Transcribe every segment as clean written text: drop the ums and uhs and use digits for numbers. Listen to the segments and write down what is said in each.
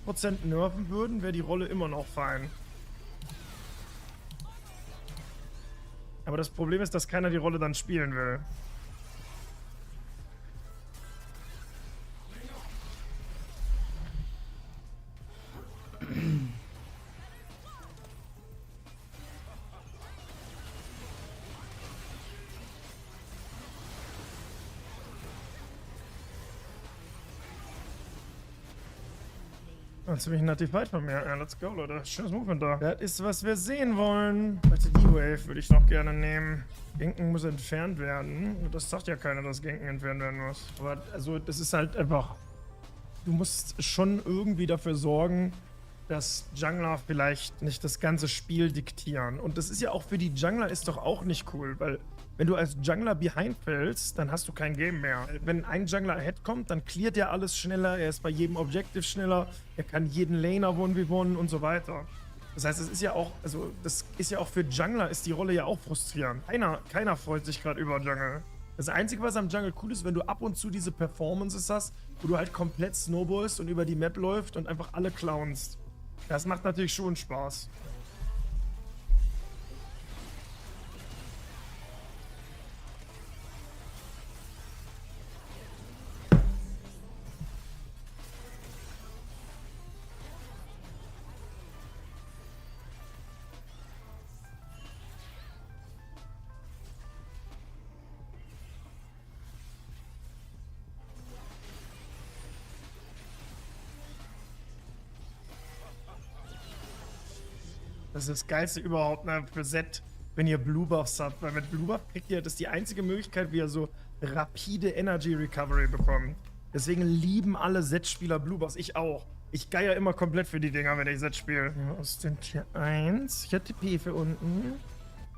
100% nerven würden, wäre die Rolle immer noch fein. Aber das Problem ist, dass keiner die Rolle dann spielen will. Ziemlich nativ weit von mir. Ja, let's go, Leute. Schönes Movement da. Das ist, was wir sehen wollen. Warte, die Wave würde ich noch gerne nehmen. Genken muss entfernt werden. Das sagt ja keiner, dass Genken entfernt werden muss. Aber also, das ist halt einfach... Du musst schon irgendwie dafür sorgen, dass Jungler vielleicht nicht das ganze Spiel diktieren. Und das ist ja auch für die Jungler ist doch auch nicht cool, weil... Wenn du als Jungler behind fällst, dann hast du kein Game mehr. Wenn ein Jungler ahead kommt, dann cleart er alles schneller, er ist bei jedem Objective schneller, er kann jeden Laner 1v1 und so weiter. Das heißt, es ist ja auch, also das ist ja auch für Jungler ist die Rolle ja auch frustrierend. Keiner freut sich gerade über Jungle. Das Einzige, was am Jungle cool ist, wenn du ab und zu diese Performances hast, wo du halt komplett snowballst und über die Map läufst und einfach alle clownst. Das macht natürlich schon Spaß. Das ist das Geilste überhaupt, ne, für Zed, wenn ihr Blue Buffs habt. Weil mit Blue Buff kriegt ihr, das ist die einzige Möglichkeit, wie ihr so rapide Energy Recovery bekommt. Deswegen lieben alle Zed-Spieler Blue Buffs. Ich auch. Ich geier immer komplett für die Dinger, wenn ich Zed spiele. Ja, aus dem Tier 1. Ich hatte TP für unten.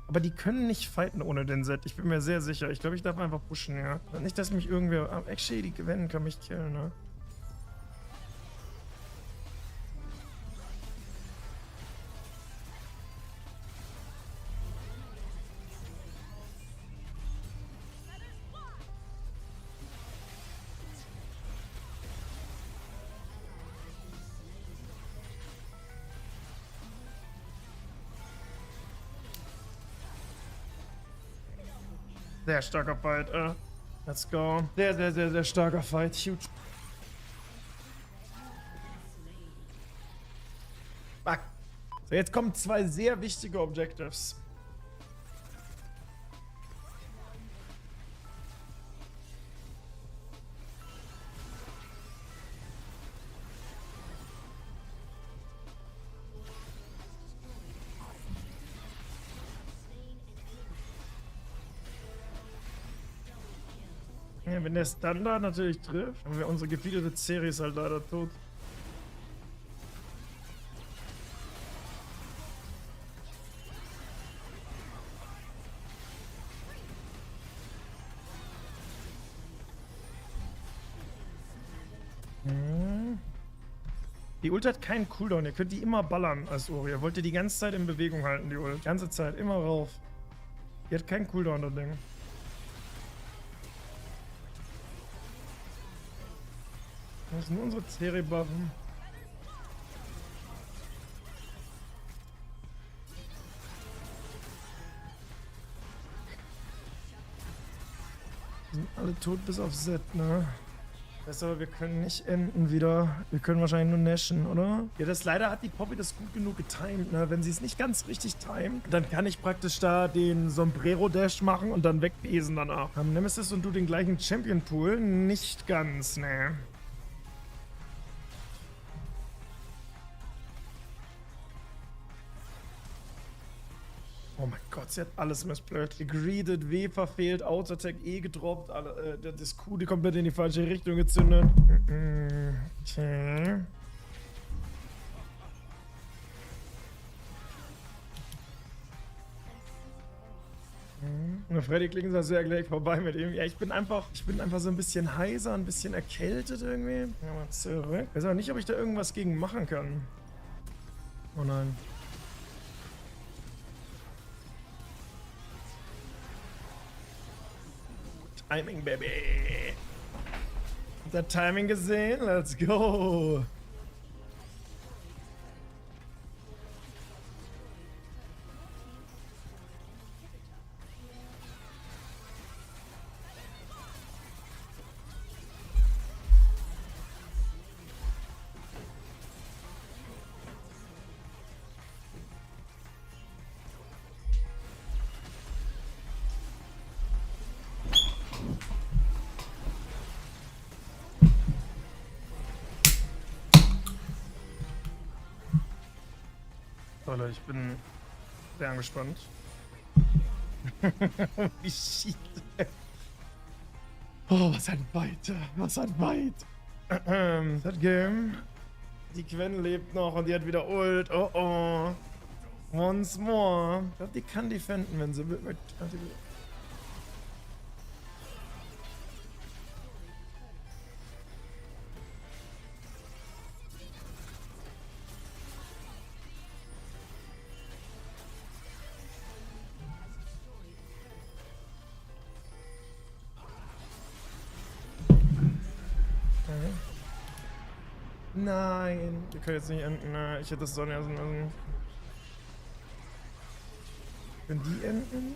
Aber die können nicht fighten ohne den Zed. Ich bin mir sehr sicher. Ich glaube, ich darf einfach pushen, ja. Nicht, dass mich irgendwer... Actually, die gewinnen kann mich killen, ne? Sehr starker Fight, let's go. Sehr, sehr, sehr, sehr starker Fight. Huge. Fuck. So, jetzt kommen zwei sehr wichtige Objectives. Ja, wenn der Standard natürlich trifft, haben wir unsere gefiederte Series halt leider tot. Die Ult hat keinen Cooldown, ihr könnt die immer ballern als Ori. Ihr wollt die ganze Zeit in Bewegung halten, die Ult. Die ganze Zeit, immer rauf. Die hat keinen Cooldown, das Ding. Das sind nur unsere Serie-Buffen. Die sind alle tot bis auf Z, ne? Das heißt aber, wir können nicht enden wieder. Wir können wahrscheinlich nur nashen, oder? Ja, das leider hat die Poppy das gut genug getimed, ne? Wenn sie es nicht ganz richtig timet, dann kann ich praktisch da den Sombrero-Dash machen und dann wegpesen danach. Haben Nemesis und du den gleichen Champion-Pool? Nicht ganz, ne? Oh mein Gott, sie hat alles missplayt. Gegreedet, W verfehlt, Auto-Attack E gedroppt, das Q die komplett in die falsche Richtung gezündet. Okay. Und Freddy klingt so sehr gleich vorbei mit ihm. Ja, ich bin einfach so ein bisschen heiser, ein bisschen erkältet irgendwie. Ja, mal zurück. Ich weiß auch nicht, ob ich da irgendwas gegen machen kann. Oh nein. Timing, Baby. Habt ihr Timing gesehen? Let's go. Leute, ich bin sehr angespannt. Wie shit. Oh, was ein Fight. Was ein Fight. Das Game. Die Gwen lebt noch und die hat wieder Ult. Oh oh. Once more. Ich glaube, die kann defenden, wenn sie mit. Nein, wir können jetzt nicht enden. Ich hätte das Sonne lassen müssen. Können die enden?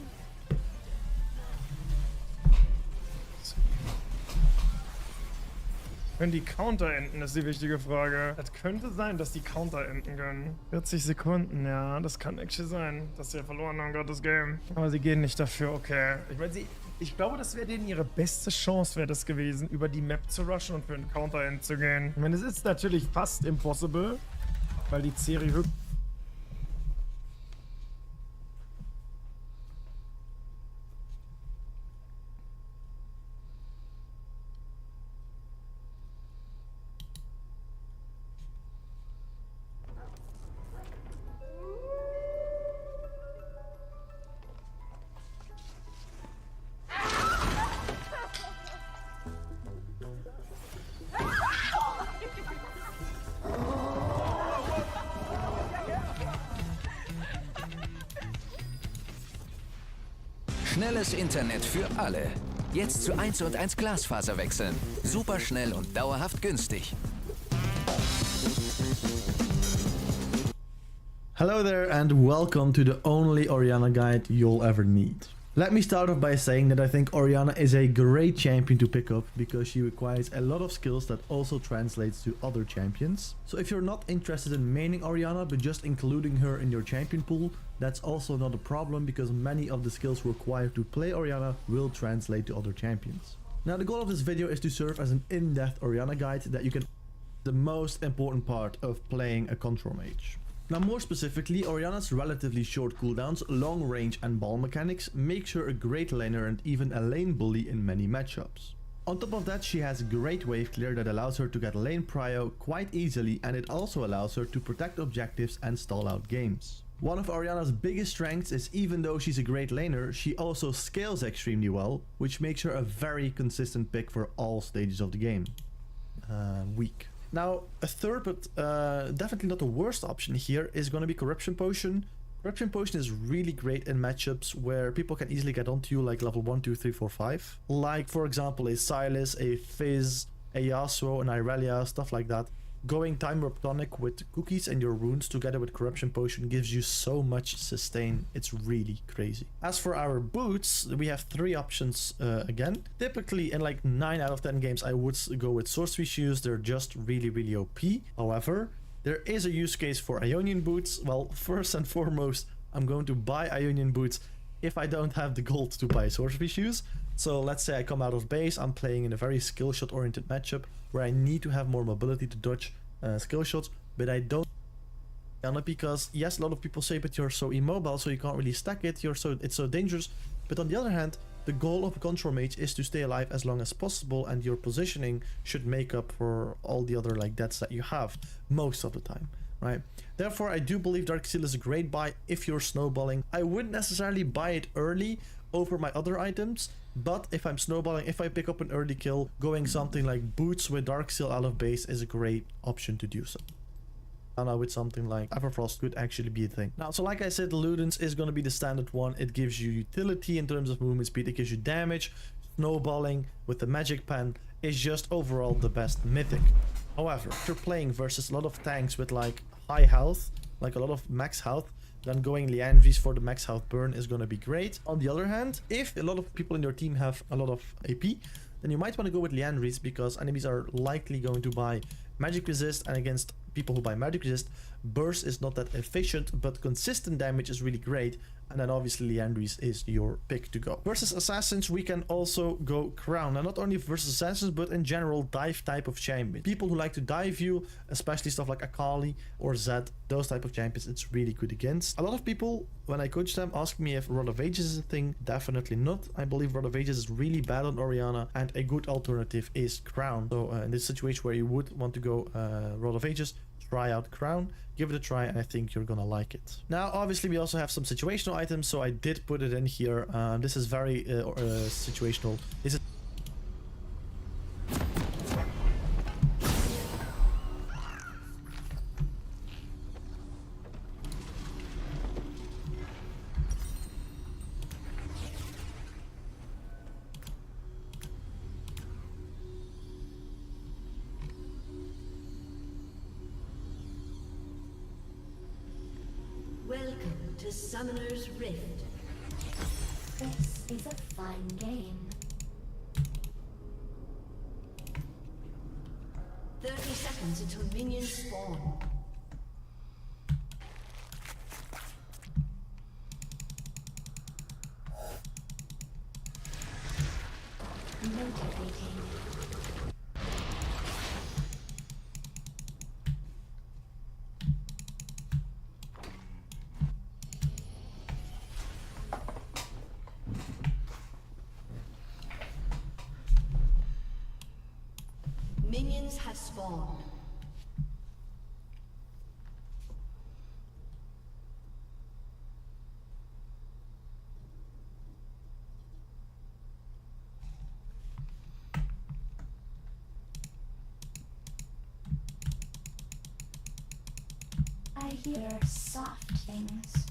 Können die Counter enden, ist die wichtige Frage. Es könnte sein, dass die Counter enden können. 40 Sekunden, ja, das kann actually sein, dass sie verloren haben gerade das Game. Aber sie gehen nicht dafür, okay. Ich meine, ich glaube, das wäre denen ihre beste Chance, wäre das gewesen, über die Map zu rushen und für einen Counter-End zu gehen. Ich meine, es ist natürlich fast impossible, weil die Serie wirklich... Schnelles Internet für alle. Jetzt zu 1&1 Glasfaser wechseln. Super schnell und dauerhaft günstig. Hello there and welcome to the only Orianna guide you'll ever need. Let me start off by saying that I think Orianna is a great champion to pick up because she requires a lot of skills that also translates to other champions. So if you're not interested in maining Orianna but just including her in your champion pool, that's also not a problem because many of the skills required to play Orianna will translate to other champions. Now the goal of this video is to serve as an in-depth Orianna guide that you can... the most important part of playing a control mage. Now more specifically, Orianna's relatively short cooldowns, long range and ball mechanics makes her a great laner and even a lane bully in many matchups. On top of that, she has great wave clear that allows her to get lane prio quite easily, and it also allows her to protect objectives and stall out games. One of Orianna's biggest strengths is even though she's a great laner, she also scales extremely well, which makes her a very consistent pick for all stages of the game. Weak. Now, a third, but definitely not the worst option here is going to be Corruption Potion. Corruption Potion is really great in matchups where people can easily get onto you like level 1, 2, 3, 4, 5. Like, for example, a Sylas, a Fizz, a Yasuo, an Irelia, stuff like that. Going Time Warp Tonic with cookies and your runes together with Corruption Potion gives you so much sustain. It's really crazy. As for our boots, we have 3 options again. Typically in like 9 out of 10 games I would go with Sorcery Shoes. They're just really OP. However, there is a use case for Ionian boots. Well, first and foremost, I'm going to buy Ionian boots if I don't have the gold to buy Sorcery Shoes. So let's say I come out of base, I'm playing in a very skill shot oriented matchup where I need to have more mobility to dodge skill shots, but I don't because yes, a lot of people say, but you're so immobile, so you can't really stack it, it's so dangerous. But on the other hand, the goal of a control mage is to stay alive as long as possible, and your positioning should make up for all the other like deaths that you have most of the time, right? Therefore, I do believe Darksteel is a great buy if you're snowballing. I wouldn't necessarily buy it early over my other items, but if I'm snowballing, if I pick up an early kill, going something like boots with Darksteel out of base is a great option to do so. And now with something like Everfrost could actually be a thing. Now, so like I said, Ludens is going to be the standard one. It gives you utility in terms of movement speed, it gives you damage. Snowballing with the magic pen is just overall the best mythic. However, if you're playing versus a lot of tanks with like high health, like a lot of max health, then going Liandry's for the max health burn is going to be great. On the other hand, if a lot of people in your team have a lot of AP, then you might want to go with Liandry's because enemies are likely going to buy magic resist, and against people who buy Magic Resist, burst is not that efficient, but consistent damage is really great. And then obviously Liandry's is your pick to go. Versus Assassins, we can also go Crown. And not only versus Assassins, but in general dive type of champion. People who like to dive you, especially stuff like Akali or Zed, those type of champions, it's really good against. A lot of people, when I coach them, ask me if Rod of Ages is a thing. Definitely not. I believe Rod of Ages is really bad on Orianna, and a good alternative is Crown. So in this situation where you would want to go Rod of Ages, try out Crown, give it a try, and I think you're gonna like it. Now obviously we also have some situational items, so I did put it in here. This is very situational. This is Welcome to Summoner's Rift. This is a fun game. 30 seconds until minions spawn. Motivating. Minions have spawned. I hear soft things.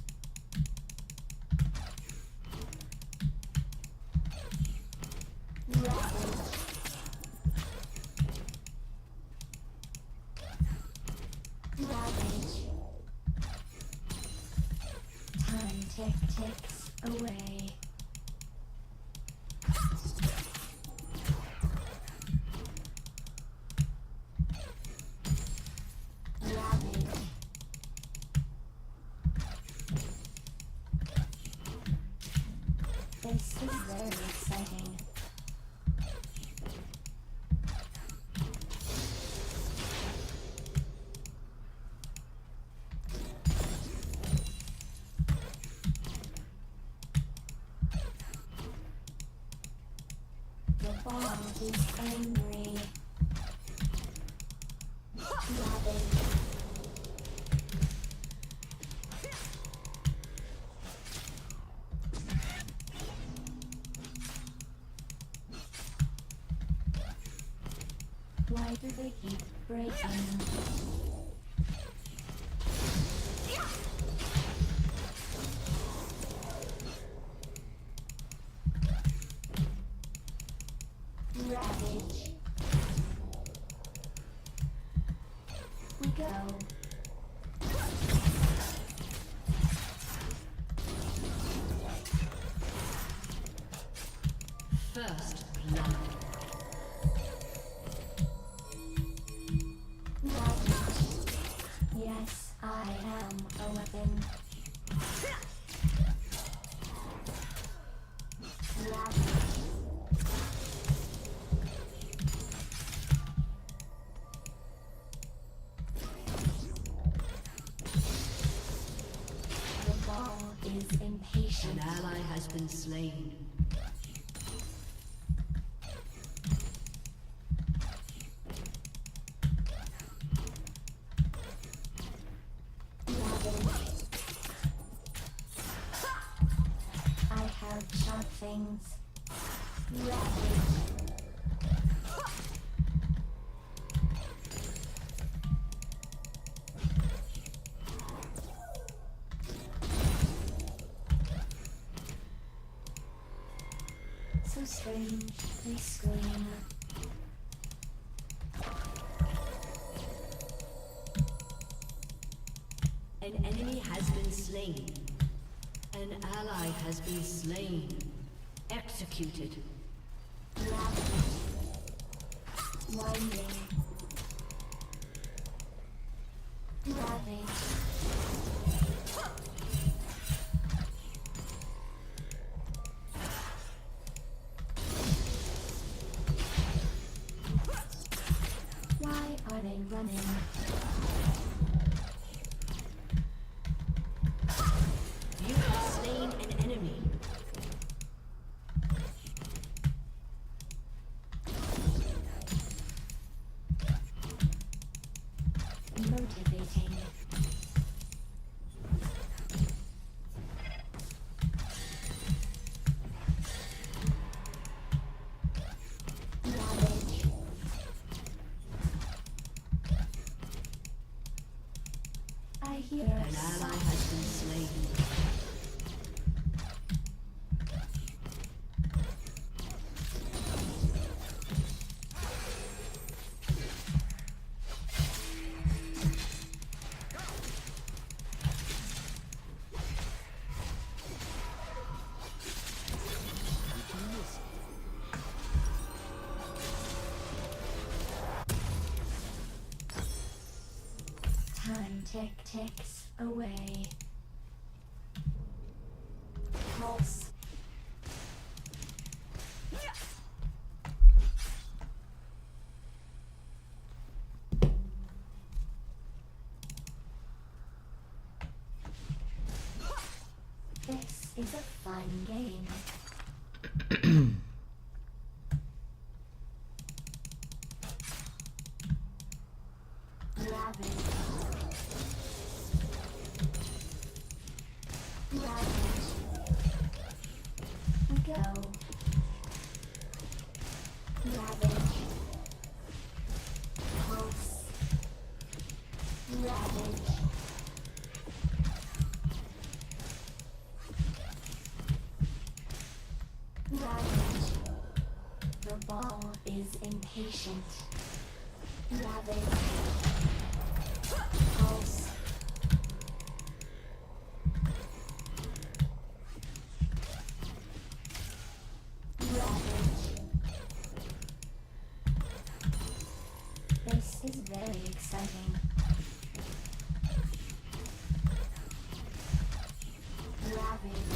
Ravage. Ravage. Time ticks away. Ravage. This is very exciting. The ball is angry. Ravage. Why do they keep breaking? Ravage. We go. First blood. Ravage. Yes, I am a weapon. Ravage. The ball is impatient. An ally has been slain. Ravage. I have sharp things. Ravage. So strange, they scream. An enemy has been slain. An ally has been slain. Executed. Ravage. Winding. Ravage. I hear An ally has been slain. Time ticks away. Pulse. This is a fun game. Ravage. Ravage. Go. Ravage. Pulse. Ravage. Ravage. The ball is impatient. Ravage. Pulse. Ravage. This is very exciting. Ravage.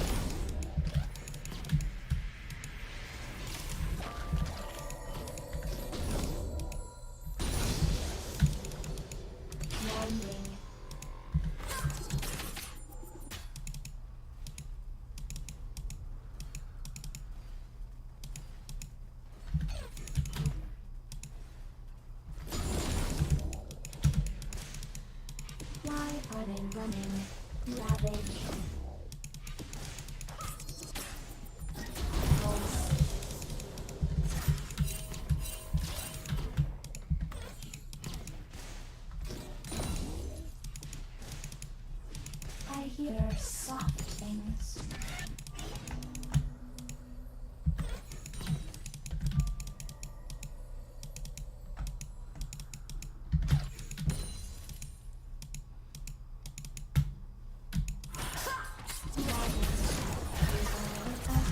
Landing. Why are they running? Ravage. Pulse. I hear soft things.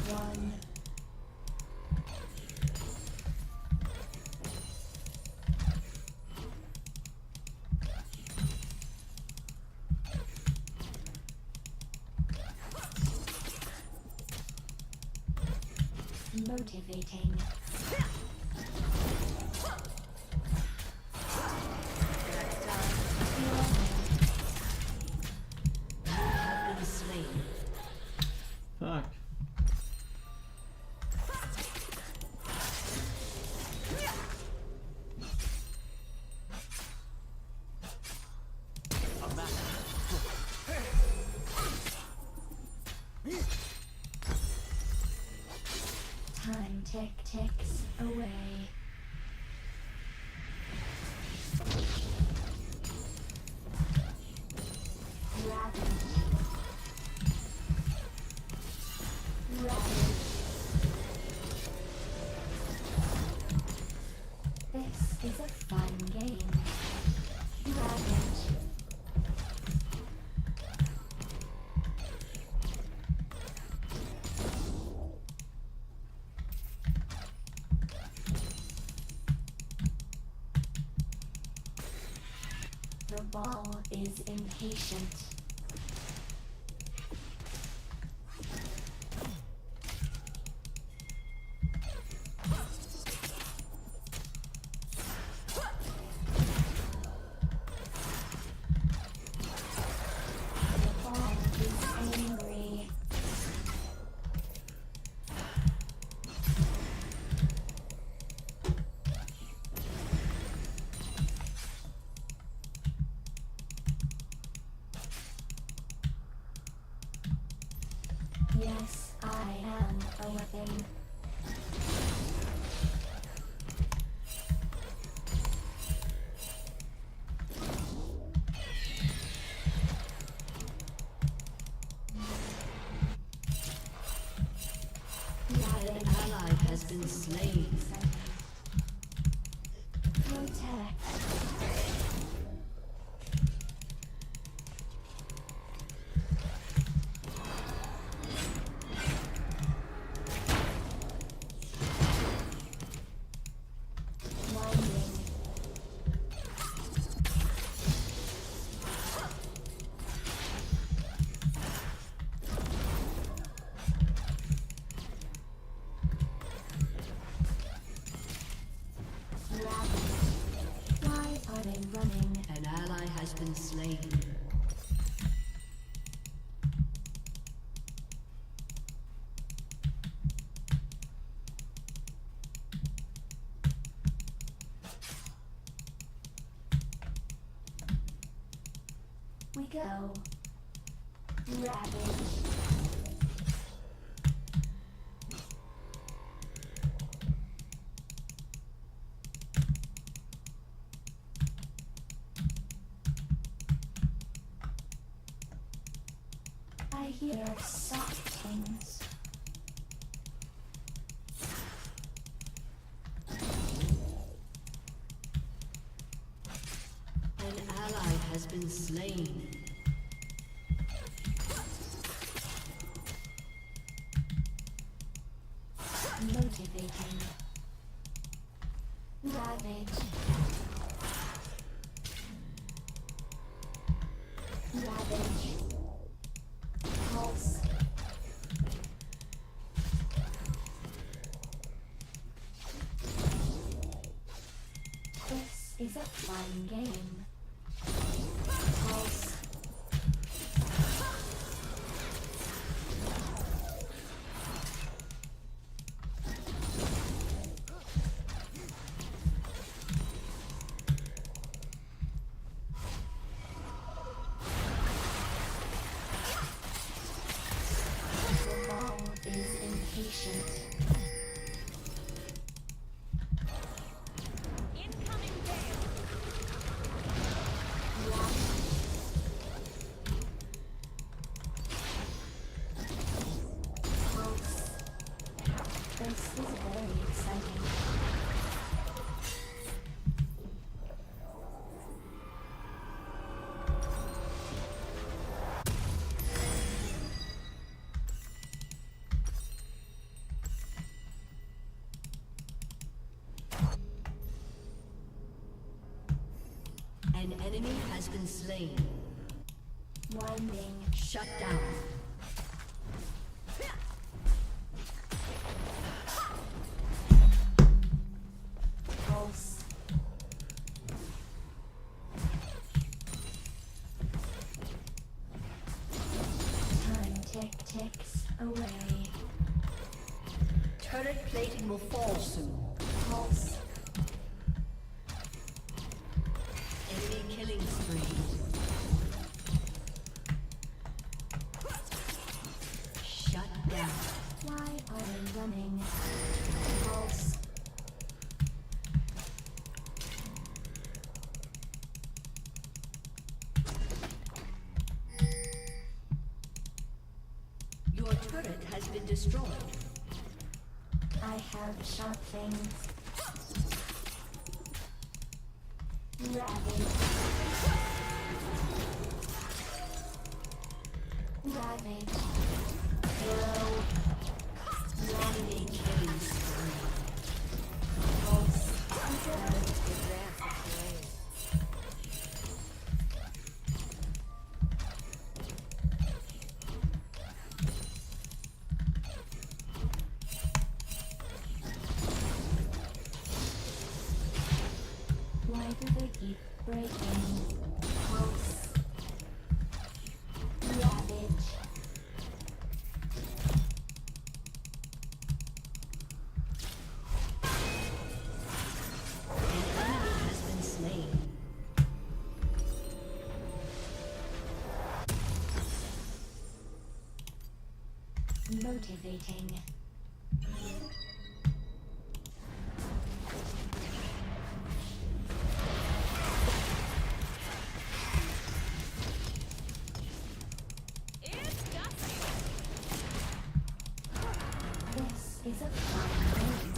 One. Motivating. Have been slain. Fuck. Time ticks away. Ravage. Ravage. This is a fun game. Ravage. The ball is impatient. The ball is angry. Yes, I am a weapon. An ally has been slain. Protect. Winding. Why are they running? An ally has been slain. We go. Ravage. I hear soft things. An ally has been slain. Motivating. Ravage. Ravage. Pulse. This is a fun game. Pulse. The ball is impatient. Pulse. This is very exciting. An enemy has been slain. Winding. Shut down. Pulse. Time ticks away. Turret plating will fall soon. Pulse. Enemy killing spree. Shut down. Why are they running? Pulse. Your turret has been destroyed. I have sharp things. Ravage. Ravage. Hero. Enemy killing spree. Pulse. Why do they keep breaking? Pulse. Ravage. An enemy has been slain. Motivating. This is a fun game.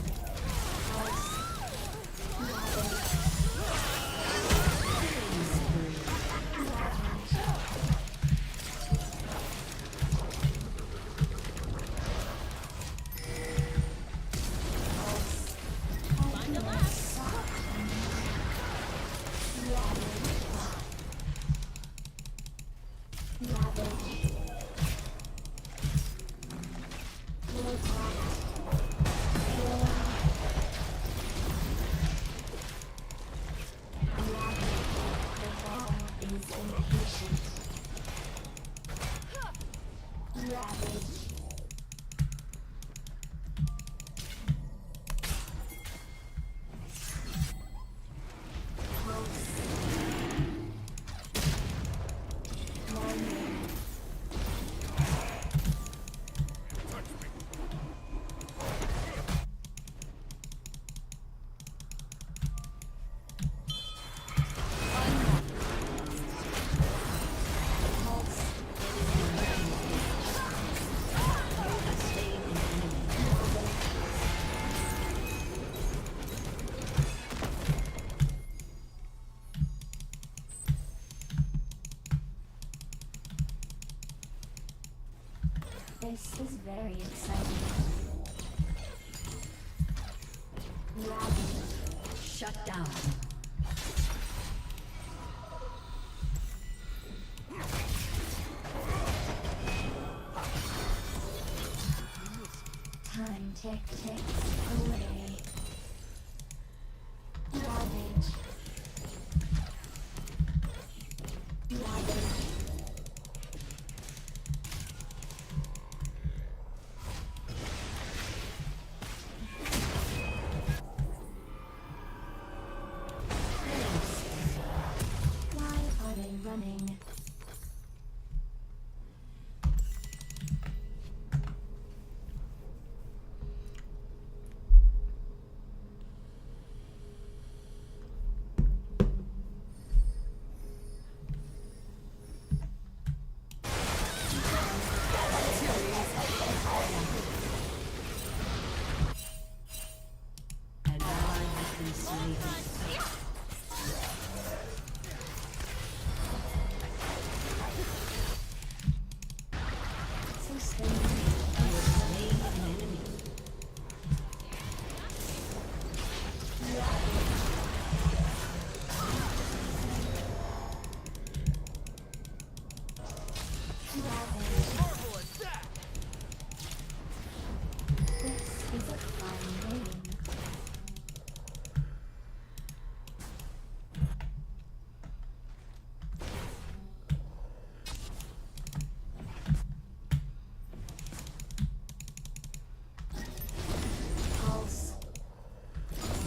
This is very exciting. Shut down. Time ticks away. Ravage. Ravage. Why are they running? An ally has been slain. Sustain. Slain an enemy. This is a fun game. Pulse.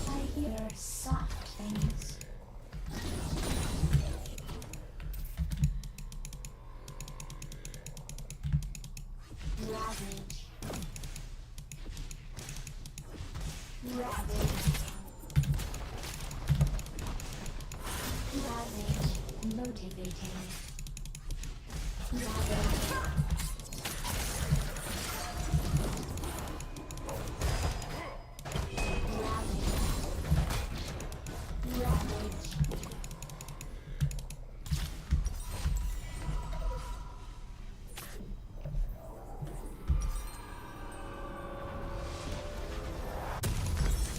I hear soft things. Ravage. Ravage. Ravage. Motivating. Ravage. Ravage. Ravage.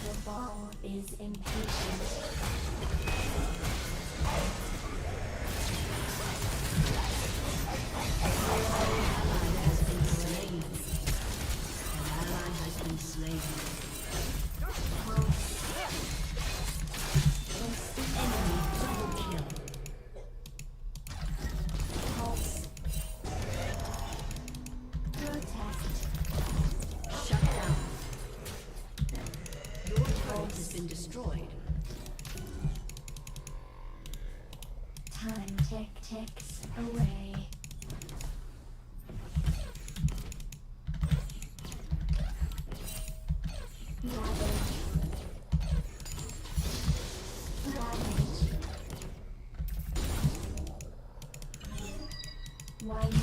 The ball is impatient. Has been slain. An ally has been slain. Enemy double kill. Pulse. Protect. Shut down. Your turret has been destroyed. Time ticks away. Winding.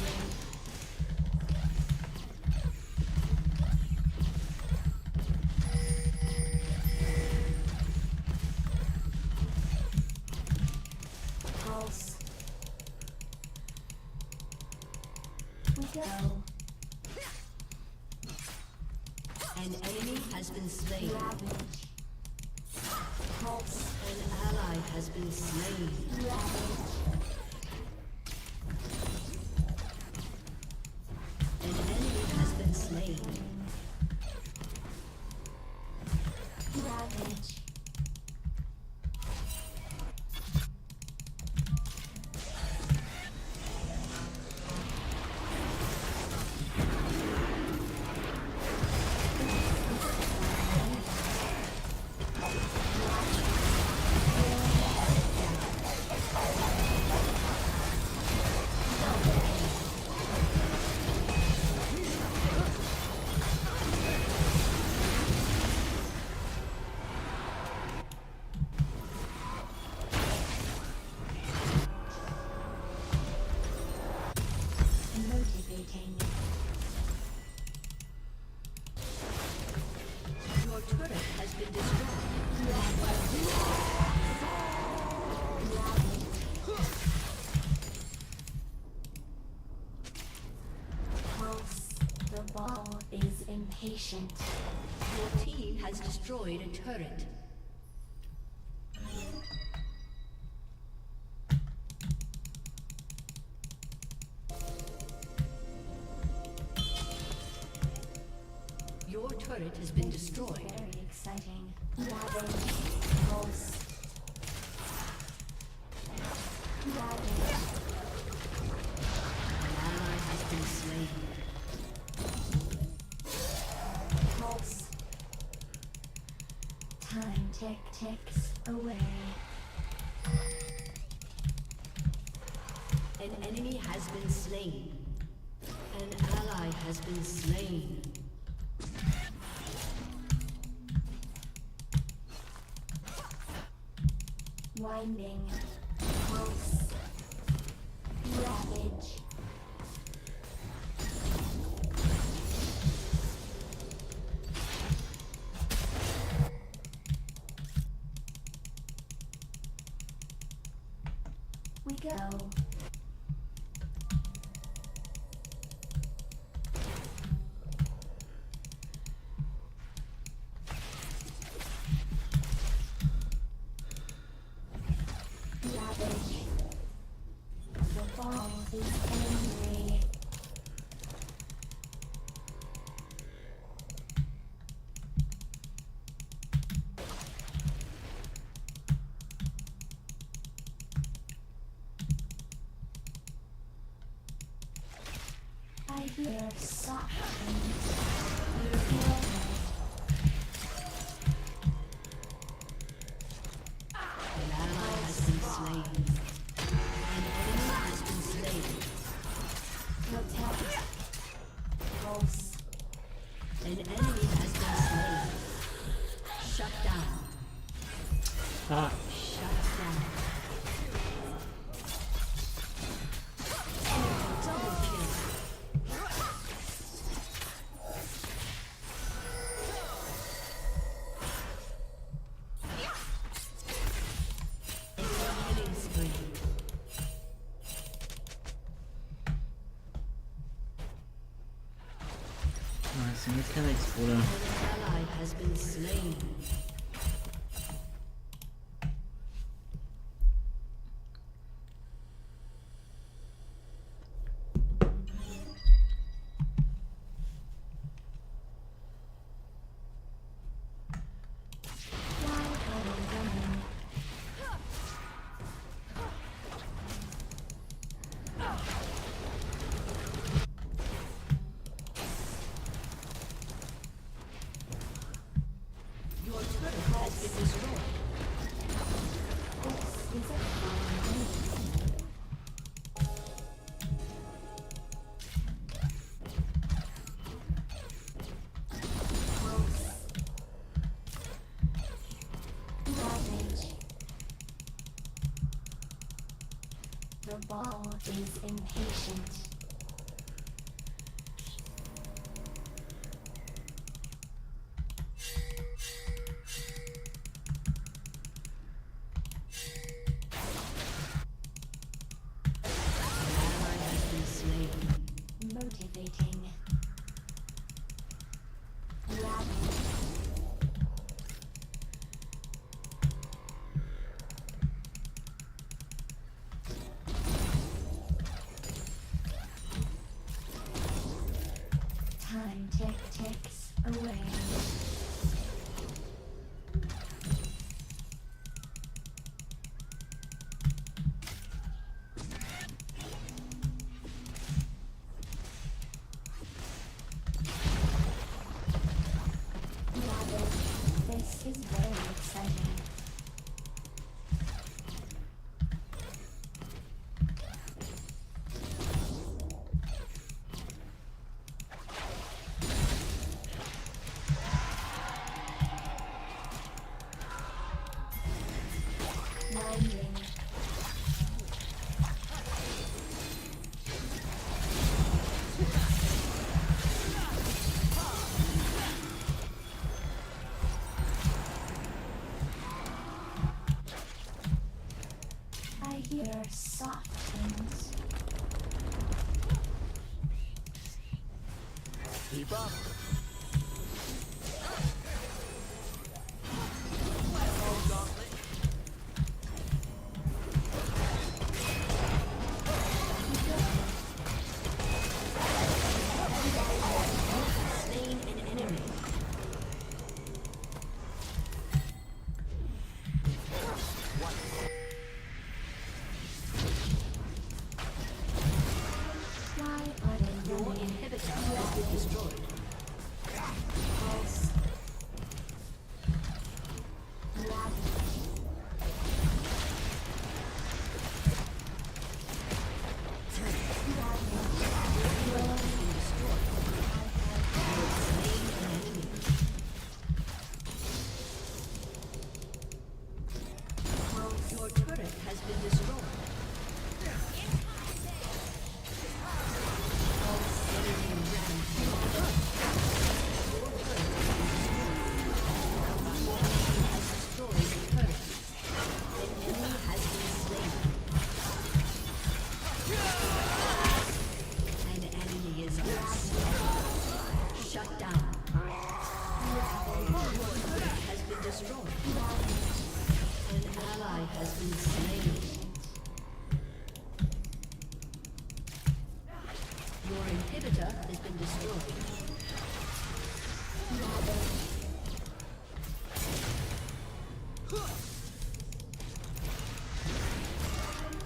Pulse. We go. An enemy has been slain. Ravage. Pulse. An ally has been slain. Ravage. An enemy has been slain. Ravage. Motivating. Your turret has been destroyed. Pulse. The ball is impatient. Your team has destroyed a turret. Your turret has been destroyed. Very exciting. Ravage. Pulse. Ravage. An ally has been slain. Pulse. Time ticks away. An enemy has been slain. An ally has been slain. Winding. Pulse. Ravage. We go. Ravage. The ball is angry. I hear soft. An ally has been slain. An enemy has been slain. Protect. Pulse. An enemy has been slain. Shut down. Shut down. Double kill. Killing spree. Nice, mechanics, Bruder. An ally has been slain. Your turret has been destroyed. This is a fine Pulse. Ravage. The ball is impatient. Keep up. Slain an enemy. Why are they Your running? inhibitor has been destroyed. Pulse. Your turret has been destroyed. Shut down. Has been destroyed. An ally has been slain. Your inhibitor has been destroyed.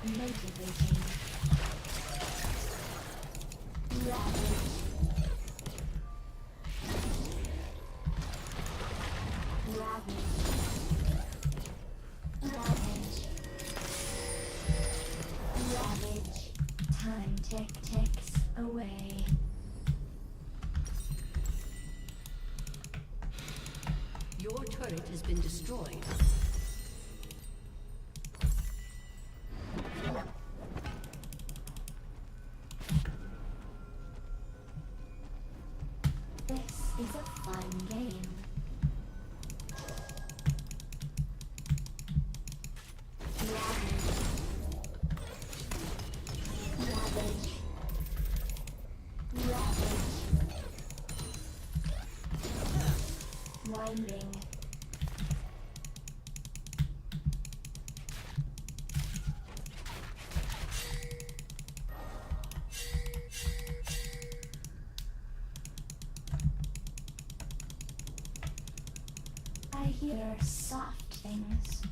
Motivating. Ravage. Time ticks away. Your turret has been destroyed. This is a fun game. Ravage. Winding. I hear soft things.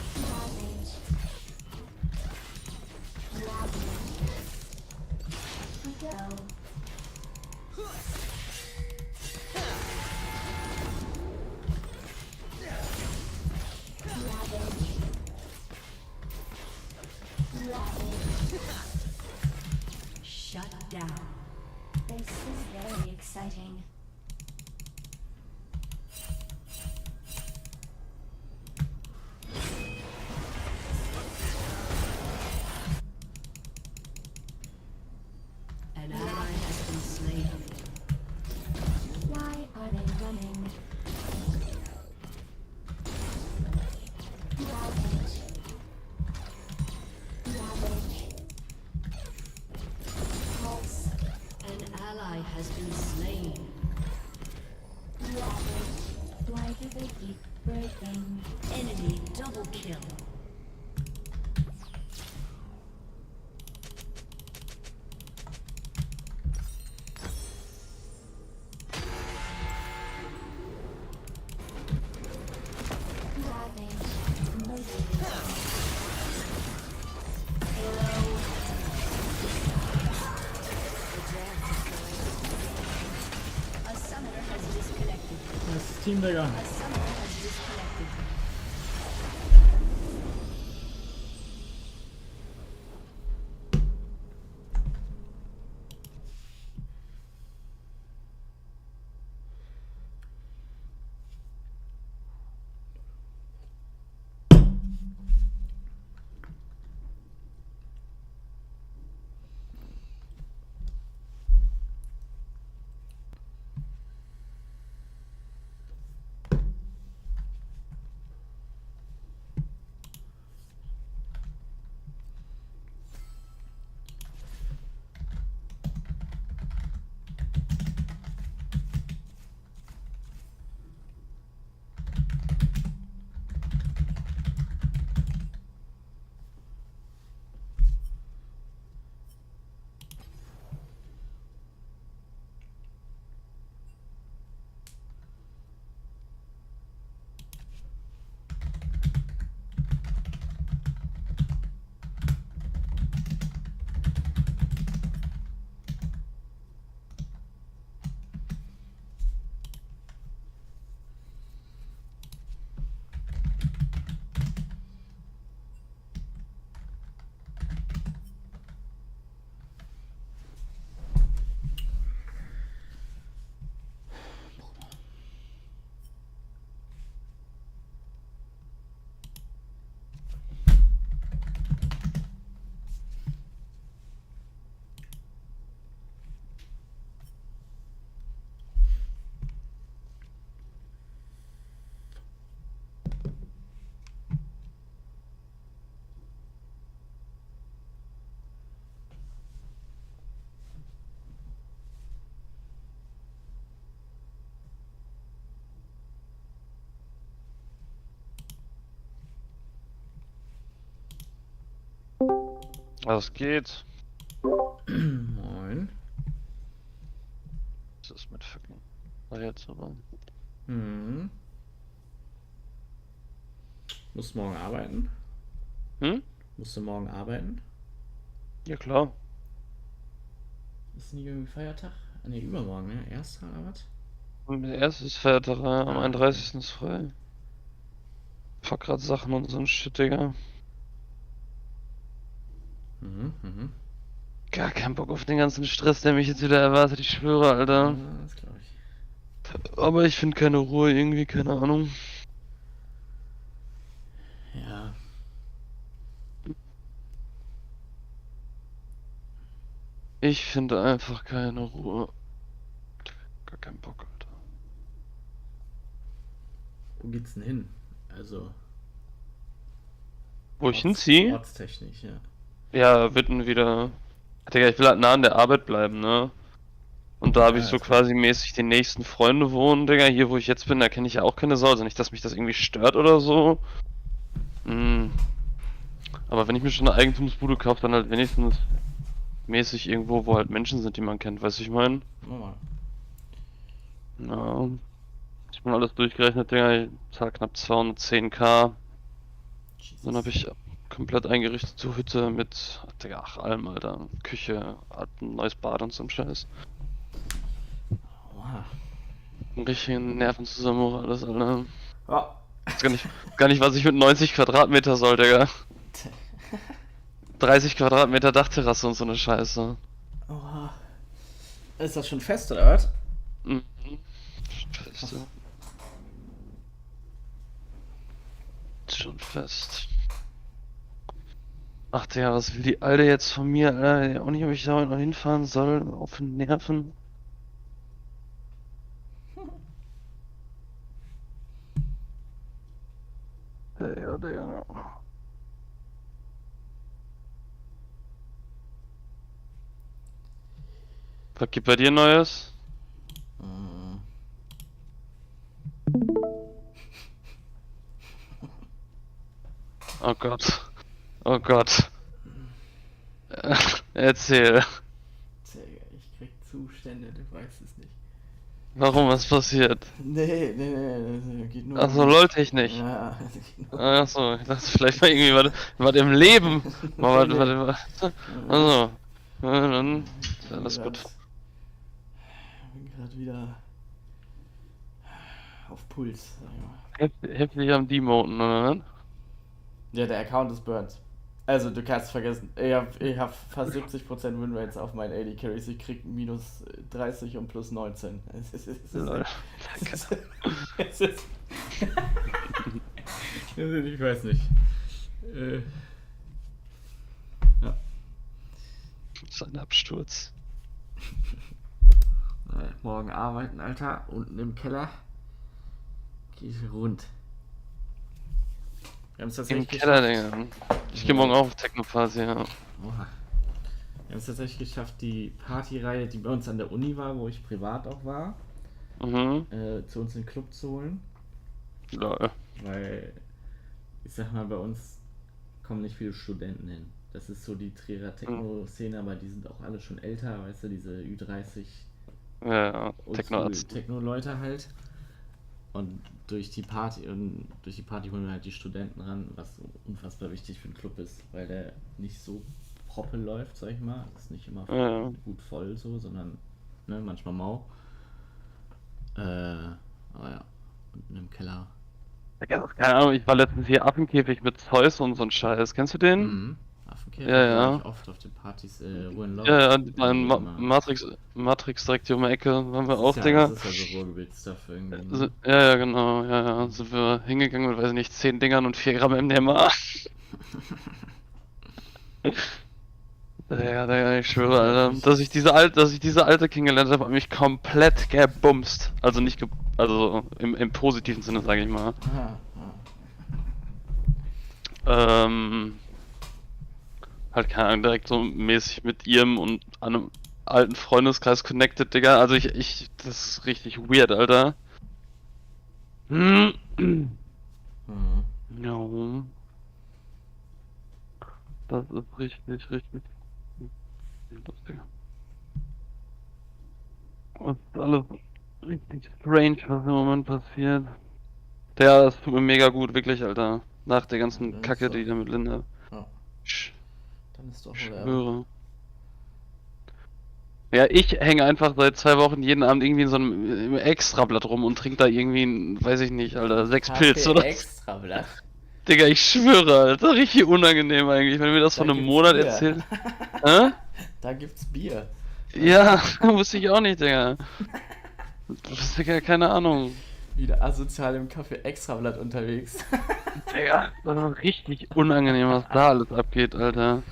Ravage. We go. Shut down. This is very exciting. An ally has been slain. Why are they running? Ravage. Pulse. An ally has been slain. Ravage. Why do they keep breaking? Enemy double kill. Ravage. Motivating. A summoner has disconnected. Das ist Team, Digga. A summoner has disconnected. Was geht? Moin. Was ist mit fucking... Ah, jetzt aber. Hm. Musst du morgen arbeiten? Hm? Musst du morgen arbeiten? Ja, klar. Ist nicht irgendwie Feiertag? Ah, ne, übermorgen, ne? Erster oder was? Der erste ist Feiertag, ja. Am Ah. 31. ist frei. Fuck grad Sachen und so ein Shit, Digga. Mhm. Gar keinen Bock auf den ganzen Stress, der mich jetzt wieder erwartet, ich schwöre, Alter. Ja, das glaube ich. Aber ich finde keine Ruhe irgendwie, keine Ahnung. Ja. Ich finde einfach keine Ruhe. Gar keinen Bock, Alter. Wo geht's denn hin? Also. Wo ich hinziehe? Ortstechnisch, ja. Ja, Witten wieder. Digga, ich will halt nah an der Arbeit bleiben, ne? Und da habe ich Ja, so ist klar. quasi mäßig die nächsten Freunde wohnen, Digga. Hier, wo ich jetzt bin, da kenne ich ja auch keine Sau. Also nicht, dass mich das irgendwie stört oder so. Aber wenn ich mir schon eine Eigentumsbude kaufe, dann halt wenigstens mäßig irgendwo, wo halt Menschen sind, die man kennt, weißt du, ich meine? Mach mal. Ja. Ich bin alles durchgerechnet, Digga. Ich zahle knapp 210k. Jesus. Dann habe ich komplett eingerichtet, so Hütte mit, Digga, ach, allem, Alter. Küche, hat ein neues Bad und so ein Scheiß. Oha. Ein richtigen Nervenzusammenbruch, alles, Alter. Oh. Gar nicht, was ich mit 90 Quadratmeter soll, Digga. 30 Quadratmeter Dachterrasse und so eine Scheiße. Oha. Ist das schon fest, oder was? Mhm. Fest, ja. Ist schon fest. Ach, Digga, was will die Alte jetzt von mir, Alter? Auch nicht, ob ich da heute noch hinfahren soll. Auf den Nerven. Digga. Was gibt bei dir Neues? Mhm. Oh Gott. Oh Gott. Erzähl. Digga, ich krieg Zustände, du weißt es nicht. Warum, was passiert? Nee, das geht nur. Achso, LOL-Technik. Ja, das geht nur. Achso, ich dachte vielleicht mal irgendwie was im Leben. Mal was. Also. Ja, dann ist alles gut. Ich bin gerade wieder auf Puls, sag ich mal. Heftig am Demoten, oder? Ja, der Account ist burnt. Also, du kannst vergessen, ich hab fast 70% Winrates auf meinen AD Carries. Ich krieg minus 30 und plus 19. Lol. Ich weiß nicht. Ja. Das ist ein Absturz. Morgen arbeiten, Alter. Unten im Keller. Geht rund. Wir haben es Im tatsächlich Keller, geschafft. Digga. Ich geh morgen auch auf Techno-Party, ja. Oha. Wir haben es tatsächlich geschafft, die Partyreihe, die bei uns an der Uni war, wo ich privat auch war, Mhm. zu uns in den Club zu holen. Lol. Weil, ich sag mal, bei uns kommen nicht viele Studenten hin. Das ist so die Trierer Techno-Szene, aber die sind auch alle schon älter, weißt du, diese Ü30 Ja, Techno-Arzt. Techno-Leute halt. Und durch die Party holen wir halt die Studenten ran, was unfassbar wichtig für den Club ist, weil der nicht so proppe läuft, sag ich mal. Ist nicht immer Ja. gut voll so, sondern ne, manchmal mau. Aber ja, unten im Keller. Digga, keine Ahnung, ich war letztens hier Affenkäfig mit Zeus und so ein Scheiß. Kennst du den? Mhm. Affenkäfig Ja, ja. war ich oft auf den Partys, Ruhe in Love. Ja, beim Immer. Matrix direkt hier um die Ecke waren wir Das auch, ist Digga. Das ist ja so Ruhrgebiet-Stuff irgendwie. So, Ne? ja, genau, ja. Sind wir hingegangen mit, weiß ich nicht, 10 Dingern und 4 Gramm MDMA. Ja, ich schwöre, Alter, dass ich diese Alte kennengelernt habe, hat mich komplett gebumst. Also nicht also im positiven Sinne, sage ich mal. Halt keine Ahnung, direkt so mäßig mit ihrem und einem alten Freundeskreis connected, Digga. Also das ist richtig weird, Alter. Ja. Das ist richtig, richtig. Lustig. Das ist alles richtig strange, was im Moment passiert. Der, das tut mir mega gut, wirklich, Alter. Nach der ganzen dann Kacke, ist die ich da mit Linda. Ja, Ich dann ist doch wohl schwöre. Ja, ich hänge einfach seit 2 Wochen jeden Abend irgendwie in so einem Extrablatt rum und trinke da irgendwie, weiß ich nicht, Alter, 6 Pilz oder so. Extrablatt. Digga, ich schwöre, Alter, richtig unangenehm eigentlich, wenn du mir das Da vor einem gibt's Monat Bier. erzählst. Hä? Da gibt's Bier. Ja, wusste ich auch nicht, Digga. Du bist, Digga, keine Ahnung. Wieder asozial im Café Extrablatt unterwegs. Digga, das ist richtig unangenehm, was da alles abgeht, Alter.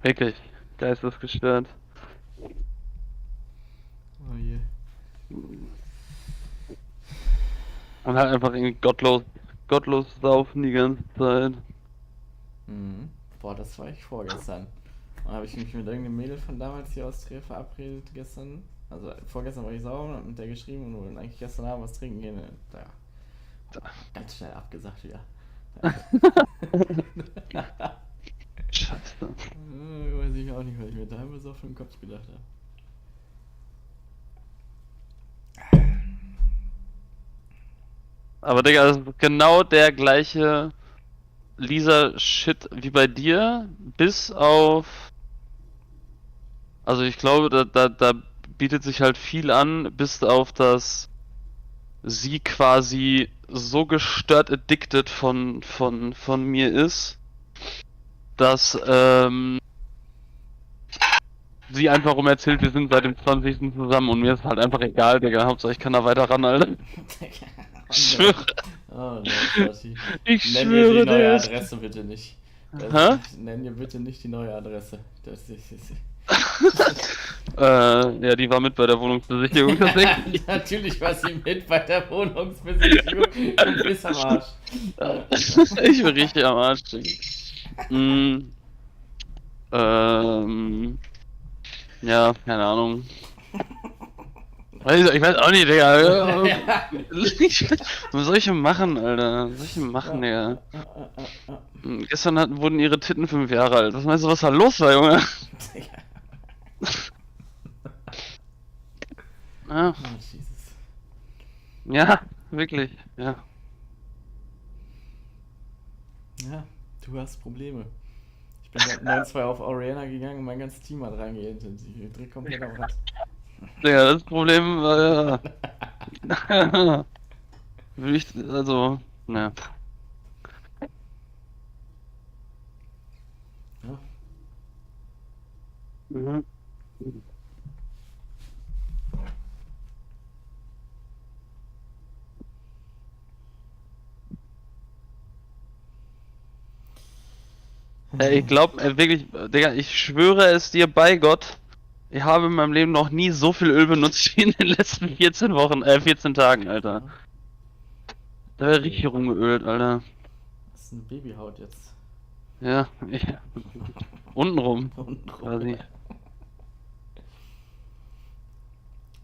Wirklich, geistesgestört. Oh je. Und halt einfach irgendwie gottlos saufen die ganze Zeit. Mhm. Boah, das war ich vorgestern. Und habe ich mich mit irgendeinem Mädel von damals hier aus Trier verabredet gestern. Also vorgestern war ich sauer und hab mit der geschrieben und wollten eigentlich gestern Abend was trinken gehen. Ja. Ganz schnell abgesagt wieder. Scheiße. Weiß ich auch nicht, was ich mir da immer so auf den Kopf gedacht habe. Aber Digga, das ist genau der gleiche Lisa-Shit wie bei dir, bis auf... Also ich glaube, da bietet sich halt viel an, bis auf das sie quasi so gestört addicted von mir ist, dass sie einfach rum erzählt, wir sind seit dem 20. zusammen und mir ist halt einfach egal, Digga. Hauptsache ich kann da weiter ran, Alter. Ich schwöre. Oh, no, Scotty. Ich Nenn mir schwöre die neue dir. Adresse bitte nicht. Hä? Nenn dir bitte nicht die neue Adresse. Das ist. Ja, die war mit bei der Wohnungsbesichtigung tatsächlich. Natürlich war sie mit bei der Wohnungsbesichtigung. Du bist am Arsch. Ich bin richtig am Arsch. Ja, keine Ahnung. Ich weiß auch nicht, Digga. Was soll ich denn machen, Alter? Was soll ich denn machen, Digga? Gestern wurden ihre Titten 5 Jahre alt. Was meinst du, was da los war, Junge? Ja, Oh, Jesus. ja, wirklich, ja. Ja, du hast Probleme. Ich bin seit 9-2 auf Oriana gegangen und mein ganzes Team hat reingehintet. Ich dreh komplett am Rad. Digga, das Problem war ja. Will ich, also, ne. Ja. Mhm. Ich glaube wirklich, Digga, ich schwöre es dir bei Gott, ich habe in meinem Leben noch nie so viel Öl benutzt wie in den letzten 14 Wochen, 14 Tagen, Alter. Da wäre richtig rumgeölt, Alter. Das ist eine Babyhaut jetzt. Ja, untenrum, Untenrum. quasi.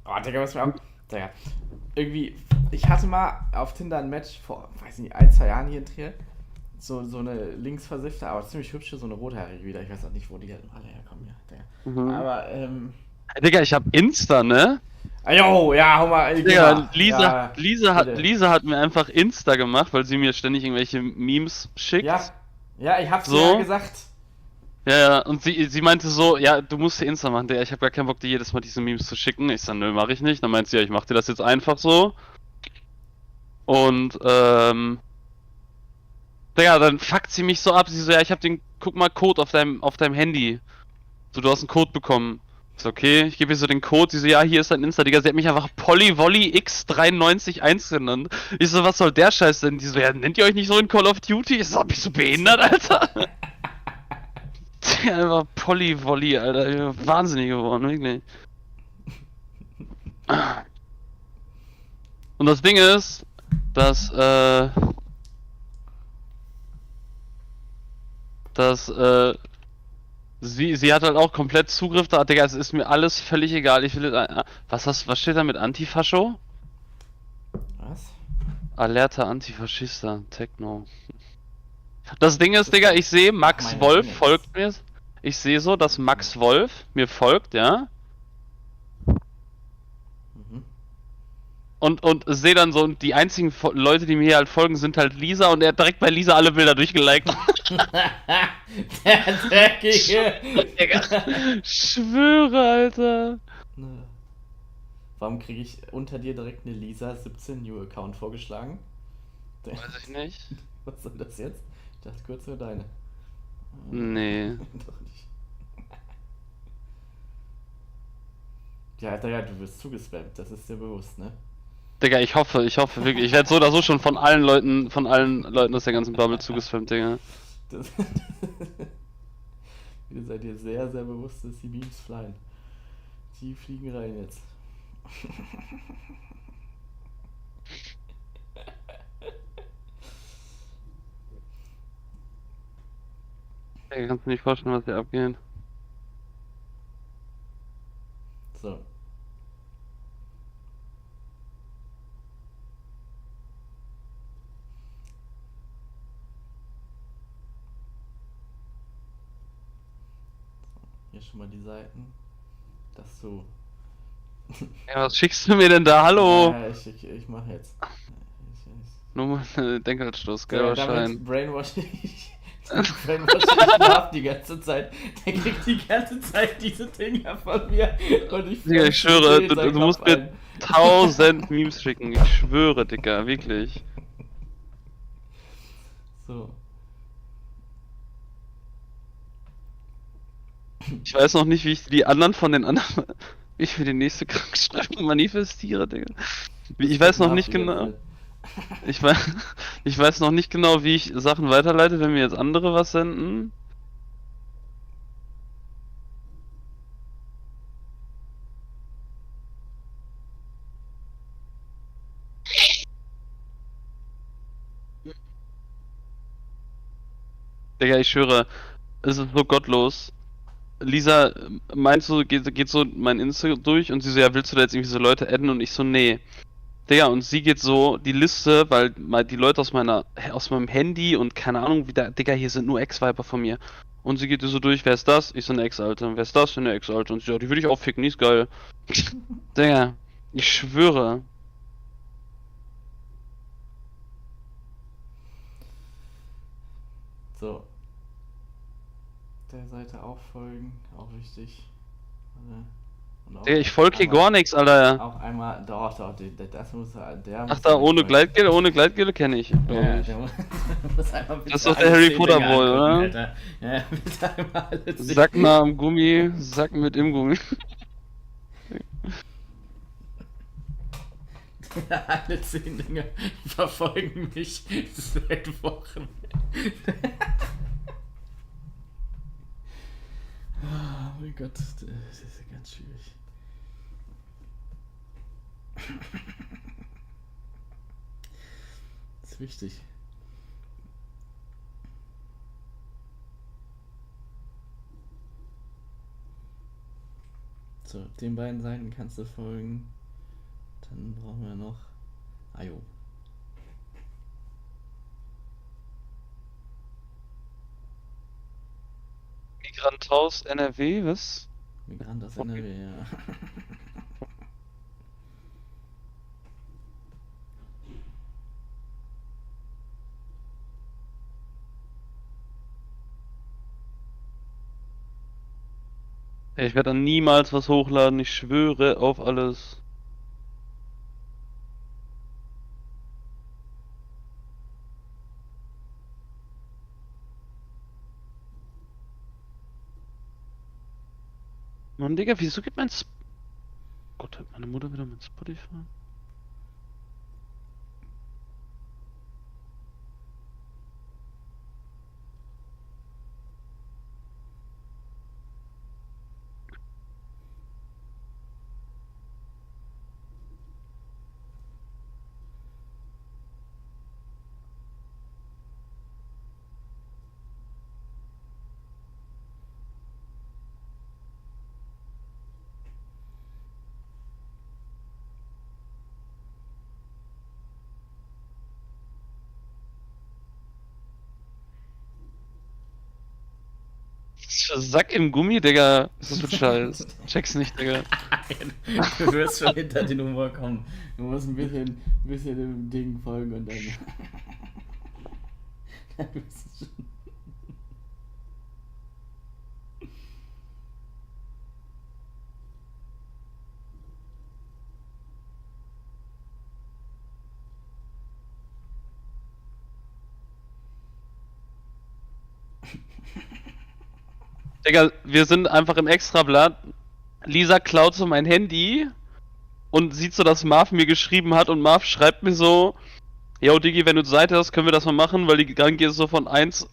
Oh, Digga, was mir auch. Digga. Irgendwie, ich hatte mal auf Tinder ein Match vor, weiß nicht, 1-2 Jahren hier in Trier. So eine linksversiffte, aber ziemlich hübsche, so eine rothaarige wieder. Ich weiß auch nicht, wo die alle herkommen hier. Digga. Mhm. Aber, Digga, ich hab Insta, ne? Jo, ja, hau mal. Digga, Ja, Lisa hat mir einfach Insta gemacht, weil sie mir ständig irgendwelche Memes schickt. ja, ich hab's So. dir ja gesagt. Ja, und sie meinte so, ja, du musst dir Insta machen, Digga, ich hab gar keinen Bock, dir jedes Mal diese Memes zu schicken. Ich sag, nö, mach ich nicht. Dann meint sie, ja, ich mach dir das jetzt einfach so. Und, Digga, dann fuckt sie mich so ab. Sie so, ja, guck mal, Code auf deinem Handy. So, du hast einen Code bekommen. Ich so, okay, ich gebe ihr so den Code. Sie so, ja, hier ist dein Insta, Digga. Sie hat mich einfach Polyvolley X931 genannt. Ich so, was soll der Scheiß denn? Die so, ja, nennt ihr euch nicht so in Call of Duty? Ich so, bist du behindert, Alter? Einfach Polyvolley, Alter. Ich bin wahnsinnig geworden, wirklich. Und das Ding ist, dass, sie hat halt auch komplett Zugriff da, Digga, es ist mir alles völlig egal, ich will, was steht da mit Antifascho? Was? Alerta Antifaschista, Techno. Das Ding ist, Digga, ich sehe, Max meine Wolf Dinge folgt mir. Ich sehe so, dass Max Wolf mir folgt, ja. Mhm. Und sehe dann so, die einzigen Leute, die mir hier halt folgen, sind halt Lisa und er hat direkt bei Lisa alle Bilder durchgeliked. Der Dreckige! Digga, schwöre, Alter. Ne. Warum kriege ich unter dir direkt eine Lisa 17 New Account vorgeschlagen? Weiß ich nicht. Was soll das jetzt? Ich dachte kurz nur deine. Nee. Doch nicht. Ja, Digga, du wirst zugespammt, das ist dir bewusst, ne? Digga, ich hoffe wirklich. Ich werde so oder so schon von allen Leuten aus der ganzen Bubble zugespammt, Digga. Das Ihr seid dir sehr, sehr bewusst, dass die Memes flyen. Die fliegen rein jetzt. Digga, kannst du nicht vorstellen, was hier abgeht. So. Hier schon mal die Seiten, dass du. Ja, was schickst du mir denn da? Hallo? Ja, ich mach jetzt. Nur mal Denkanstoß, gelber Schein. Brainwash ich Brainwash die ganze Zeit. Der kriegt die ganze Zeit diese Dinger von mir. Und Digga, ich schwöre, du musst mir 1000 Memes schicken. Ich schwöre, Digga, wirklich. So. Ich weiß noch nicht, wie ich die anderen von den anderen, wie ich für die nächste Krankschreibung manifestiere, Digga. Ich weiß noch nicht genau. Ich weiß noch nicht genau, wie ich Sachen weiterleite, wenn mir jetzt andere was senden. Digga, ich schwöre, es ist so gottlos. Lisa meint so, geht so mein Insta durch und sie so, ja, willst du da jetzt irgendwie so Leute adden? Und ich so, nee. Digga, und sie geht so die Liste, weil mal die Leute aus meinem Handy und keine Ahnung, wieder, Digga, hier sind nur Ex-Viper von mir. Und sie geht so durch, wer ist das? Ich so eine Ex-Alte. Wer ist das? Eine Ex-Alte. Und sie so, ja, die würde ich auch ficken, die ist geil. Digga, ich schwöre. So. Der Seite auch folgen, auch wichtig. Und auch Digga, ich folge hier einmal- gar nichts, Alter. Auch einmal, doch, das muss der. Ach, da ohne Gleitgel kenne ich. glaub Ja, ich. der muss einmal bitte Das ist doch der alle Harry 10 Potter Dinger Boy, angucken, oder? Alter. Ja, bitte einmal alle 10 Sack nah am Gummi, Sack mit im Gummi. Alle 10 Dinge verfolgen mich seit Wochen. Oh mein Gott, das ist ja ganz schwierig. Das ist wichtig. So, den beiden Seiten kannst du folgen. Dann brauchen wir noch Ayo. Migranthaus NRW, was? Migrant aus NRW, ja. Ey, ich werde dann niemals was hochladen, ich schwöre auf alles. Mann, Digga, wieso geht mein Gott, hat meine Mutter wieder mit Spotify? für Sack im Gummi, Digga? Was ist das für Scheiß? Check's nicht, Digga. Du wirst schon hinter den Humor kommen. Du musst ein bisschen dem Ding folgen und dann. Dann wirst du schon. Digga, wir sind einfach im Extrablatt. Lisa klaut so mein Handy und sieht so, dass Marv mir geschrieben hat und Marv schreibt mir so: Yo, Diggi, wenn du Zeit hast, können wir das mal machen, weil die Gang ist so von 8,3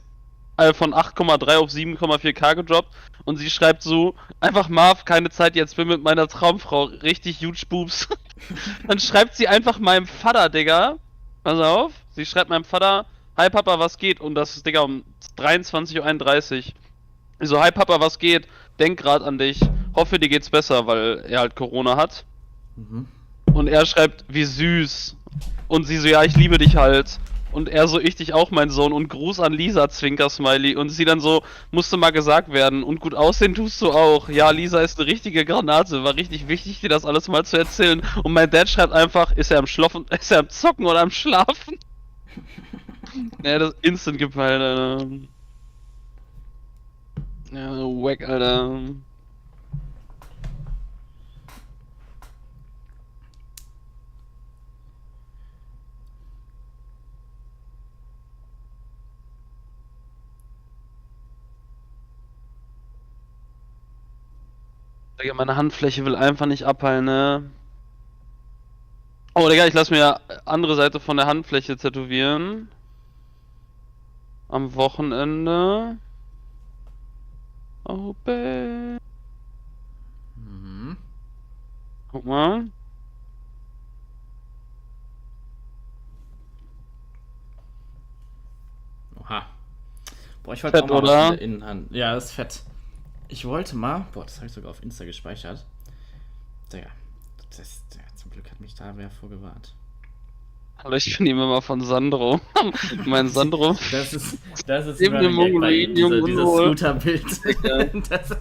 auf 7,4K gedroppt und sie schreibt so: Einfach Marv, keine Zeit jetzt, bin mit meiner Traumfrau, richtig huge boobs. Dann schreibt sie einfach meinem Vater, Digga, pass auf, sie schreibt meinem Vater: Hi Papa, was geht? Und das ist, Digga, um 23:31 Uhr. Ich so: Hi Papa, was geht? Denk grad an dich. Hoffe, dir geht's besser, weil er halt Corona hat. Mhm. Und er schreibt: Wie süß. Und sie so: Ja, ich liebe dich halt. Und er so: Ich dich auch, mein Sohn. Und Gruß an Lisa, Zwinker-Smiley. Und sie dann so: Musste mal gesagt werden. Und gut aussehen tust du auch. Ja, Lisa ist eine richtige Granate. War richtig wichtig, dir das alles mal zu erzählen. Und mein Dad schreibt einfach: Ist er am Zocken oder am Schlafen? Ja, das ist instant gepeilt, Alter. Ja, wack, Alter. Digga, meine Handfläche will einfach nicht abheilen, ne? Oh, Digga, ich lass mir andere Seite von der Handfläche tätowieren. Am Wochenende. Oh, babe. Mhm. Guck mal. Oha. Boah, ich wollte Fett, auch mal was oder? in der Innenhand. Ja, das ist fett. Ich wollte mal. Boah, das habe ich sogar auf Insta gespeichert. Digga. Zum Glück hat mich da wer vorgewarnt. Hallo, ich bin immer mal von Sandro. Mein Sandro. Das ist Neben dem Running Gag bei ihm, Mongoliden, dieses Junge. Scooter-Bild. Ja. Das-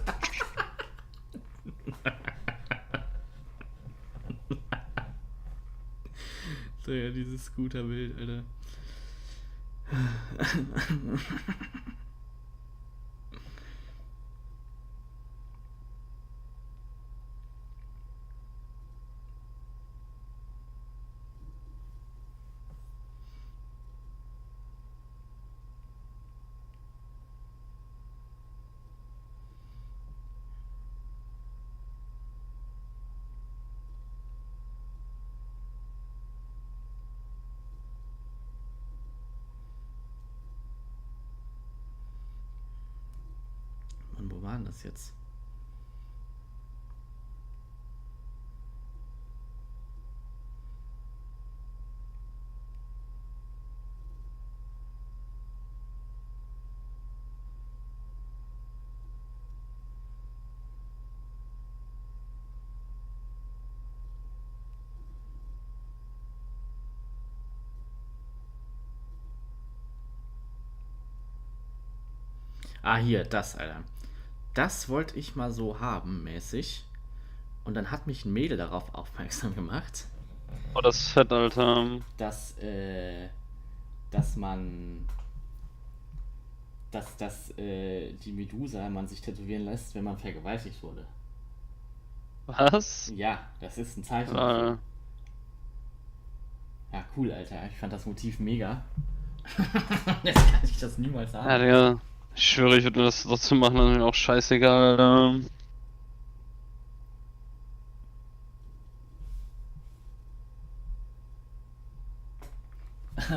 Digga, dieses Scooter-Bild, Alter. Mann, wo war denn das jetzt? Ah, hier, das, Alter. Das wollte ich mal so haben, mäßig. Und dann hat mich ein Mädel darauf aufmerksam gemacht, Oh, das ist fett, Alter. dass die Medusa man sich tätowieren lässt, wenn man vergewaltigt wurde. Was? Ja, das ist ein Zeichen. Äh, dafür. Ja, cool, Alter. Ich fand das Motiv mega. Jetzt kann ich das niemals haben. ja, Digga. Ich schwöre, ich würde mir das trotzdem machen, das ist mir auch scheißegal, Alter.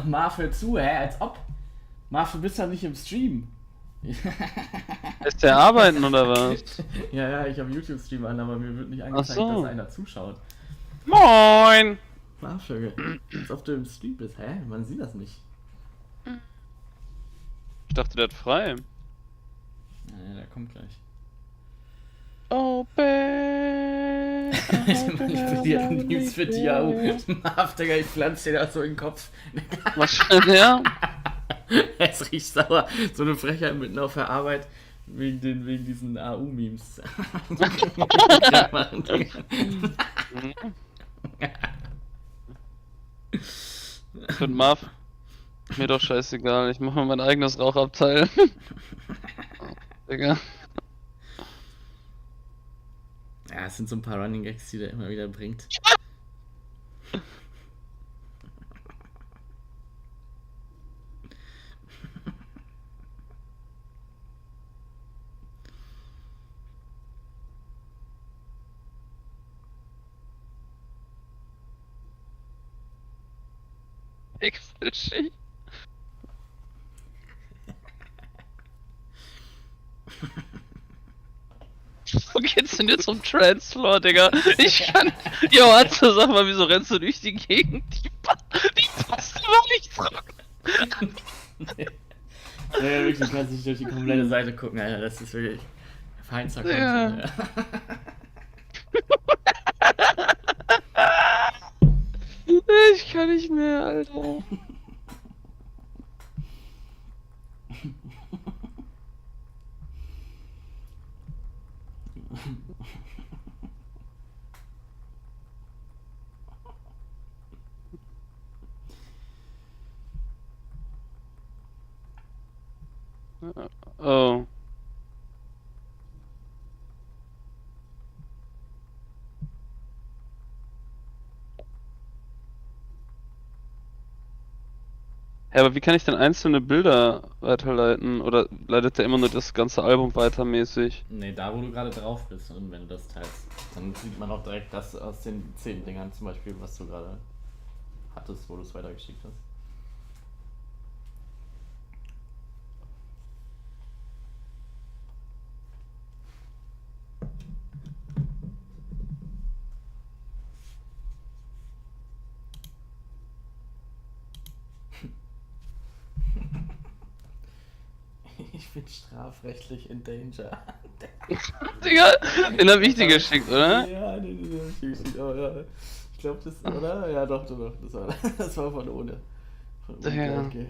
Marv, hör zu, hä? Als ob. Marv, du bist ja nicht im Stream. Ist der arbeiten oder was? Ja, ich habe YouTube-Stream an, aber mir wird nicht angezeigt, Ach so. dass einer zuschaut. Moin! Marv, als ob du im Stream bist, hä? Man sieht das nicht. Ich dachte, der hat frei. Ja, der kommt gleich. Oh, babe. Diese manipulierten Memes für Diao. Marv, Digga, ich pflanze dir das so in den Kopf. Was schreibt der? Es riecht sauer. So eine Frechheit mitten auf der Arbeit. Wegen diesen AU-Memes. Für den Marv. Mir doch scheißegal, ich mache mir mein eigenes Rauchabteil. Digga. Ja, es sind so ein paar Running Gags, die der immer wieder bringt. Excel-Schicht. Wo geht's denn jetzt um Transfloor, Digga? Ich kann. Jo, Atze, sag mal, wieso rennst du durch die Gegend? Die passt überhaupt nicht zurück. Ja, wirklich, du kannst nicht durch die komplette Seite gucken, Alter. Das ist wirklich feinster Content. Ja. Ich kann nicht mehr, Alter. Oh. Ja, aber wie kann ich denn einzelne Bilder weiterleiten? Oder leitet der immer nur das ganze Album weiter mäßig? Nee, da wo du gerade drauf bist und wenn du das teilst, dann sieht man auch direkt das aus den 10 Dingern zum Beispiel, was du gerade hattest, wo du es weitergeschickt hast. Ich bin strafrechtlich in Danger. Digga, den hab ich dir geschickt, oder? Ja, den hab ich dir geschickt, aber ja. Ich glaube, das, oder? Ja, doch. Das war von ohne. Von ohne Ja. okay.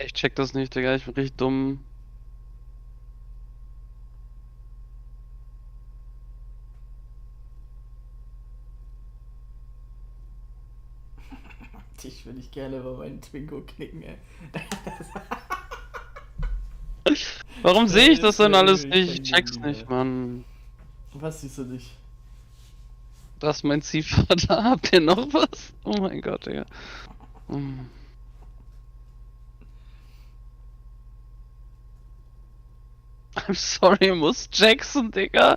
Ich check das nicht, Digga, ich bin richtig dumm. Ich würde ich gerne über meinen Twingo knicken, ey. Warum sehe ich das denn alles Ich nicht? Ich kenn check's die, nicht, ja. Mann. Was siehst du nicht? Das ist mein Ziehvater. Habt ihr noch was? Oh mein Gott, Digga. Hm. I'm sorry, Muss Jackson, Digga.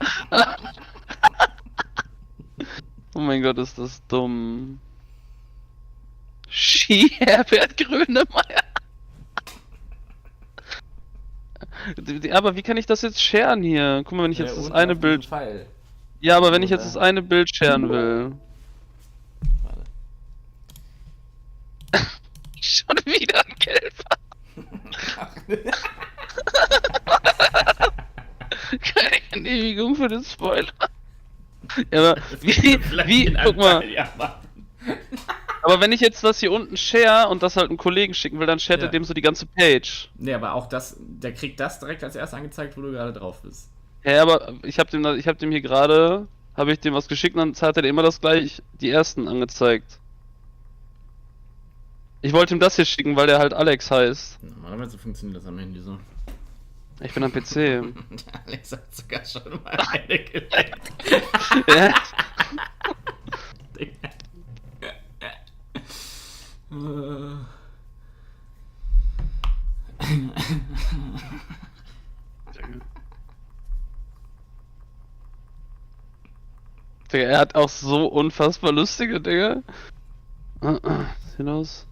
Oh mein Gott, ist das dumm. Ski-Herbert Grönemeyer. Aber wie kann ich das jetzt sharen hier? Guck mal, wenn ich jetzt das unten eine auf diesem Bild... Pfeil. Ja, aber wenn ich jetzt das eine Bild sharen will... Warte. Schon wieder ein Gelber. Keine Genehmigung für den Spoiler. Ja, aber wie, guck mal. Ja, Mann. Aber wenn ich jetzt das hier unten share und das halt einem Kollegen schicken will, dann shared er Ja. dem so die ganze Page. Nee, aber auch das, der kriegt das direkt als erstes angezeigt, wo du gerade drauf bist. Ja, aber ich hab dem hier gerade, habe ich dem was geschickt und dann hat er immer das gleich, die ersten angezeigt. Ich wollte ihm das hier schicken, weil der halt Alex heißt. Normalerweise funktioniert das am Handy so. Ich bin am PC. Alex hat sogar schon mal eine geleckt. Ja. Digga, er hat auch so unfassbar lustige Dinge. Sinnlos.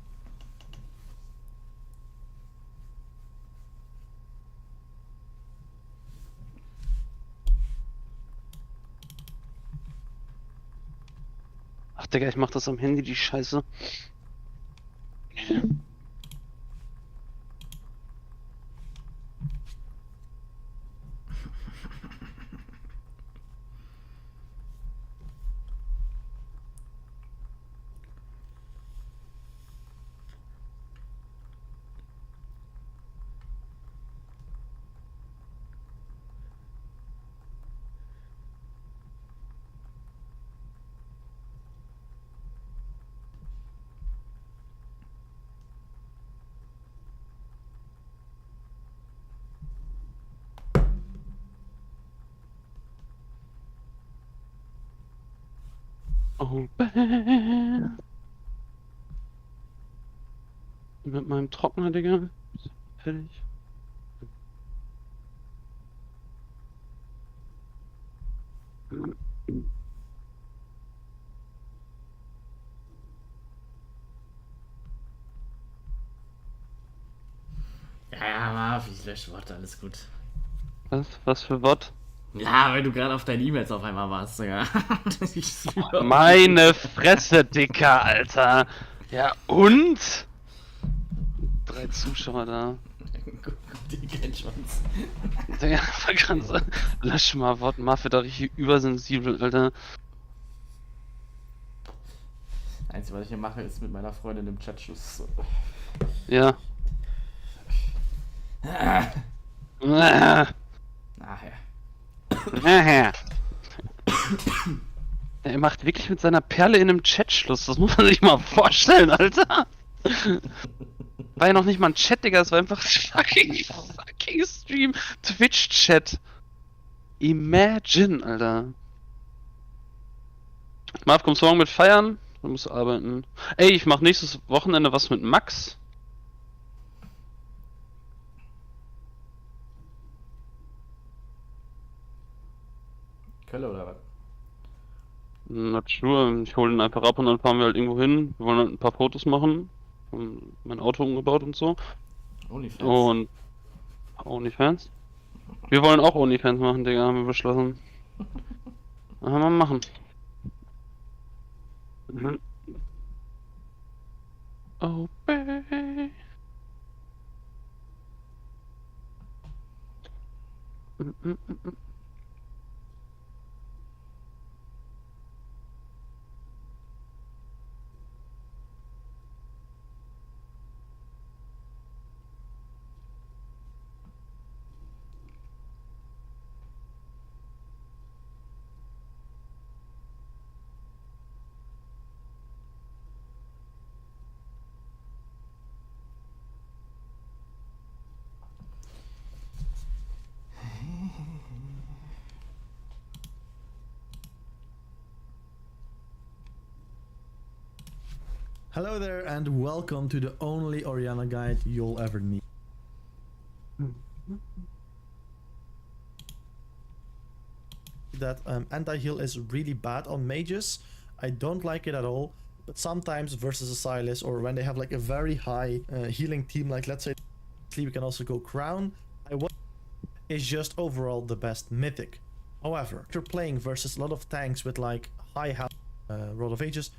Ach, Digga, ich mach das am Handy, die Scheiße. Oh, mit meinem Trockner, Digga. Fertig. Ja, Marv, ich lösche Worte, alles gut. Was für Bot? Ja, weil du gerade auf deinen E-Mails auf einmal warst, ja. Meine Fresse, Dicker, Alter. Ja, und? 3 Zuschauer da. Guck dir keinen Schwanz. Ja, ganz. Lösch mal Wort. Marv wird da richtig übersensibel, Alter. Einzige, was ich hier mache, ist mit meiner Freundin im Chat Schluss. Ja. Nachher. Er macht wirklich mit seiner Perle in einem Chat Schluss. Das muss man sich mal vorstellen, Alter. War ja noch nicht mal ein Chat, Digga. Es war einfach fucking Stream. Twitch-Chat. Imagine, Alter. Marv, kommst du morgen mit feiern? Du musst arbeiten. Ey, ich mach nächstes Wochenende was mit Max. Kölle oder was? Not sure. Ich hole ihn einfach ab und dann fahren wir halt irgendwo hin. Wir wollen halt ein paar Fotos machen. Und mein Auto umgebaut und so. Onlyfans. Und Onlyfans? Wir wollen auch Onlyfans machen, Digga, haben wir beschlossen. Haben wir machen. Mhm. Oh, baby. Hello there and welcome to the only Orianna guide you'll ever need. That anti-heal is really bad on mages. I don't like it at all. But sometimes versus a Sylas or when they have like a very high healing team, like let's say we can also go Crown. Is just overall the best mythic. However, if you're playing versus a lot of tanks with like high health, Rod of Ages,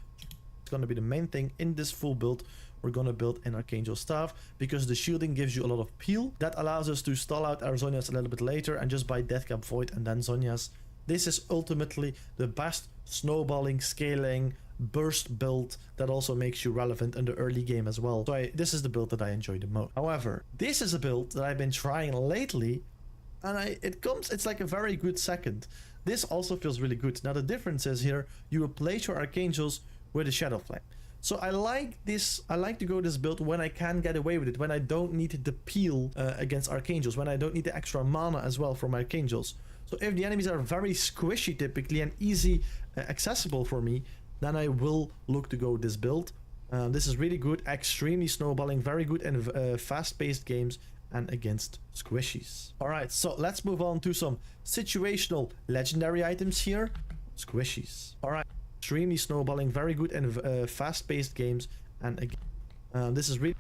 it's gonna be the main thing in this full build. We're gonna build an Archangel Staff because the shielding gives you a lot of peel. That allows us to stall out our Zhonya's a little bit later and just buy Deathcap Void and then Zhonya's. This is ultimately the best snowballing, scaling, burst build that also makes you relevant in the early game as well. So this is the build that I enjoy the most. However, this is a build that I've been trying lately and it's like a very good second. This also feels really good. Now the difference is here, you replace your Archangels with a Shadow Flame. So I like this, I like to go this build when I can get away with it, when I don't need the peel against Archangels, when I don't need the extra mana as well from Archangels. So if the enemies are very squishy typically and easy accessible for me, then I will look to go this build. This is really good, extremely snowballing, very good in fast-paced games and against squishies. Alright, so let's move on to some situational legendary items here. Squishies. Alright. Extremely snowballing, very good in fast-paced games, and again, this is really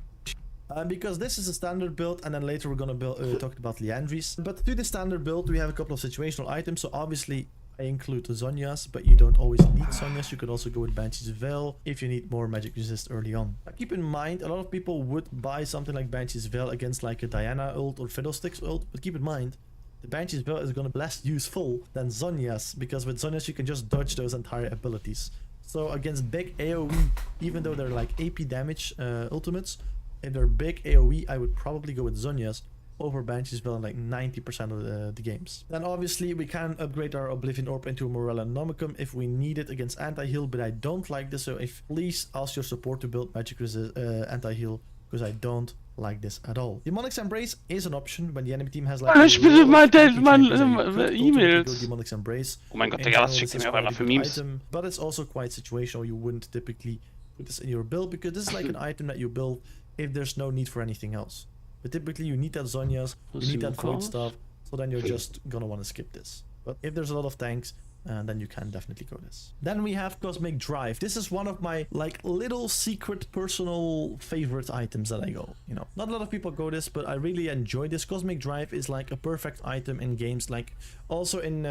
because this is a standard build, and then later we're gonna talk about Liandry's. But to the standard build, we have a couple of situational items. So obviously, I include Zhonya's, but you don't always need Zhonya's. You could also go with Banshee's Veil if you need more magic resist early on. Now, keep in mind, a lot of people would buy something like Banshee's Veil against like a Diana ult or Fiddlesticks ult, but keep in mind, the Banshee's Veil is going to be less useful than Zhonya's, because with Zhonya's you can just dodge those entire abilities. So against big AoE, even though they're like AP damage ultimates, if they're big AoE, I would probably go with Zhonya's over Banshee's Veil in like 90% of the games. Then obviously we can upgrade our Oblivion Orb into a Morella Nomicum if we need it against anti-heal, but I don't like this, so if please ask your support to build magic resist anti-heal, because I don't like this at all. Demonic's Embrace is an option when the enemy team has like Ich bin mein E-Mails. E-Mails. Demonic's Embrace. Oh mein Gott, In Digga, was general, schickt this ihr is mir quite aber a für good Memes? item, but it's also quite situational. You wouldn't typically put this in your build, because this is like an item that you build if there's no need for anything else. But typically you need that Zhonya's, you need that Void stuff, so then you're just gonna want to skip this. But if there's a lot of tanks, then you can definitely go this. Then we have Cosmic Drive. This is one of my like little secret personal favorite items that I go. You know, not a lot of people go this, but I really enjoy this. Cosmic Drive is like a perfect item in games, like also in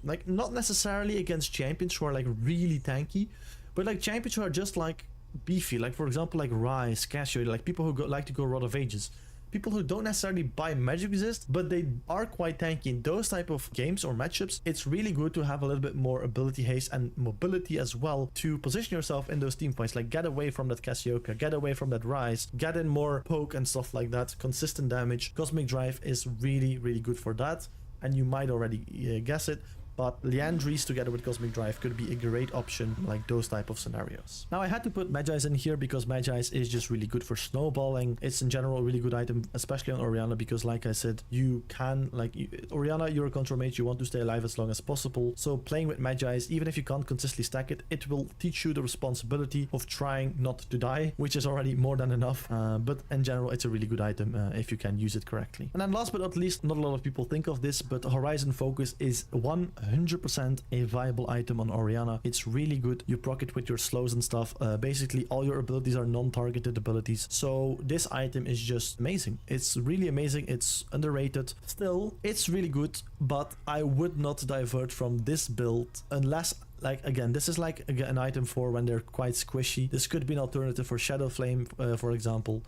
like not necessarily against champions who are like really tanky, but like champions who are just like beefy, like for example like Ryze, Cassio, like people who like to go Rod of Ages. People who don't necessarily buy magic resist, but they are quite tanky in those type of games or matchups. It's really good to have a little bit more ability haste and mobility as well to position yourself in those team fights. Like get away from that Cassiopeia, get away from that Ryze, get in more poke and stuff like that, consistent damage. Cosmic Drive is really good for that, and you might already guess it, but Liandry's together with Cosmic Drive could be a great option like those type of scenarios. Now I had to put Magi's in here because Magi's is just really good for snowballing. It's in general a really good item, especially on Orianna, because like I said, you can like Orianna, you're a control mage, you want to stay alive as long as possible. So playing with Magi's, even if you can't consistently stack it, it will teach you the responsibility of trying not to die, which is already more than enough. But in general, it's a really good item if you can use it correctly. And then last but not least, not a lot of people think of this, but Horizon Focus is 100% a viable item on Orianna. It's really good. You proc it with your slows and stuff. Basically all your abilities are non-targeted abilities, so this item is just amazing. It's really amazing. It's underrated. Still, it's really good, but I would not divert from this build unless, like, again, this is like an item for when they're quite squishy. This could be an alternative for Shadow Flame, for example.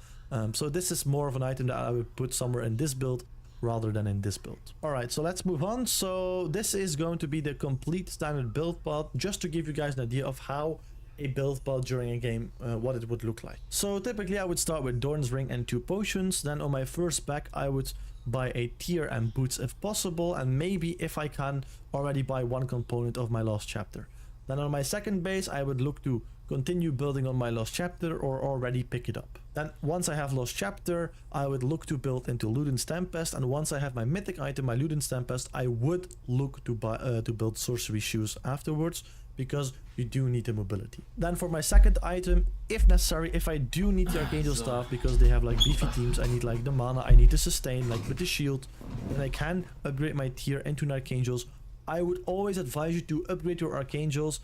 So this is more of an item that I would put somewhere in this build rather than in this build. Alright, so let's move on. So this is going to be the complete standard build path, just to give you guys an idea of how a build path during a game, what it would look like. So typically I would start with Doran's Ring and 2 potions. Then on my first pack I would buy a tier and boots if possible, and maybe if I can already buy one component of my Lost Chapter. Then on my second base I would look to continue building on my Lost Chapter or already pick it up. Then once I have Lost Chapter, I would look to build into Luden's Tempest, and once I have my mythic item, my Luden's Tempest, I would look to buy to build Sorcery Shoes afterwards, because you do need the mobility. Then for my second item, if necessary, if I do need the Archangel Staff because they have like beefy teams, I need like the mana, I need to sustain like with the shield, then I can upgrade my tier into an Archangels. I would always advise you to upgrade your Archangels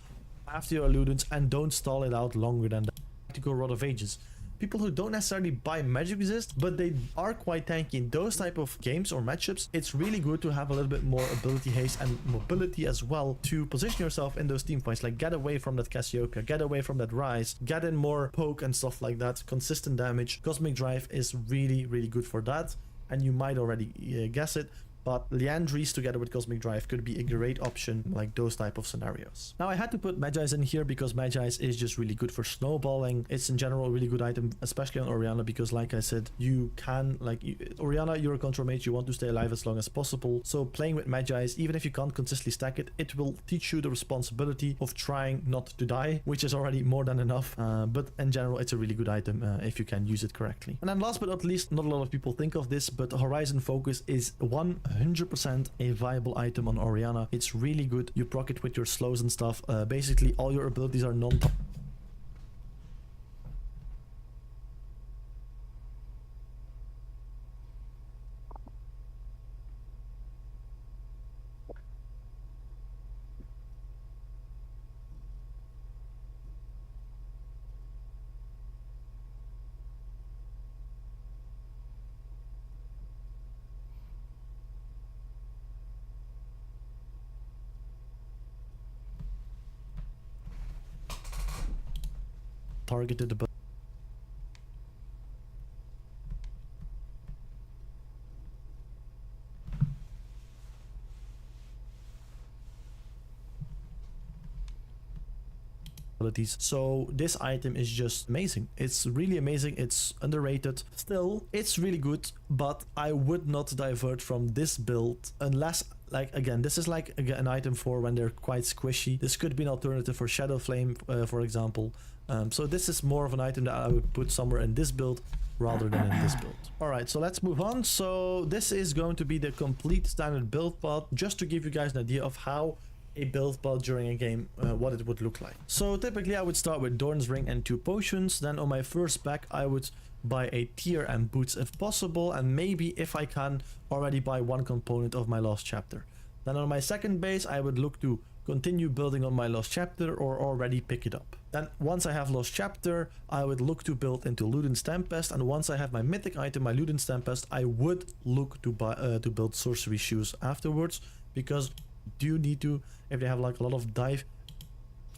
after your Ludens and don't stall it out longer than that. To go Rod of Ages. People who don't necessarily buy magic resist, but they are quite tanky in those type of games or matchups, it's really good to have a little bit more ability haste and mobility as well to position yourself in those team fights. Like get away from that Cassiopeia, get away from that Ryze, get in more poke and stuff like that, consistent damage. Cosmic Drive is really good for that, and you might already guess it, but Liandry's together with Cosmic Drive could be a great option like those type of scenarios. Now I had to put Magi's in here because Magi's is just really good for snowballing. It's in general a really good item, especially on Orianna, because like I said, you can like Orianna, you're a control mage, you want to stay alive as long as possible. So playing with Magi's, even if you can't consistently stack it, it will teach you the responsibility of trying not to die, which is already more than enough. But in general, it's a really good item if you can use it correctly. And then last but not least, not a lot of people think of this, but Horizon Focus is 100% a viable item on Orianna. It's really good. You proc it with your slows and stuff. Basically all your abilities are non targeted, but abilities. So this item is just amazing. It's really amazing. It's underrated. Still, it's really good, but I would not divert from this build unless, like, again, this is like an item for when they're quite squishy. This could be an alternative for Shadow Flame, for example. So this is more of an item that I would put somewhere in this build rather than in this build. Alright, so let's move on. So this is going to be the complete standard build path, just to give you guys an idea of how a build path during a game, what it would look like. So typically I would start with Doran's Ring and 2 potions. Then on my first pack I would buy a tier and boots if possible, and maybe if I can already buy 1 component of my Lost Chapter. Then on my second base I would look to continue building on my Lost Chapter or already pick it up. Then once I have Lost Chapter I would look to build into Luden's Tempest, and once I have my mythic item, my Luden's Tempest, I would look to buy to build Sorcery Shoes afterwards, because do need to, if they have like a lot of dive,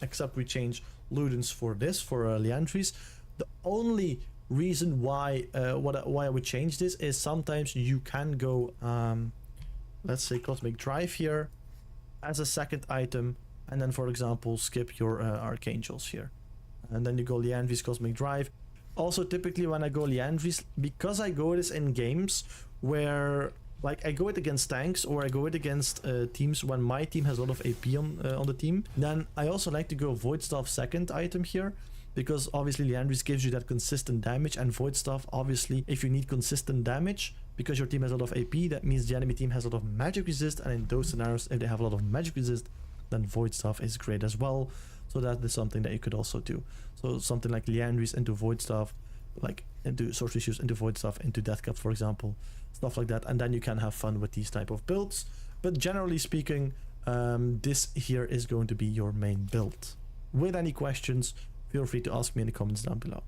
except we change Ludens for this, for Liandry's. The only reason why why I would change this is sometimes you can go let's say Cosmic Drive here as a second item, and then for example skip your Archangels here, and then you go Liandry's Cosmic Drive. Also typically when I go Liandry's, because I go this in games where like I go it against tanks, or I go it against teams when my team has a lot of AP on the team, then I also like to go Void Staff second item here, because obviously Liandry's gives you that consistent damage, and Void Staff, obviously if you need consistent damage because your team has a lot of AP, that means the enemy team has a lot of magic resist, and in those scenarios if they have a lot of magic resist, then Void Staff is great as well. So that is something that you could also do. So something like Liandry's into Void Staff, like into Sorcery Shoes into Void Staff into Death Cap, for example, stuff like that, and then you can have fun with these type of builds. But generally speaking, this here is going to be your main build. With any questions, feel free to ask me in the comments down below.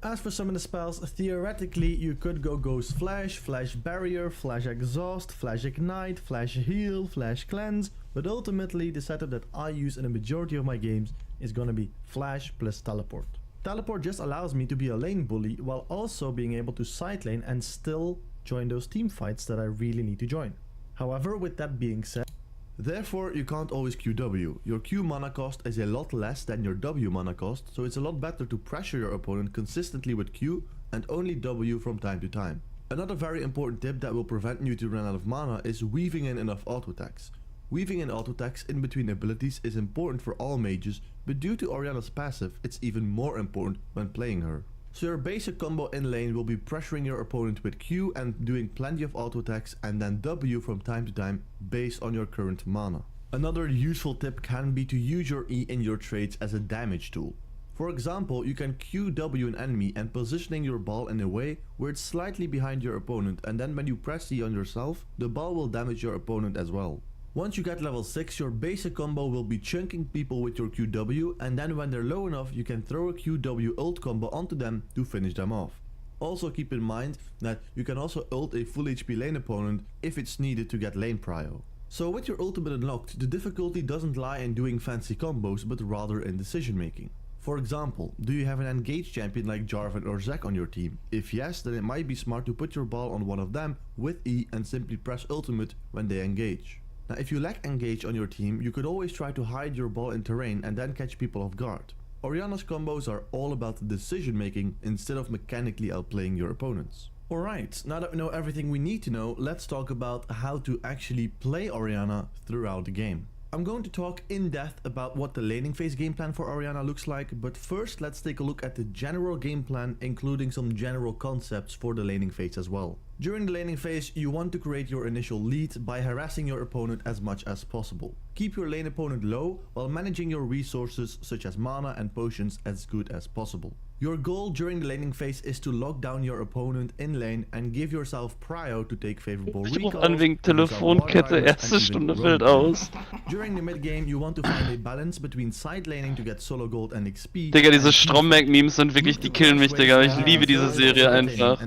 As for some of the spells, theoretically you could go Ghost Flash, Flash Barrier, Flash Exhaust, Flash Ignite, Flash Heal, Flash Cleanse, but ultimately the setup that I use in a majority of my games is gonna be Flash plus Teleport. Teleport just allows me to be a lane bully while also being able to side lane and still join those team fights that I really need to join. However, with that being said, therefore you can't always QW. Your Q mana cost is a lot less than your W mana cost, so it's a lot better to pressure your opponent consistently with Q and only W from time to time. Another very important tip that will prevent you to run out of mana is weaving in enough auto attacks. Weaving in auto attacks in between abilities is important for all mages, but due to Orianna's passive, it's even more important when playing her. So your basic combo in lane will be pressuring your opponent with Q and doing plenty of auto attacks, and then W from time to time based on your current mana. Another useful tip can be to use your E in your trades as a damage tool. For example, you can QW an enemy and positioning your ball in a way where it's slightly behind your opponent, and then when you press E on yourself, the ball will damage your opponent as well. Once you get level 6, your basic combo will be chunking people with your QW, and then when they're low enough you can throw a QW ult combo onto them to finish them off. Also keep in mind that you can also ult a full HP lane opponent if it's needed to get lane prio. So with your ultimate unlocked, the difficulty doesn't lie in doing fancy combos, but rather in decision making. For example, do you have an engaged champion like Jarvan or Zac on your team? If yes, then it might be smart to put your ball on one of them with E and simply press ultimate when they engage. Now if you lack engage on your team, you could always try to hide your ball in terrain and then catch people off guard. Orianna's combos are all about decision making instead of mechanically outplaying your opponents. Alright, now that we know everything we need to know, let's talk about how to actually play Orianna throughout the game. I'm going to talk in depth about what the laning phase game plan for Orianna looks like, but first let's take a look at the general game plan, including some general concepts for the laning phase as well. During the laning phase, you want to create your initial lead by harassing your opponent as much as possible. Keep your lane opponent low while managing your resources such as mana and potions as good as possible. Your goal during the laning phase is to lock down your opponent in lane and give yourself prio to take favorable Ich ruf recalls. an wegen Telefonkette, erste Stunde fällt aus. During the mid game, you want to find a balance between side laning to get solo gold and XP. Digga, diese Stromberg-Memes sind wirklich, die killen mich, Digga. Ich liebe diese Serie einfach.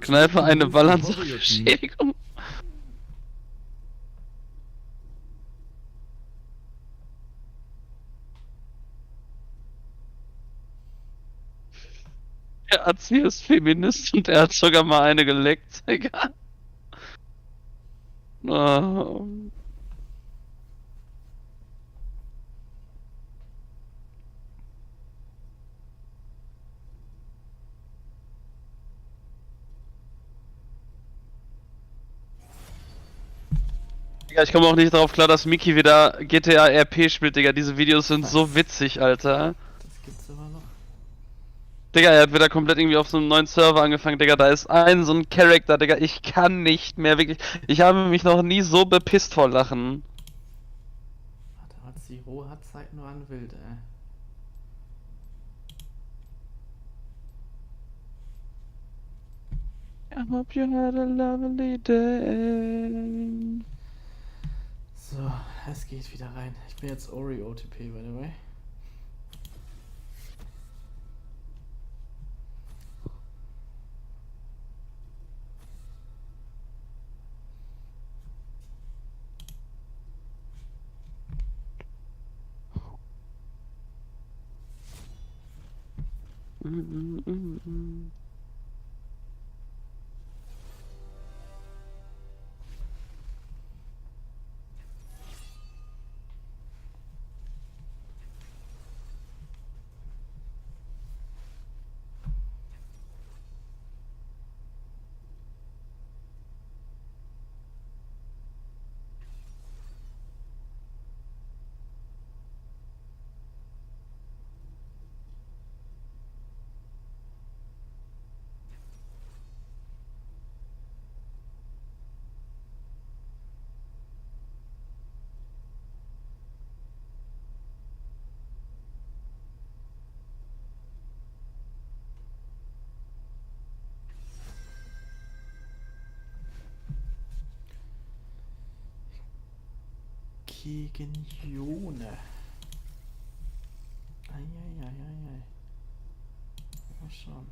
Kneife eine Balance-Schädigung. Der Azi ist Feminist und er hat sogar mal eine geleckt. Egal. Digga, ich komme auch nicht darauf klar, dass Miki wieder GTA RP spielt, Digga. Diese Videos sind so witzig, Alter. Das gibt's aber noch. Digga, er hat wieder komplett irgendwie auf so einem neuen Server angefangen, Digga. Da ist so ein Charakter, Digga. Ich kann nicht mehr, wirklich. Ich habe mich noch nie so bepisst vor Lachen. Warte, hat sie hat Zeit nur an Wild, ey. I hope you had a lovely day. So, es geht wieder rein. Ich bin jetzt Ori OTP, by the way. Gegen Jone. Eieieiei. Mal schauen.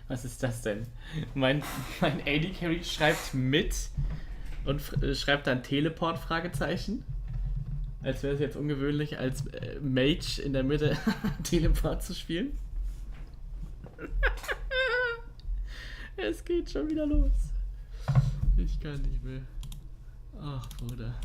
Was ist das denn? Mein AD Carry schreibt mit und schreibt dann Teleport Fragezeichen. Als wäre es jetzt ungewöhnlich, als Mage in der Mitte Teleport zu spielen. Es geht schon wieder los. Ich kann nicht mehr. Ach, Bruder.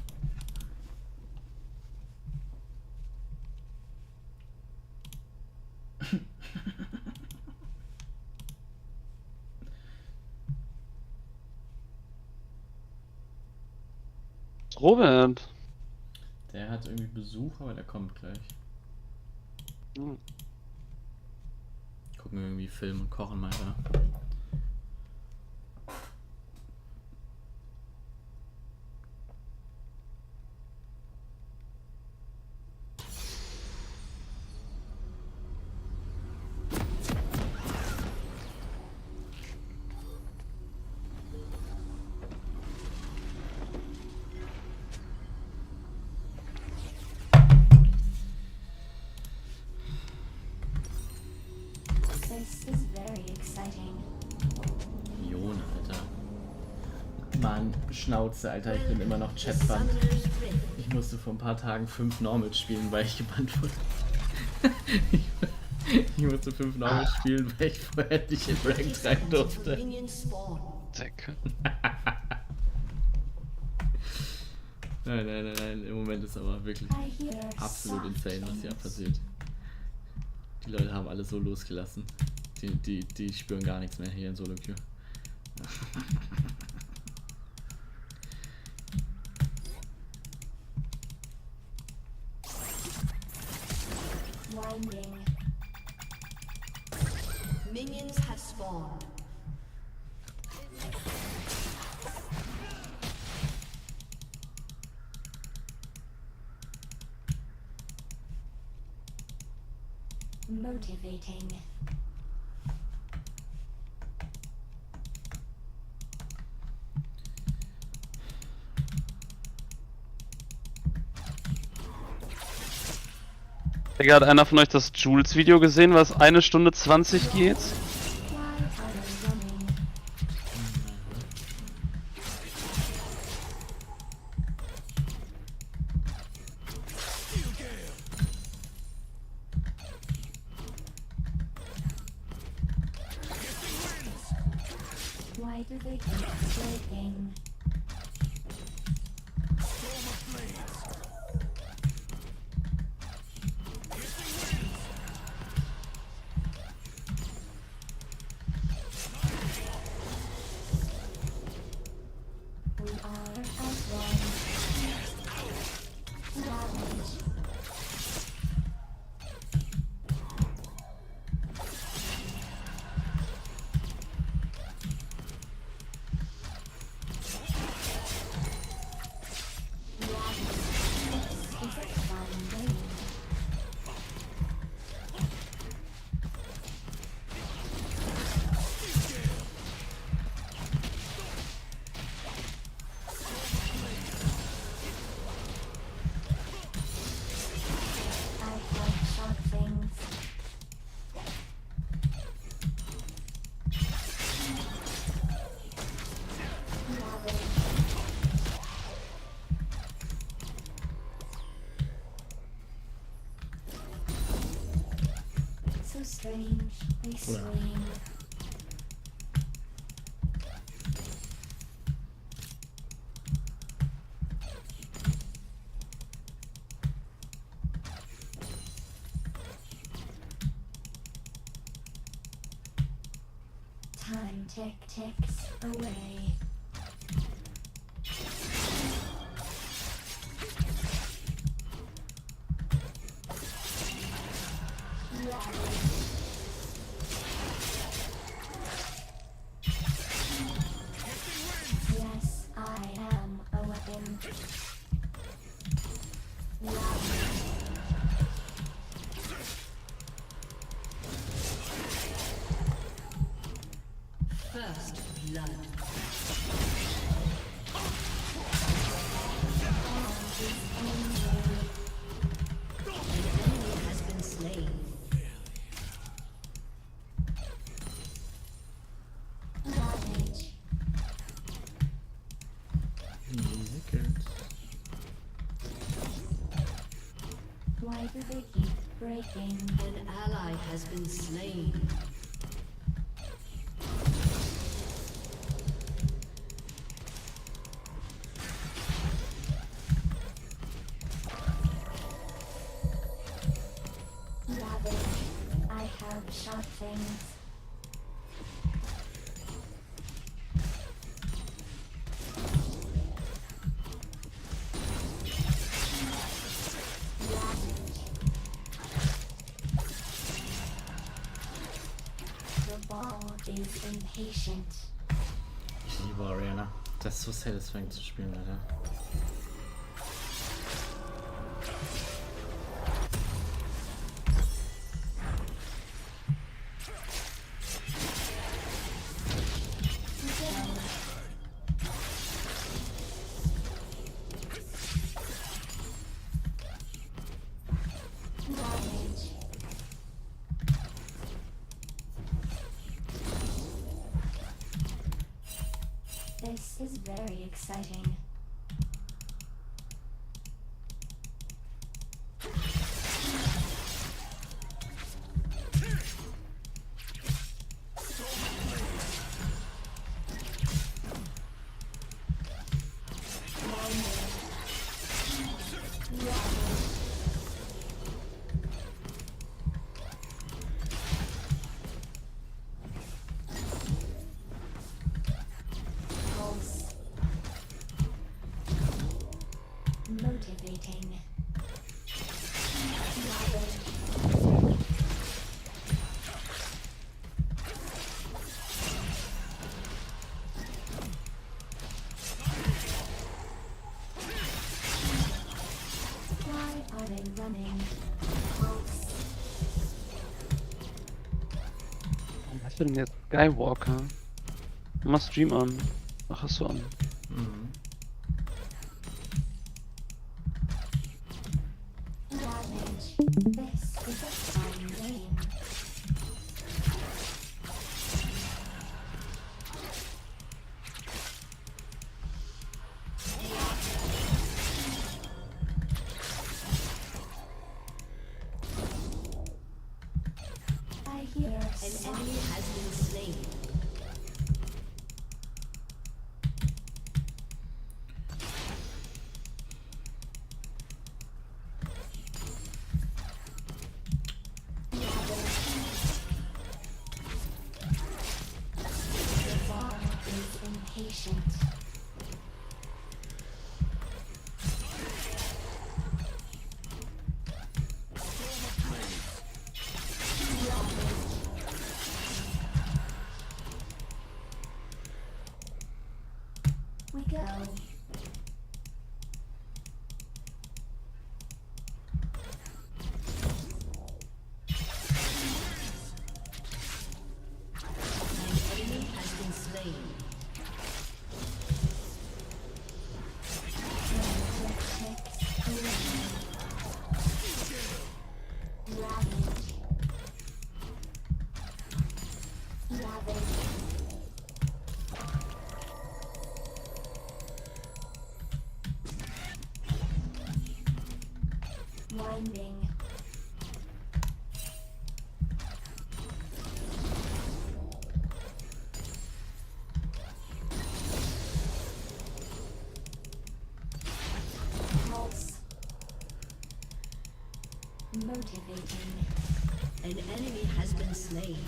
Robert. Der hat irgendwie Besuch, aber der kommt gleich. Gucken wir irgendwie Film und kochen mal da. This is very exciting. Jon, Alter. Mann, Schnauze, Alter, ich bin immer noch Chatband. Ich musste vor ein paar Tagen 5 Normals spielen, weil ich gebannt wurde. Ich musste 5 Normals spielen, weil ich vorher nicht in Ranked rein durfte. Nein, im Moment ist aber wirklich absolut insane, was hier passiert. Die Leute haben alle so losgelassen. Die spüren gar nichts mehr hier in Solo Queue. Winding. Minions have spawned. Motivating. Digga, hat einer von euch das Jules-Video gesehen, was 1 Stunde 20 geht? Why are they running? Why do they keep breaking? We are as one. Damage. Is it fun game? I have shot things. So strange, they swing. Time ticks away. Yes, I am a weapon. First blood. An enemy has been slain. Damage. Why do they keep breaking? An ally has been slain. Ravage. I have shot things. Ravage. The ball is impatient. Ich liebe Oriana. Das ist so satisfying zu spielen, Alter. Ravage. This is very exciting. Pulse. heißt der denn jetzt? Skywalker. Mach Stream an. Ach, hast du an. Mhm. Damage. This is a fun game. I hear An enemy has been slain. the ball is impatient. We go. An enemy has been slain. Ravage. Ravage. Winding. Pulse. Motivating. An enemy has been slain.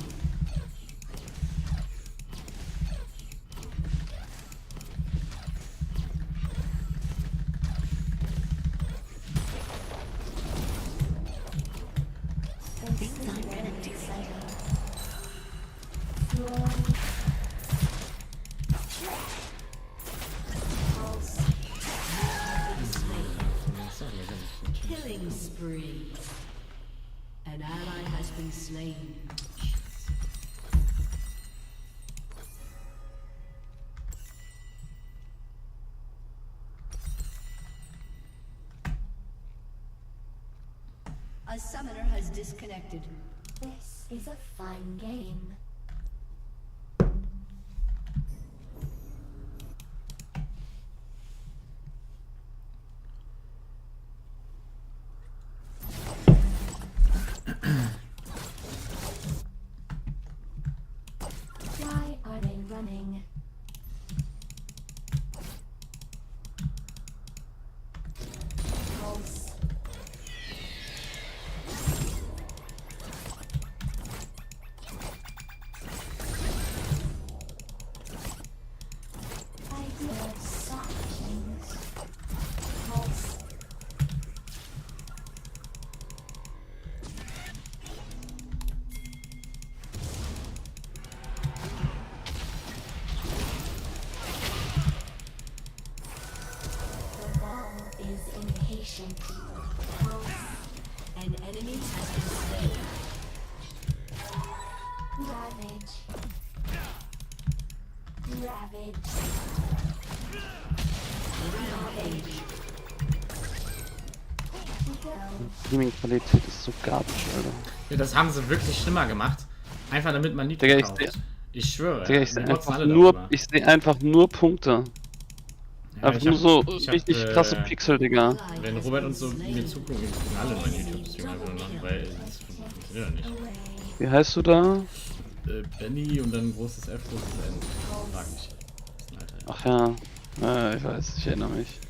Killing spree. An ally has been slain. A summoner has disconnected. This is a fun game. Why are they running? Pulse. I hear soft things. Pulse. The ball is impatient. Pulse. An enemy has been slain. Ravage. Ravage. Rampage. We go. Streaming-Qualität ist so garbage, Alter. Ja, das haben sie wirklich schlimmer gemacht. Einfach damit man nicht Digga, ich kauft. seh- Ich schwöre. Digga, ich wir sehe motzen einfach, alle nur, darüber. ich seh einfach nur Punkte. Ja, Einfach ich nur hab- so ich hab, richtig krasse Pixel, Digga. Wenn Robert und so mir zugucken, wir gucken alle meinen YouTube-Stream einfach nur machen, weil das funktioniert ja nicht. Away. Wie heißt du da? Benny und dann großes F, großes N. Frag mich. Das ist ein Alter. Ach ja. Ja, ich weiß, ich erinnere mich.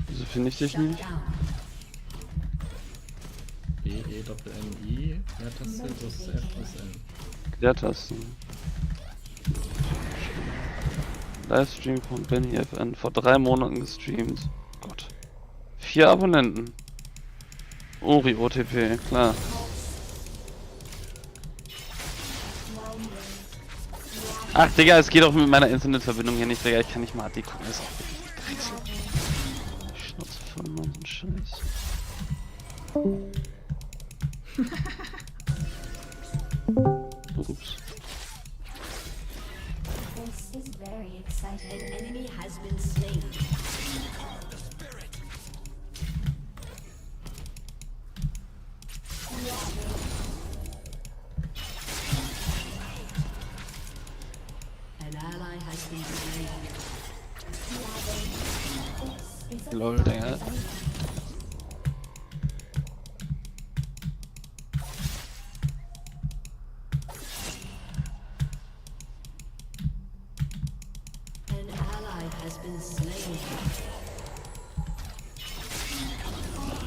Wieso finde ich dich Shut nicht? down. B-E-Doppel-N-I, Leertaste, großes F, großes N. Leertasten. Livestream von Benny FN. Vor 3 Monaten gestreamt. Gott. 4 Abonnenten. Ori OTP, klar. Ach Digga, es geht auch mit meiner Internetverbindung hier nicht, Digga. Ich kann nicht mal AD gucken. Das ist auch wirklich eine Krise. Schnauze voll, Mann, so ein Scheiß. has been slain. Lol, Digga. An ally has been slain.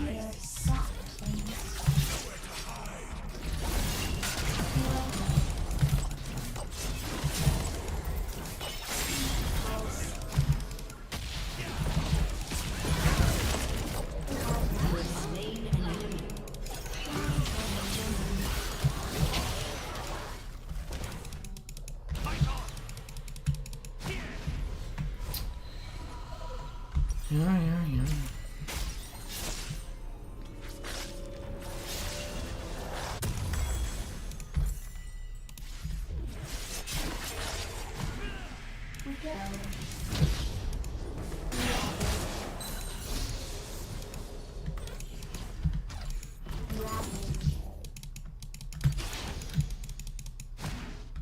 Hear soft things. Slain an enemy. We go. Ravage.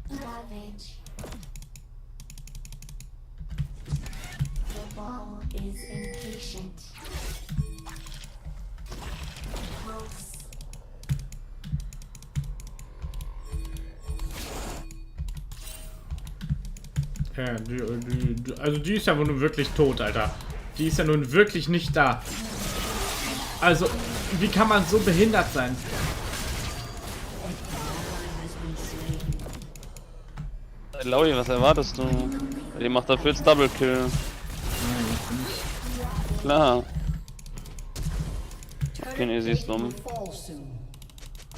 Ravage. The ball is impatient. Pulse. Ja, also die ist ja wohl nun wirklich tot, Alter. Die ist ja nun wirklich nicht da. Also, wie kann man so behindert sein? Laui, was erwartest du? Die macht dafür jetzt Double Kill. Klar. Okay, easy Slum.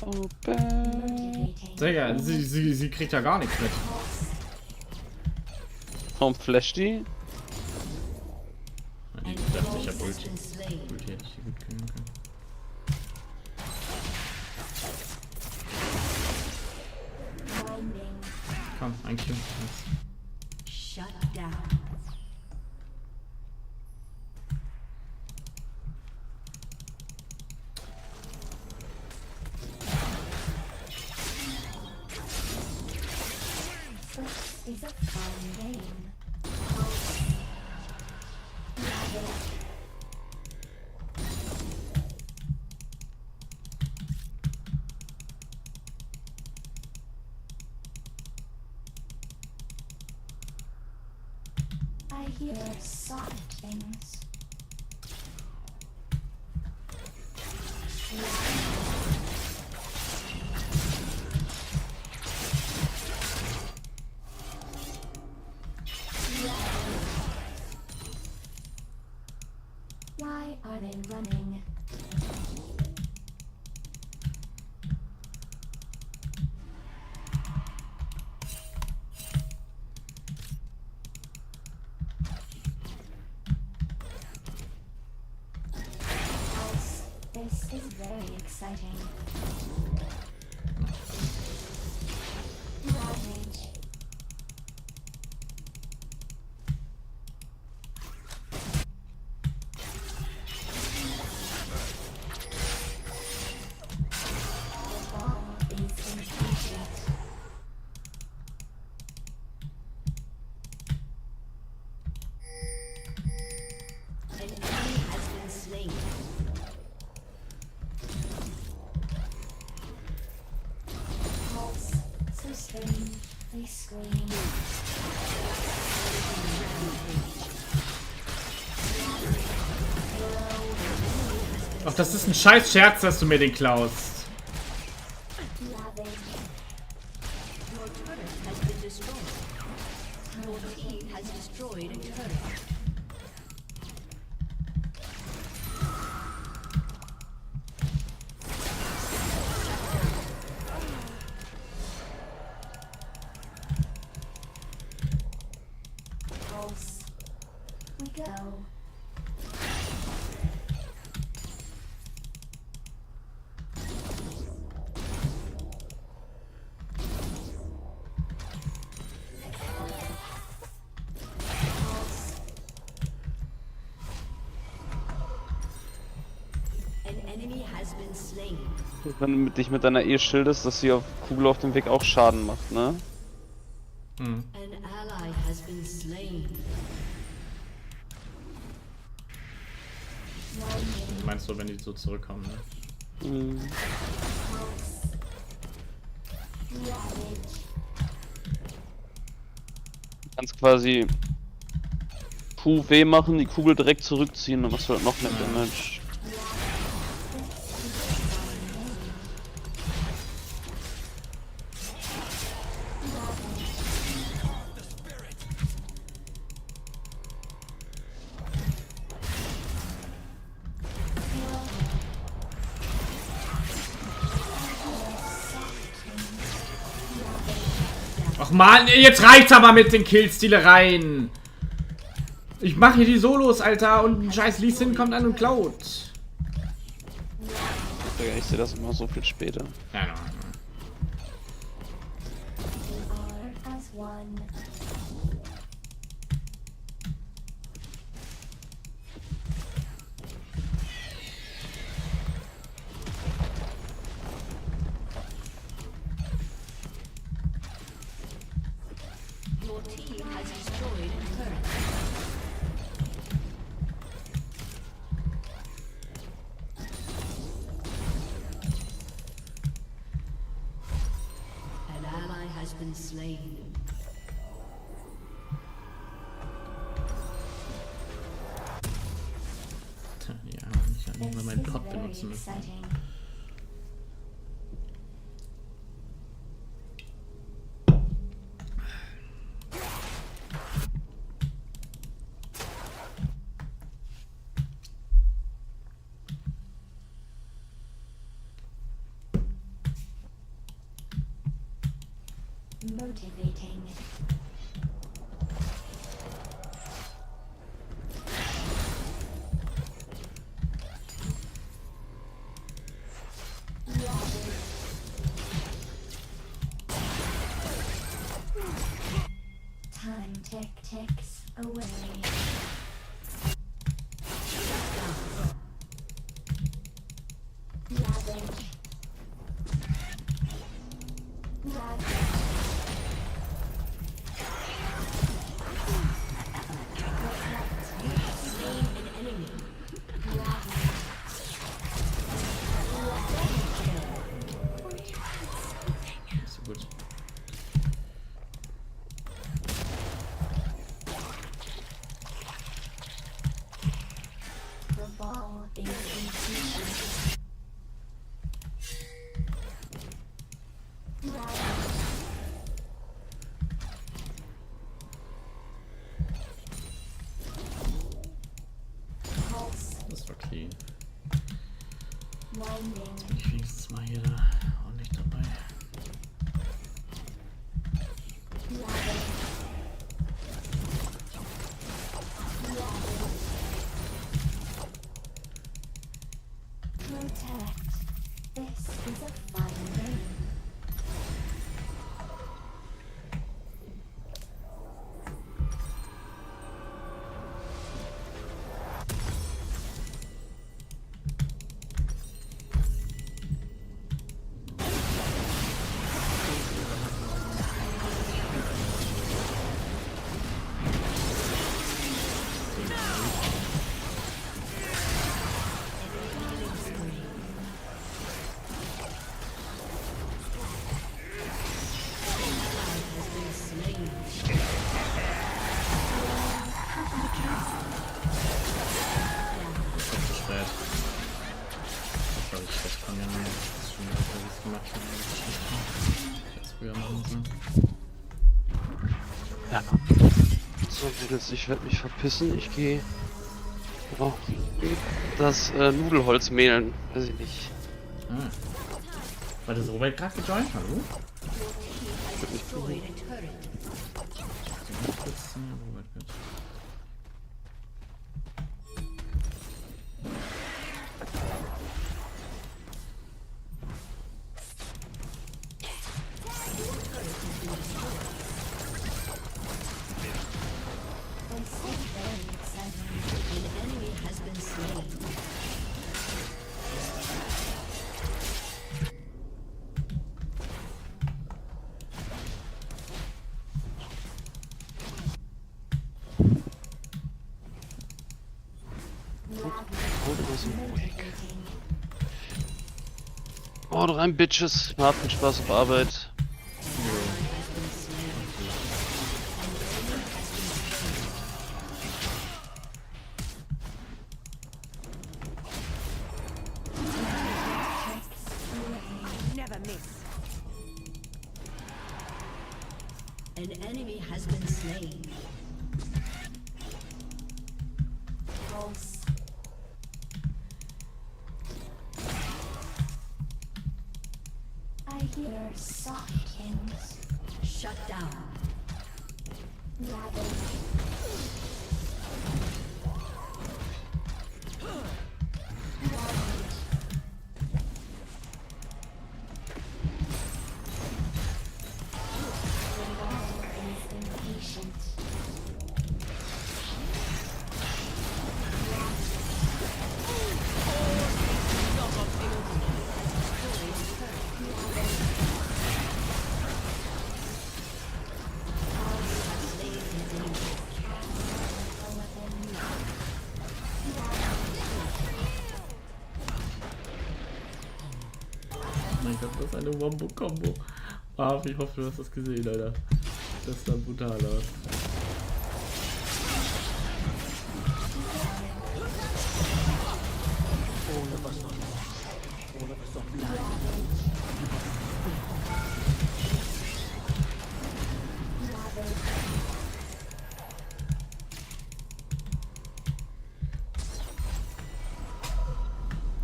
Open. Digga, sie kriegt ja gar nichts mit. Warum flasht die? Die dachte ich hab Ulti. Ulti hätte ich die gut killen können. Binding. Komm, ein Kill. Shut down. This is a fun game. Pulse. Ravage. I hear soft things. Why are they running? Pulse. This is very exciting. Ravage. The ball is impatient. An enemy has been slain. Pulse. So strange. They scream. Ach, das ist ein scheiß Scherz, dass du mir den klaust. Ravage. Your turret has been destroyed. Your team has destroyed a turret. Pulse. We go. Pulse. An enemy has been slain. Wenn du dich mit deiner E schildest, dass sie auf Kugel auf dem Weg auch Schaden macht, ne? Hm. An ally has been slain. Meinst du, wenn die so zurückkommen, ne? Mhm. Du kannst quasi QW machen, die Kugel direkt zurückziehen, dann machst du halt noch mehr Damage. Ach man, jetzt reicht's aber mit den Killstealereien. Ich mache hier die Solos, Alter, und ein scheiß Lee Sin kommt an und klaut. Digga, ich sehe das immer so viel später. Ja, no. are as one. Your team has destroyed a turret. An ally has been slain. Ja, ich hätte nicht mal This meinen is Pot very benutzen müssen. exciting. Motivating. Time ticks away. Ravage. Ravage. Nicht so gut. The ball is completion. Ravage. Pulse Das war clean. winding. Ich wenigstens mal hier ordentlich dabei. Ravage. Protect. This is a fine game. Zu spät. Das glaube ich, das kann ja nicht. Das ist schon wieder so gemacht. Ich hätte es früher machen sollen. Ja. So, Mädels, ich werde mich verpissen. Ich gehe das Nudelholz mehlen. Weiß ich nicht. Ah. War das Robert gerade gejoint? Hallo? Destroyed a turret. Kurz, Robert wird. This is very exciting. An enemy has been slain. Haut rein, Bitches. Habt viel Spaß auf Arbeit. An enemy has been slain. Pulse. I hear soft hymns. Shut down. Ravage. Mein Gott, das ist eine Wombo-Kombo. Ah, ich hoffe, du hast das gesehen, Alter. Das sah brutal aus.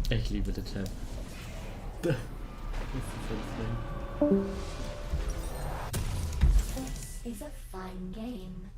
Ich liebe den Chat. Das This is a fun game.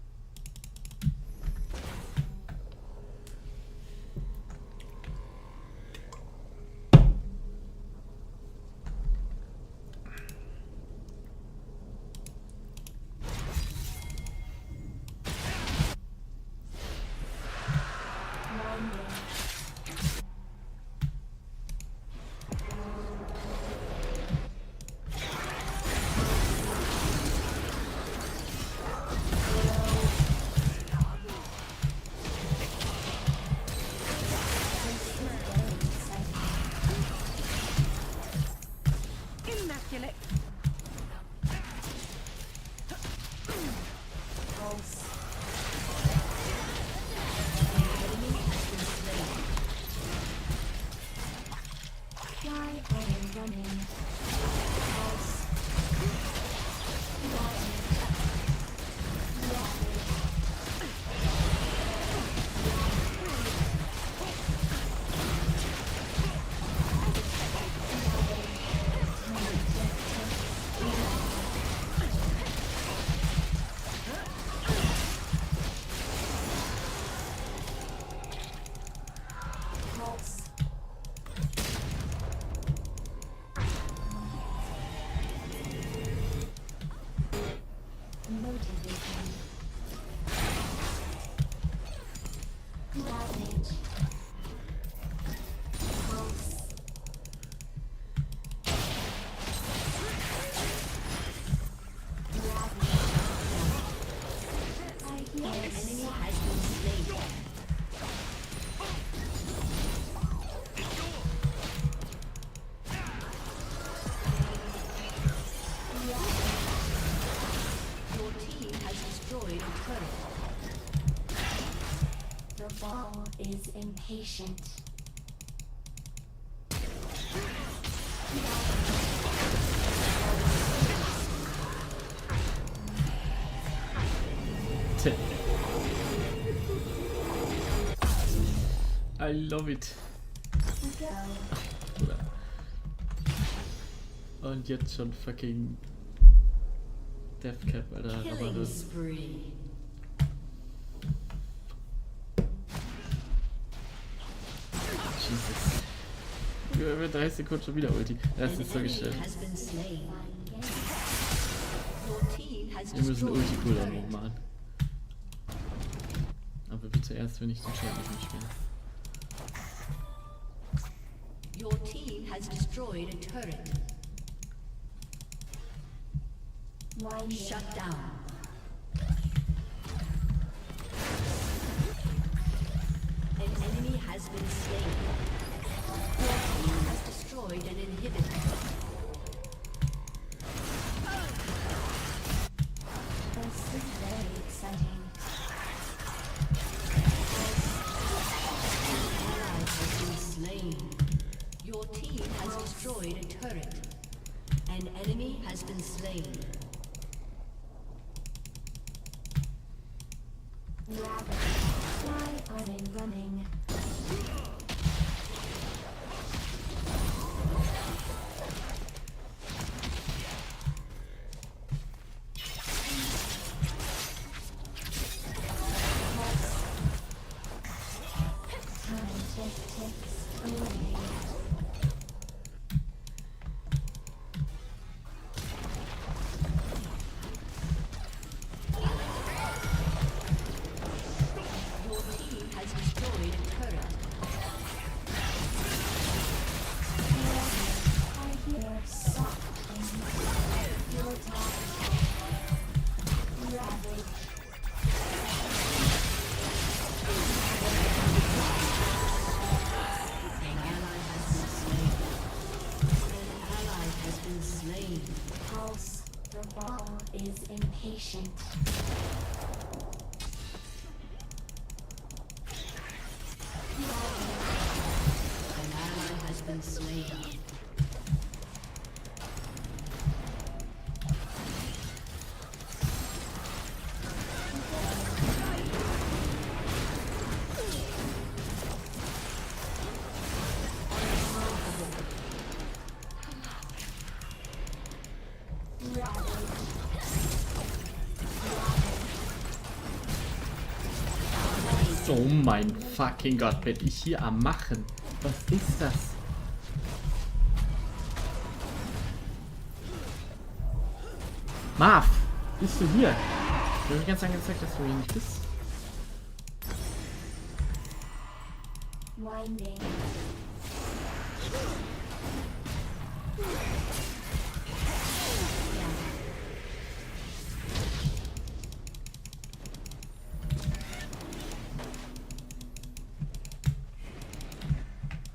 The ball is impatient. I love it. Und jetzt schon fucking Deathcap, Alter. Aber Killing das. spree. Jesus. Über 30 Sekunden schon wieder Ulti. Das ist so gestellt. Wir müssen Ulti-Cooldown noch machen. Aber wie zuerst, wenn ich den Chat nicht mehr spiele. Your team has destroyed a turret. Shut down. An enemy has been slain. Your team has destroyed an inhibitor. An enemy has been slain. Why are they running? Time ticks away. Your team has destroyed a turret. I hear something. Your time. Ravage. An ally has been slain. An ally has been slain. Pulse. The ball is impatient. An ally has been slain. Oh mein fucking Gott, bin ich hier am Machen? Was ist das? Marv, bist du hier? Ich habe mir ganz angezeigt, dass du hier nicht bist. Winding.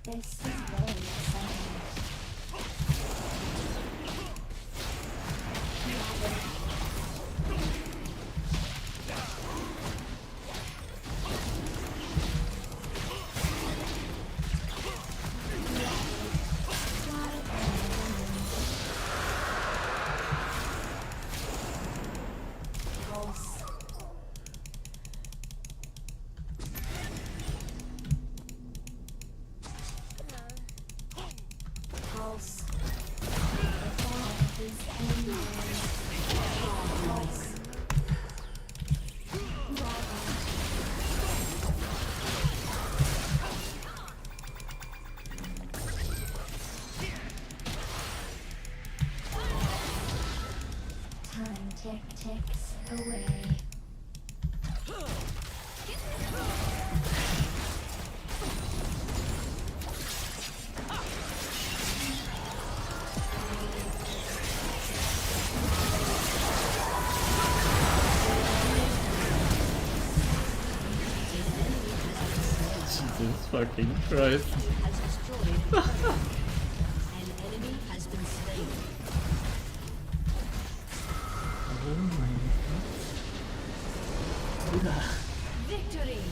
This is very exciting. Pulse. Pulse. The ball is ending. Pulse. Time ticks away. Jesus fucking Christ. Has destroyed a turret. An enemy has been slain. Oh mein Gott. Victory!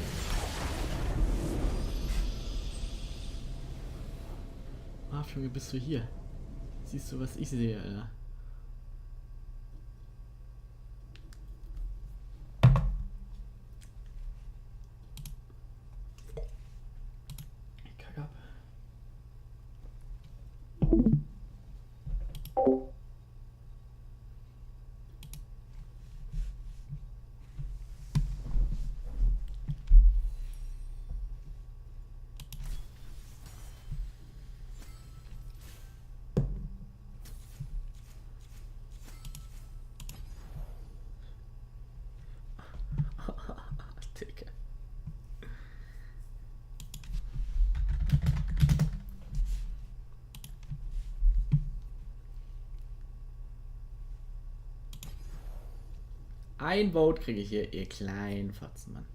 Marv, Junge, bist du hier? Siehst du, was ich sehe, Alter? Ich kack ab. Digga. Ein Vote kriege ich hier, ihr kleinen Fotzenmann.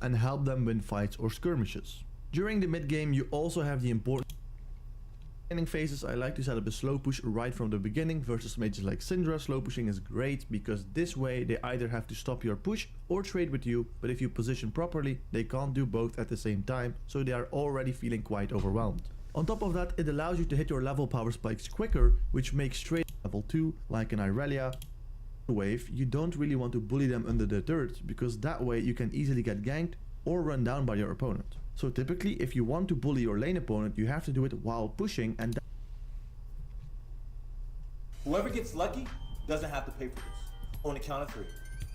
and help them win fights or skirmishes. During the mid game you also have the important beginning phases. I like to set up a slow push right from the beginning. Versus mages like Syndra, slow pushing is great because this way they either have to stop your push or trade with you, but if you position properly they can't do both at the same time, so they are already feeling quite overwhelmed. On top of that, it allows you to hit your level power spikes quicker, which makes trade level 2 like an Irelia wave. You don't really want to bully them under the turret because that way you can easily get ganked or run down by your opponent. So typically if you want to bully your lane opponent you have to do it while pushing, and whoever gets lucky doesn't have to pay for this. On the count of 3.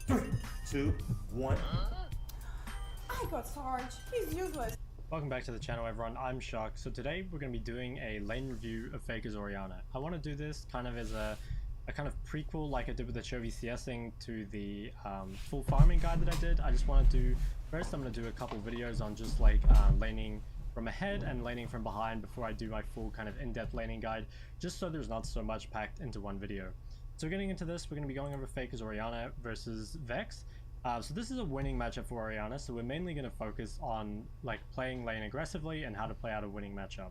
3, 2, 1. I got Sarge. He's useless. Welcome back to the channel everyone, I'm Shark. So today we're going to be doing a lane review of Faker's Orianna. I want to do this kind of as a kind of prequel like I did with the Chovy CSing to the full farming guide that I did. I just wanted to, first I'm going to do a couple videos on just like laning from ahead and laning from behind before I do my full kind of in-depth laning guide, just so there's not so much packed into one video. So getting into this, we're going to be going over Faker's Orianna versus Vex. So this is a winning matchup for Orianna, so we're mainly going to focus on like playing lane aggressively and how to play out a winning matchup.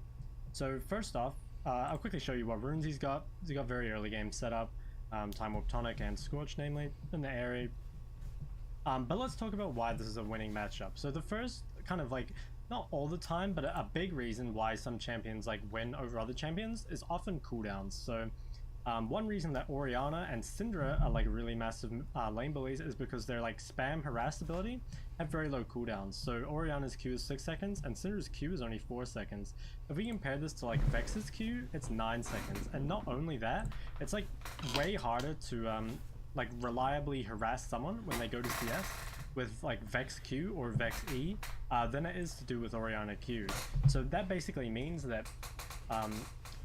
So first off, I'll quickly show you what runes he's got. He's got very early game setup, Time Warp Tonic and Scorch namely in the area. But let's talk about why this is a winning matchup. So the first kind of like, not all the time, but a big reason why some champions like win over other champions is often cooldowns. So one reason that Orianna and Syndra are like really massive lane bullies is because their like spam harass ability have very low cooldowns. So Orianna's Q is 6 seconds and Syndra's Q is only 4 seconds. If we compare this to like Vex's Q, it's 9 seconds. And not only that, it's like way harder to like reliably harass someone when they go to CS with like Vex Q or Vex E than it is to do with Orianna Q. So that basically means that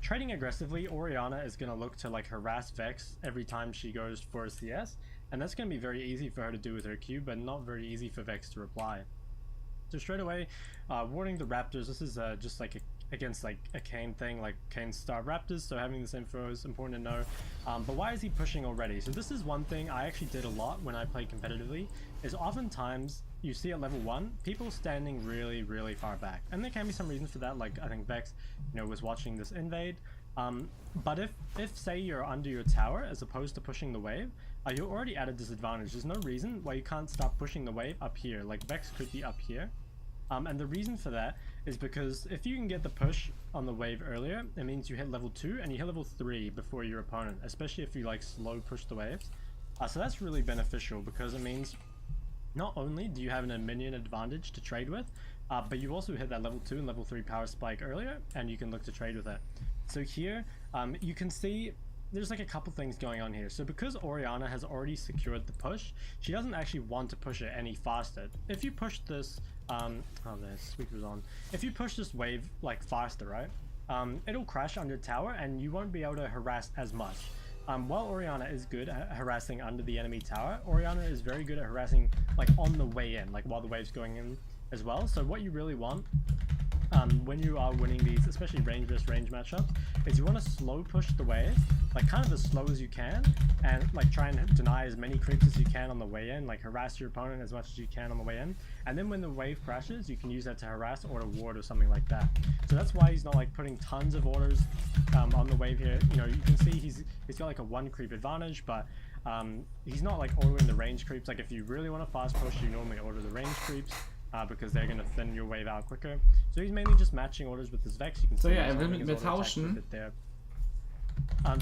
trading aggressively, Orianna is going to look to like harass Vex every time she goes for a CS, and that's going to be very easy for her to do with her Q, but not very easy for Vex to reply. So straight away, warning the Raptors, this is just like against like a Kayn thing, like Kayn Star Raptors, so having this info is important to know. But why is he pushing already? So this is one thing I actually did a lot when I played competitively, is oftentimes you see at level 1 people standing really far back, and there can be some reasons for that, like I think Vex, you know, was watching this invade. But if say you're under your tower as opposed to pushing the wave, you're already at a disadvantage. There's no reason why you can't stop pushing the wave up here. Like Vex could be up here. And the reason for that is because if you can get the push on the wave earlier, it means you hit level 2 and you hit level 3 before your opponent, especially if you like slow push the waves. So that's really beneficial because it means not only do you have a minion advantage to trade with, but you also hit that level 2 and level 3 power spike earlier, and you can look to trade with it. So here, you can see there's like a couple things going on here. So because Orianna has already secured the push, she doesn't actually want to push it any faster. If you push this, oh there's speakers on. If you push this wave like faster, right, it'll crash under tower and you won't be able to harass as much. While Orianna is good at harassing under the enemy tower, Orianna is very good at harassing like on the way in, like while the wave's going in as well. So what you really want when you are winning these, especially range versus range matchups, is you want to slow push the wave, like kind of as slow as you can, and like try and deny as many creeps as you can on the way in, like harass your opponent as much as you can on the way in, and then when the wave crashes, you can use that to harass or to ward or something like that. So that's why he's not like putting tons of orders on the wave here. You know, you can see he's got like a 1 creep advantage, but he's not like ordering the range creeps. Like if you really want to fast push, you normally order the range creeps. Because they're going to thin your wave out quicker. So he's mainly just matching orders with his Vex. You can see wir tauschen. There.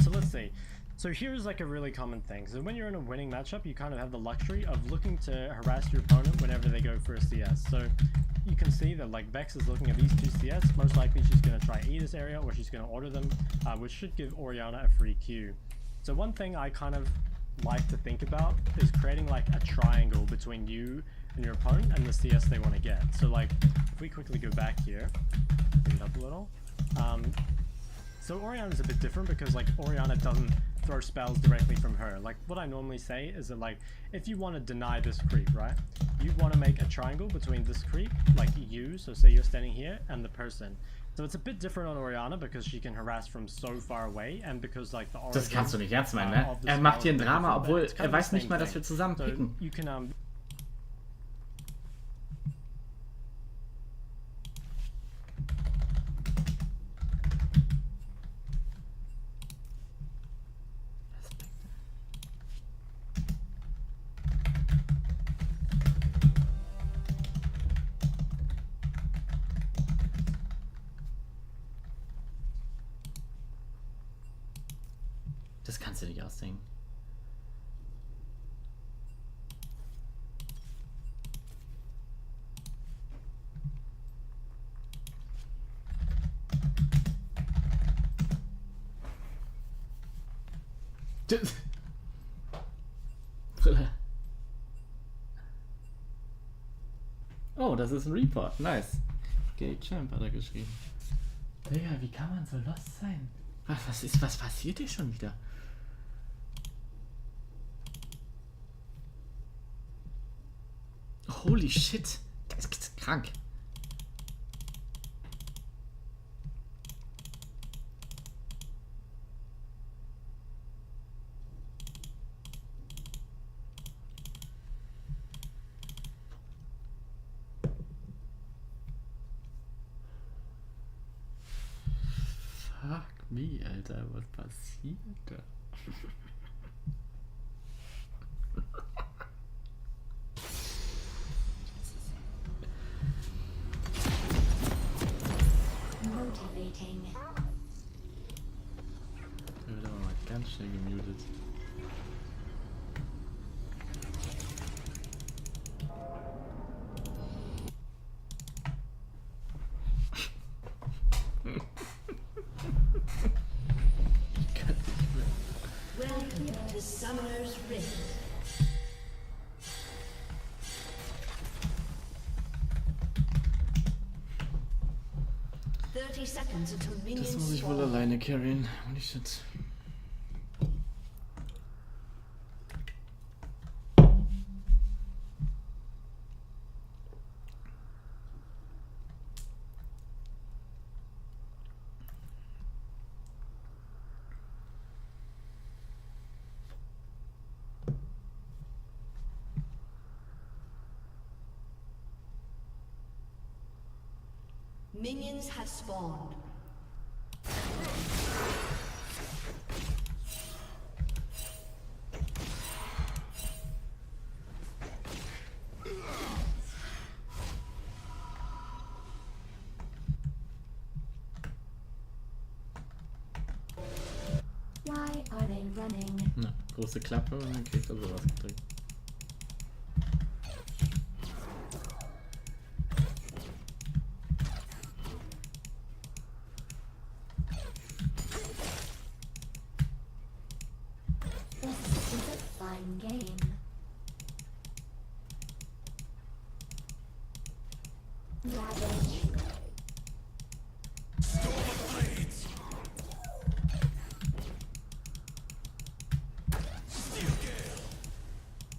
So let's see. So here's like a really common thing. So when you're in a winning matchup, you kind of have the luxury of looking to harass your opponent whenever they go for a CS. So you can see that like Vex is looking at these 2 CS. Most likely she's going to try E this area, or she's going to order them, which should give Orianna a free Q. So one thing I kind of like to think about is creating like a triangle between you and your opponent and the CS they want to get. So like if we quickly go back here, bring it up a little. So Orianna is a bit different because like Orianna doesn't throw spells directly from her. Like what I normally say is that like if you want to deny this creep, right, you want to make a triangle between this creep, like you, so say you're standing here, and the person. So it's a bit different on Orianna because she can harass from so far away, and because like the Das kannst du nicht ernst meinen, ne? Er macht hier ein Drama, obwohl er weiß nicht mal, dass wir zusammen picken. So you can Das kannst du nicht ausdenken. Oh, das ist ein Report. Nice. Gay Champ hat er geschrieben. Digga, wie kann man so lost sein? Was passiert hier schon wieder? Holy shit. Das ist krank. Fuck me, Alter, was passiert da? Motivating. Der wird aber mal ganz schnell gemutet. Welcome to Summoner's Rift. Das muss ich wohl alleine carryen. Holy shit. Minions have spawned. Why are they running? Na, große Klappe und dann kriegst du sowas gedrückt. This is a fun game. Ravage.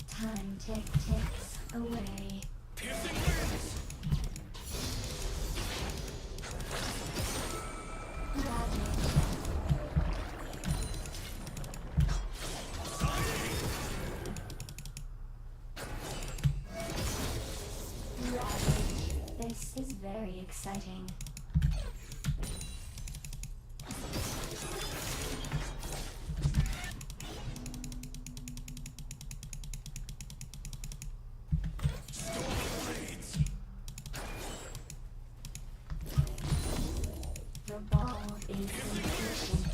Time ticks away. This is very exciting. The ball is impatient.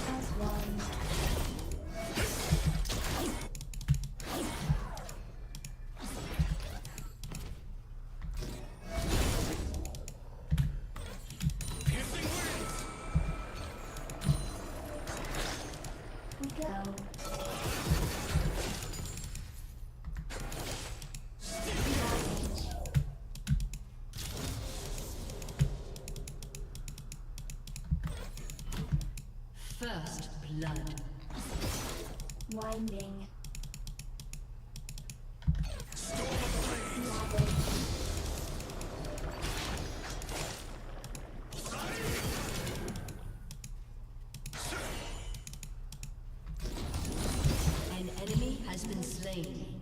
As one. We go. Ravage. First blood. Winding. Ravage. An enemy has been slain.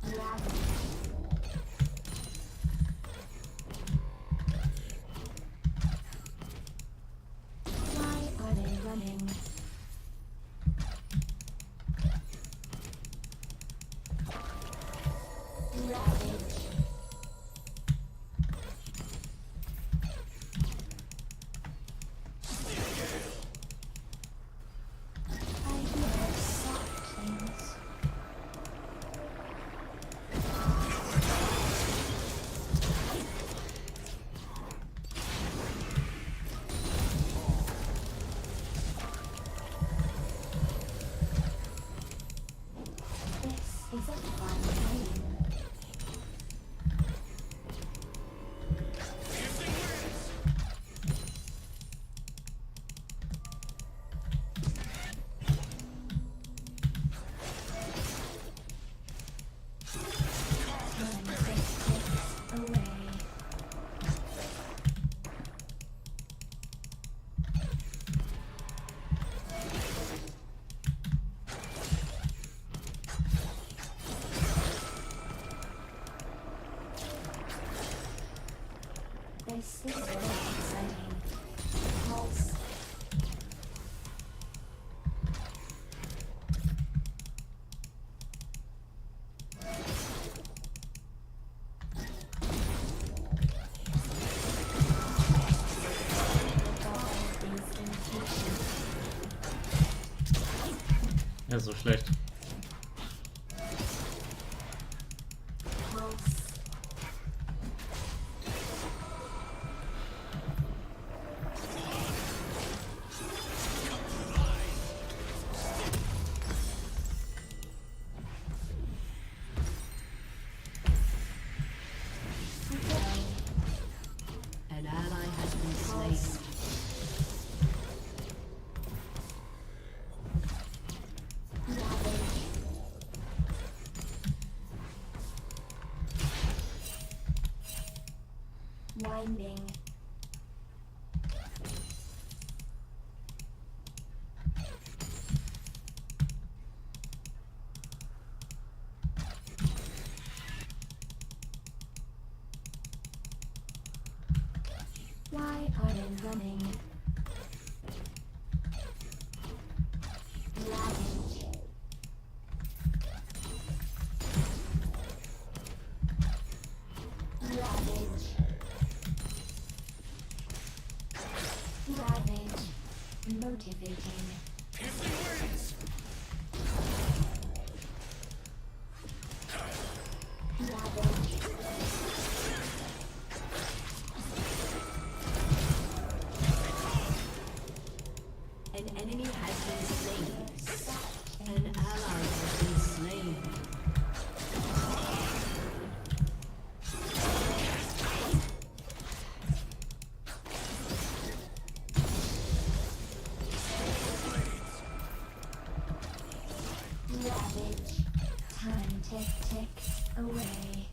Ravage. This is very exciting. Pulse. Ja, so schlecht. An ally has been slain. Winding. Why are they running? Ravage. Ravage. Ravage. Motivating. Ravage. An enemy has been slain. An ally has been slain. Ravage. Time ticks away.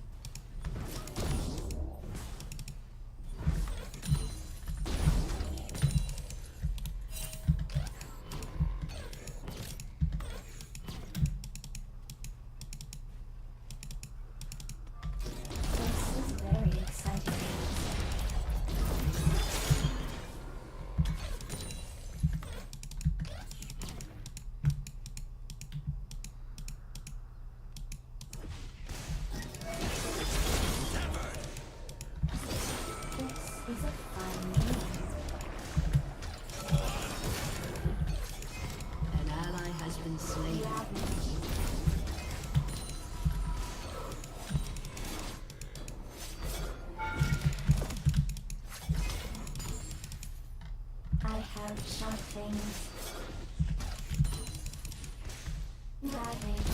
This is very exciting. This is a fun game. An ally has been slain. I have sharp things. Ravage.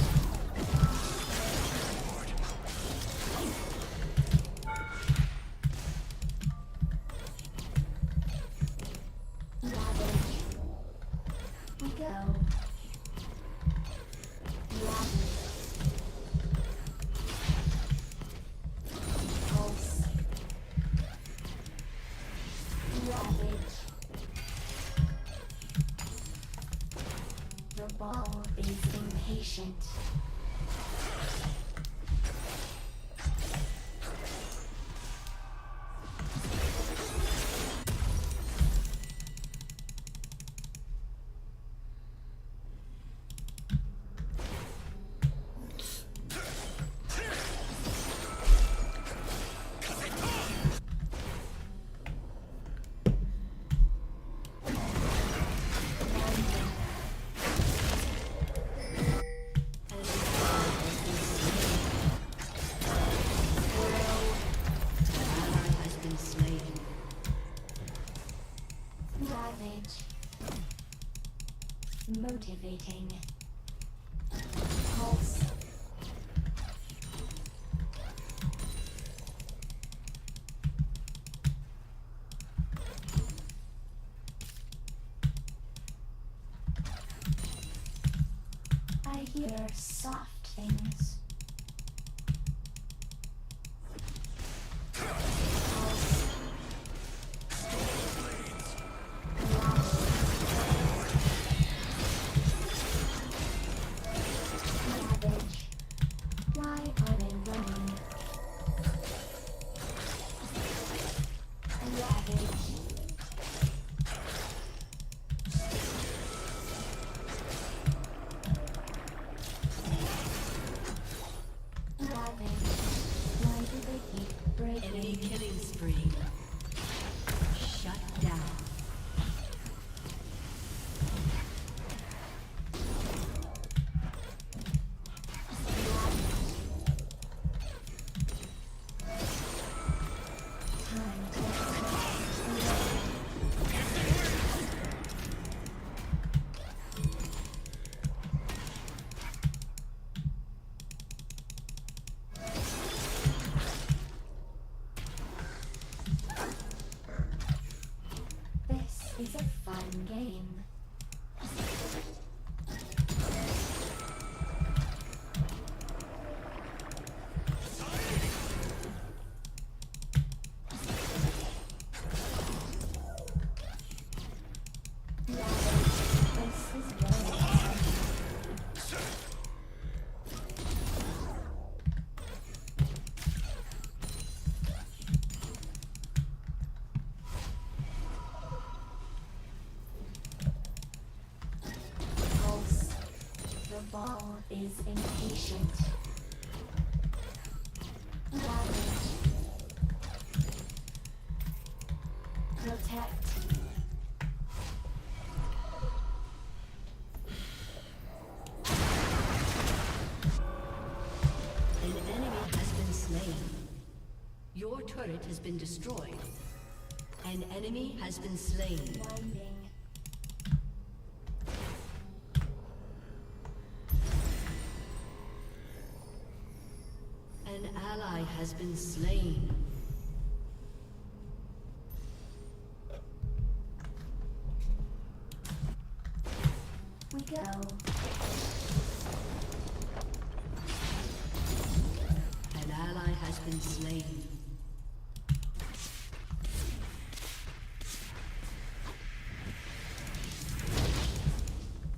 Ravage. We go. Ravage. Pulse. Ravage. The ball is impatient. Ravage. Motivating. Pulse. I hear soft things. Pulse. Ravage. Why are they running? is a fun game. The ball is impatient. Ravage. Protect. An enemy has been slain. Your turret has been destroyed. An enemy has been slain. Winding. An ally has been slain. We go. An ally has been slain.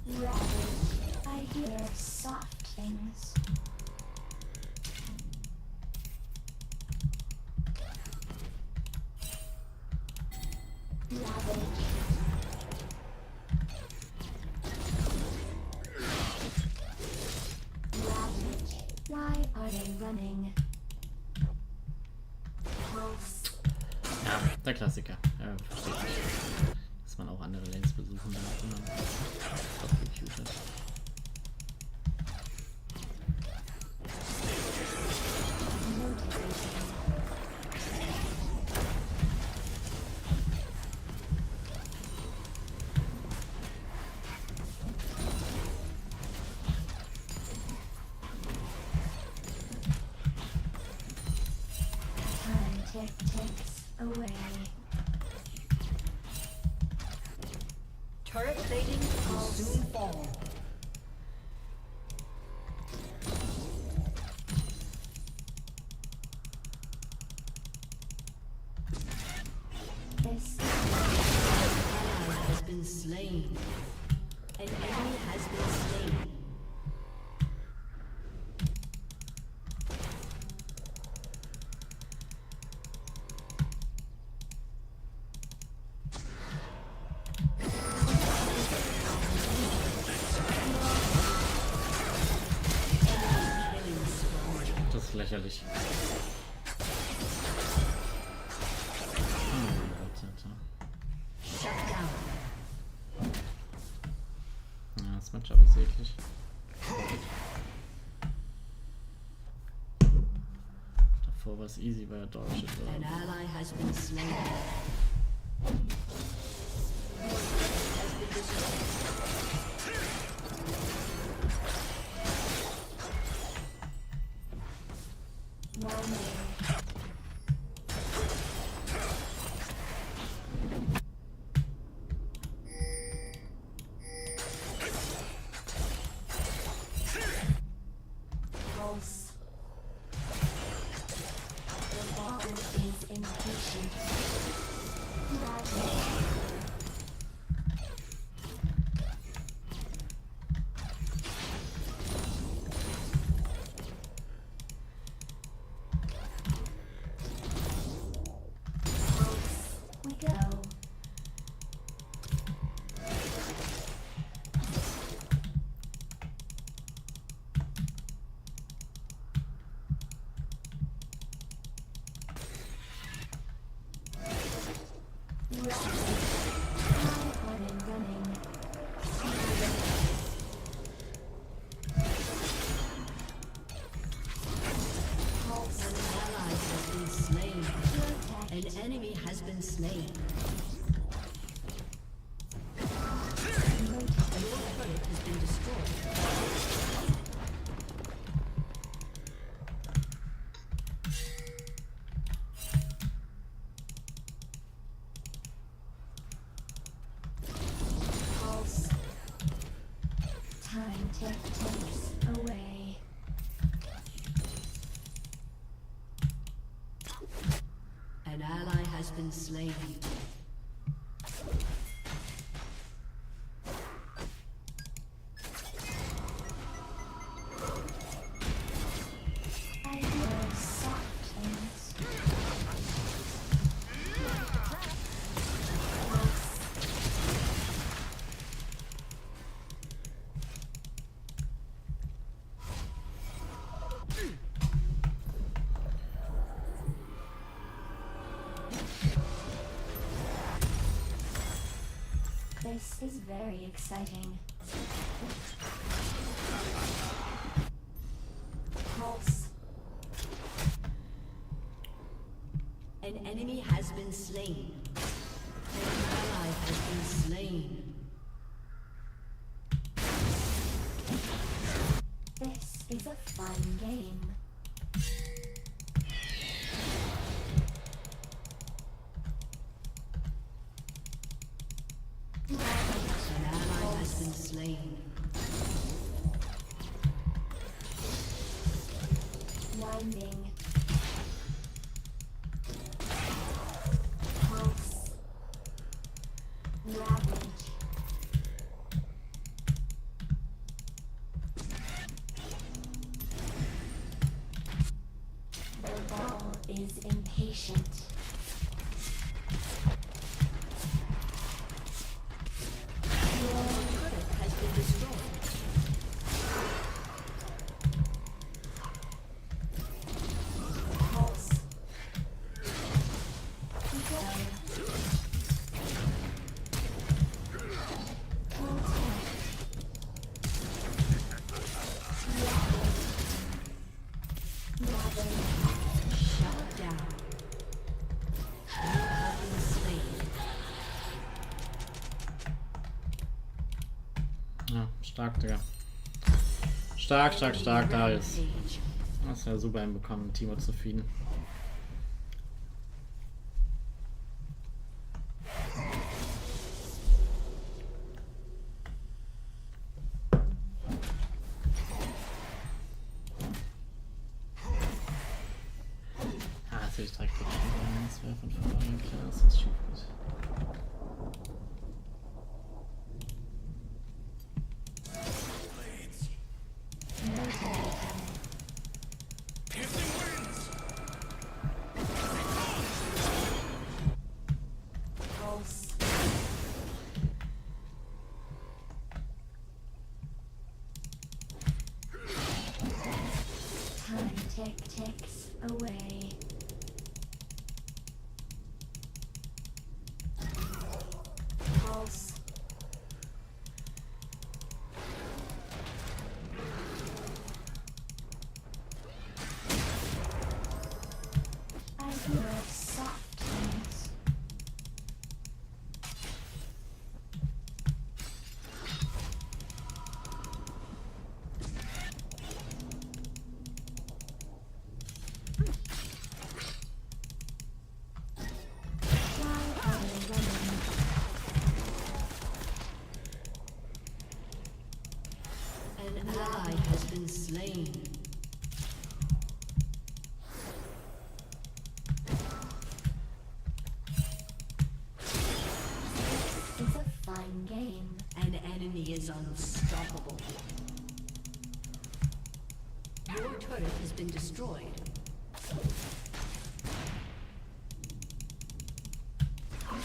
Ravage. I hear soft things. Ravage. Ravage. Why are they running? Pulse. Ja, der Klassiker. Ja, verstehe ich. Dass man auch andere Lanes besuchen darf, wenn man top gequeued hat. Time ticks away. Turret plating will soon fall. This An ally has been slain. An enemy has been slain. Das ist lächerlich. Shut down. Ja, das Matchup ist eklig. Davor war es easy, weil er Dodge An war. ally has been slain. Has been destroyed. winding. Pulse. The ball is impatient. Ravage. We go. Running. Pulse. An ally has been slain. An enemy has been slain. Your turret has been destroyed. takes away. An ally has been slain. I hear soft things. This is very exciting. Pulse. An enemy has been slain. An ally has been slain. This is a fun game. An ally has been slain. Winding. Pulse. Ravage. The ball is impatient. Your turret has been destroyed. Pulse. Shut down. You have been slain. Ja, stark, Digga. Stark, Darius. Rampage. Hast ja super hinbekommen, Timo zu feeden. Ah, jetzt hätte ich direkt getroffen. Das wäre von vornherein klar, dass das schief geht. Pulse. Time ticks away. Pulse. I hear soft things. Why are they running? An ally has been slain. It's a fun game. An enemy is unstoppable. Your turret has been destroyed. An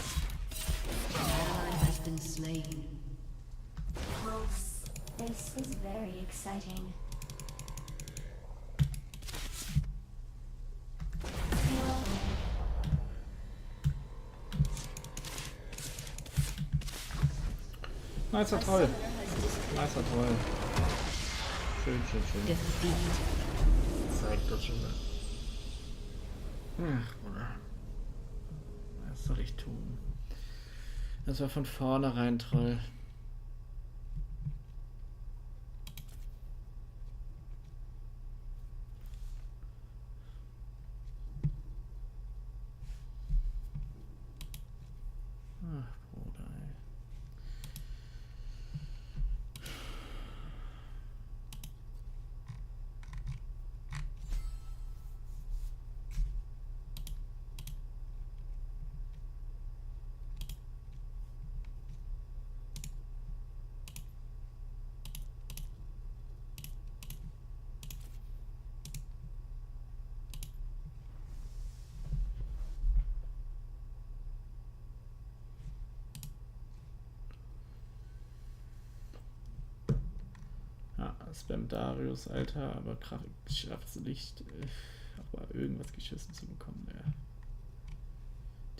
ally has been slain. Pulse. This is very exciting. Nicer Troll. Nicer Troll. Schön. Defeat. Zeigt das schon mal. Ach, Bruder. Was soll ich tun? Das war von vornherein Troll. Ach, Bruder, ey. Spam Darius, Alter, aber ich schaff's nicht, aber irgendwas geschissen zu bekommen, ja.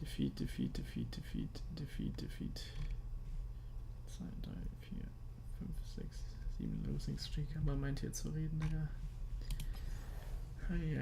Defeat. 2, 3, 4, 5, 6, 7 Losing Streak, aber meint hier zu reden, Digga. Ei.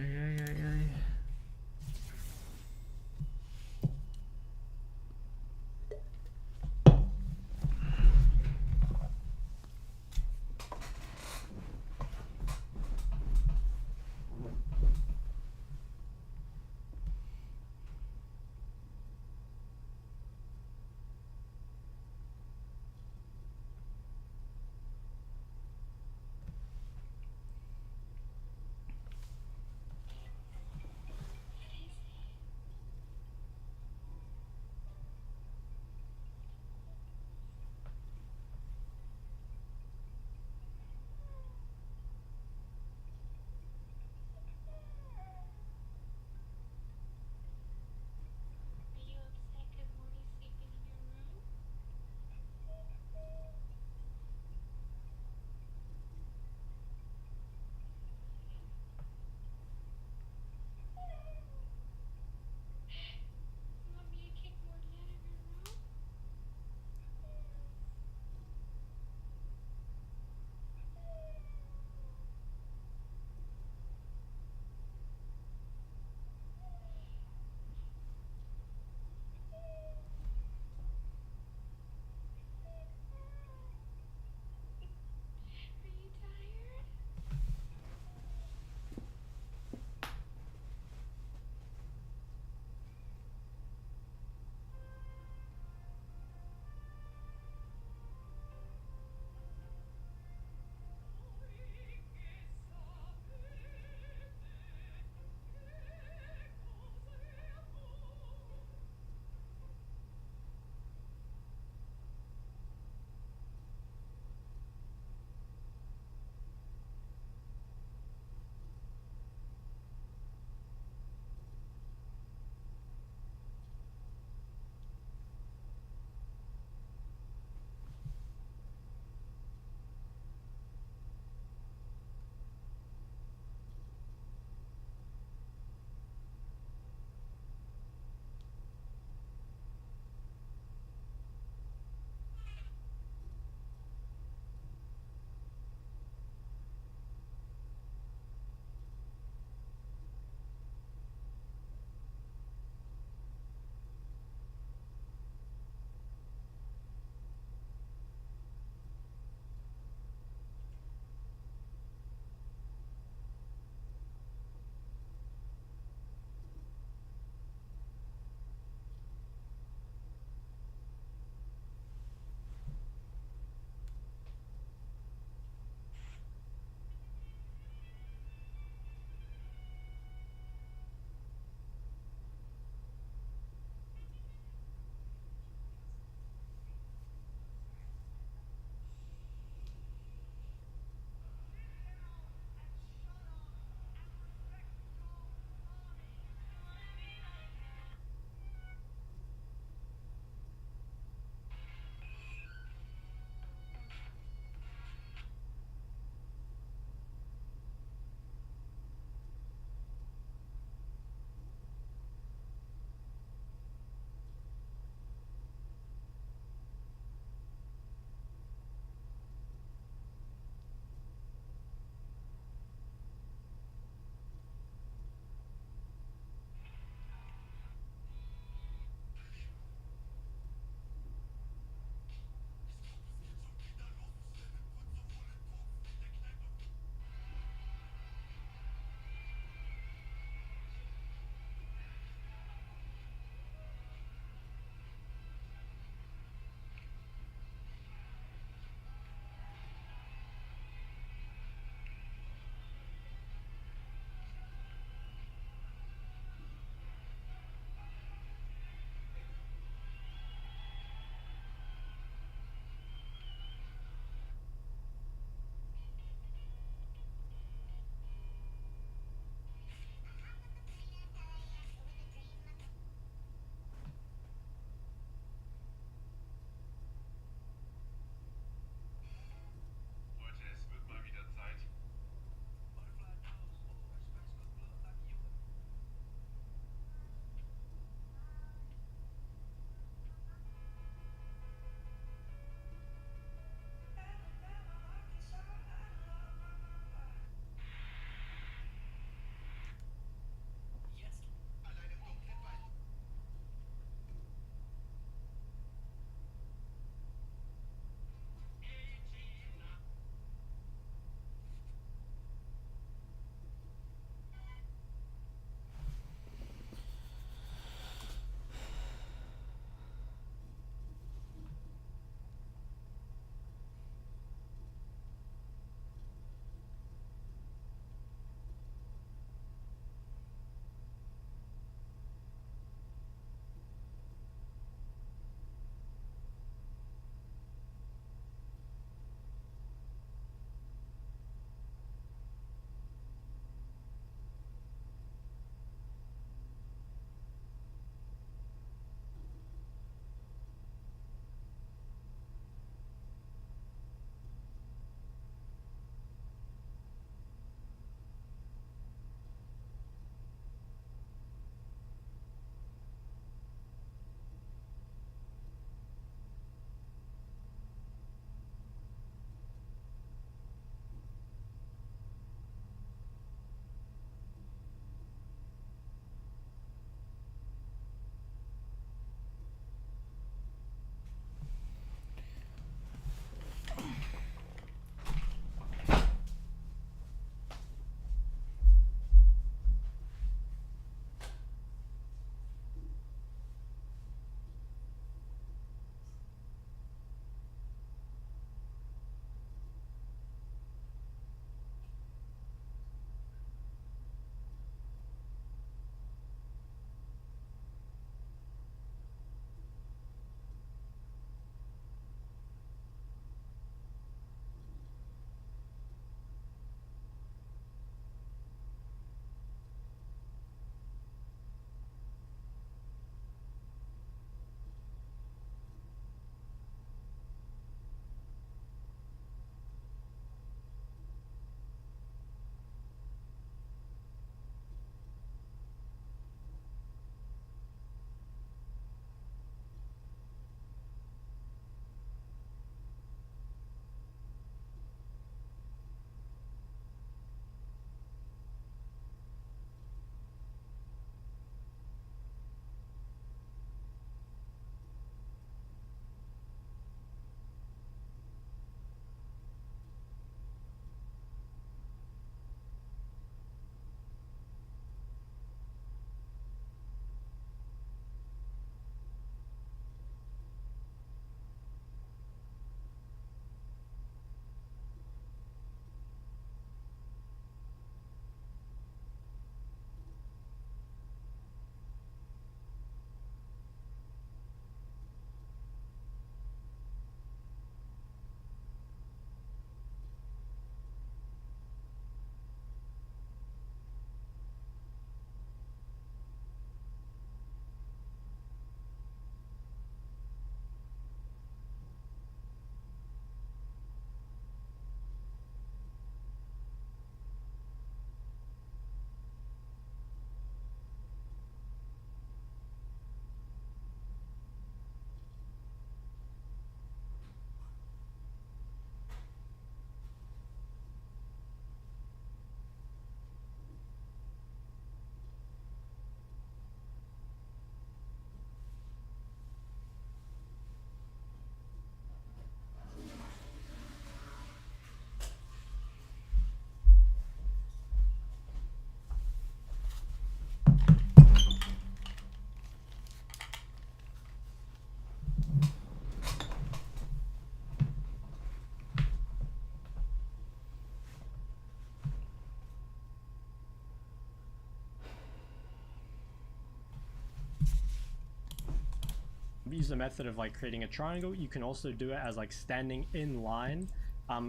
use the method of like creating a triangle, you can also do it as like standing in line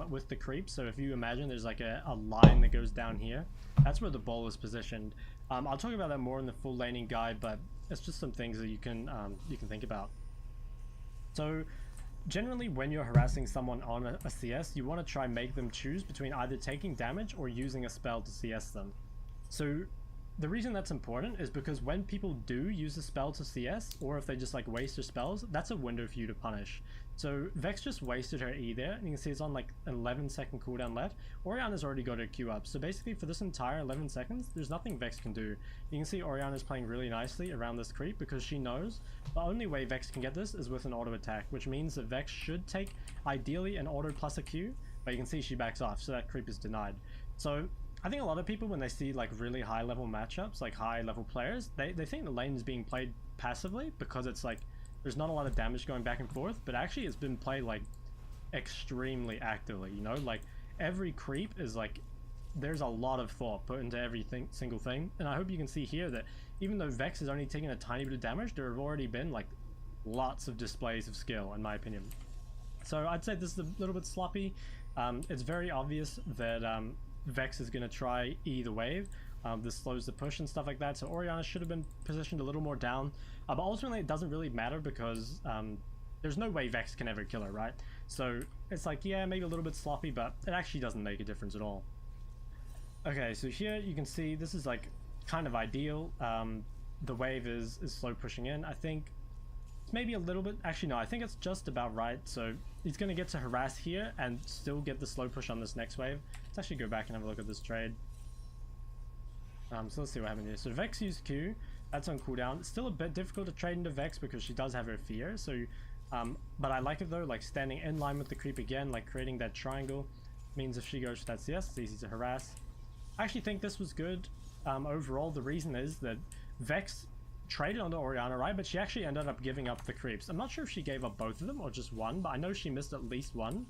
with the creep. So if you imagine there's like a line that goes down here, that's where the ball is positioned. I'll talk about that more in the full laning guide, but it's just some things that you can think about. So generally when you're harassing someone on a CS, you want to try and make them choose between either taking damage or using a spell to CS them. So the reason that's important is because when people do use a spell to CS, or if they just like waste their spells, that's a window for you to punish. So Vex just wasted her E there, and you can see it's on like an 11-second cooldown left. Orianna's already got her Q up, so basically for this entire 11 seconds, there's nothing Vex can do. You can see Orianna's playing really nicely around this creep because she knows the only way Vex can get this is with an auto attack, which means that Vex should take ideally an auto plus a Q, but you can see she backs off, so that creep is denied. So I think a lot of people, when they see like really high level matchups, like high level players, they think the lane is being played passively because it's like there's not a lot of damage going back and forth, but actually it's been played like extremely actively, you know, like every creep is like, there's a lot of thought put into every single thing. And I hope you can see here that even though Vex is only taking a tiny bit of damage, there have already been like lots of displays of skill, in my opinion. So I'd say this is a little bit sloppy. It's very obvious that Vex is going to try either wave. This slows the push and stuff like that, so Orianna should have been positioned a little more down, but ultimately it doesn't really matter because there's no way Vex can ever kill her, right? So it's like, yeah, maybe a little bit sloppy, but it actually doesn't make a difference at all. Okay, so here you can see this is like kind of ideal. The wave is slow pushing in. I think it's maybe a little bit, actually no, I think it's just about right. So he's going to get to harass here and still get the slow push on this next wave. Let's actually go back and have a look at this trade. So let's see what happened here. So Vex used Q, that's on cooldown. It's still a bit difficult to trade into Vex because she does have her fear. So, but I like it though, like standing in line with the creep again, like creating that triangle means if she goes for that CS, it's easy to harass. I actually think this was good overall. The reason is that Vex traded onto Orianna, right? But she actually ended up giving up the creeps. I'm not sure if she gave up both of them or just one, but I know she missed at least one.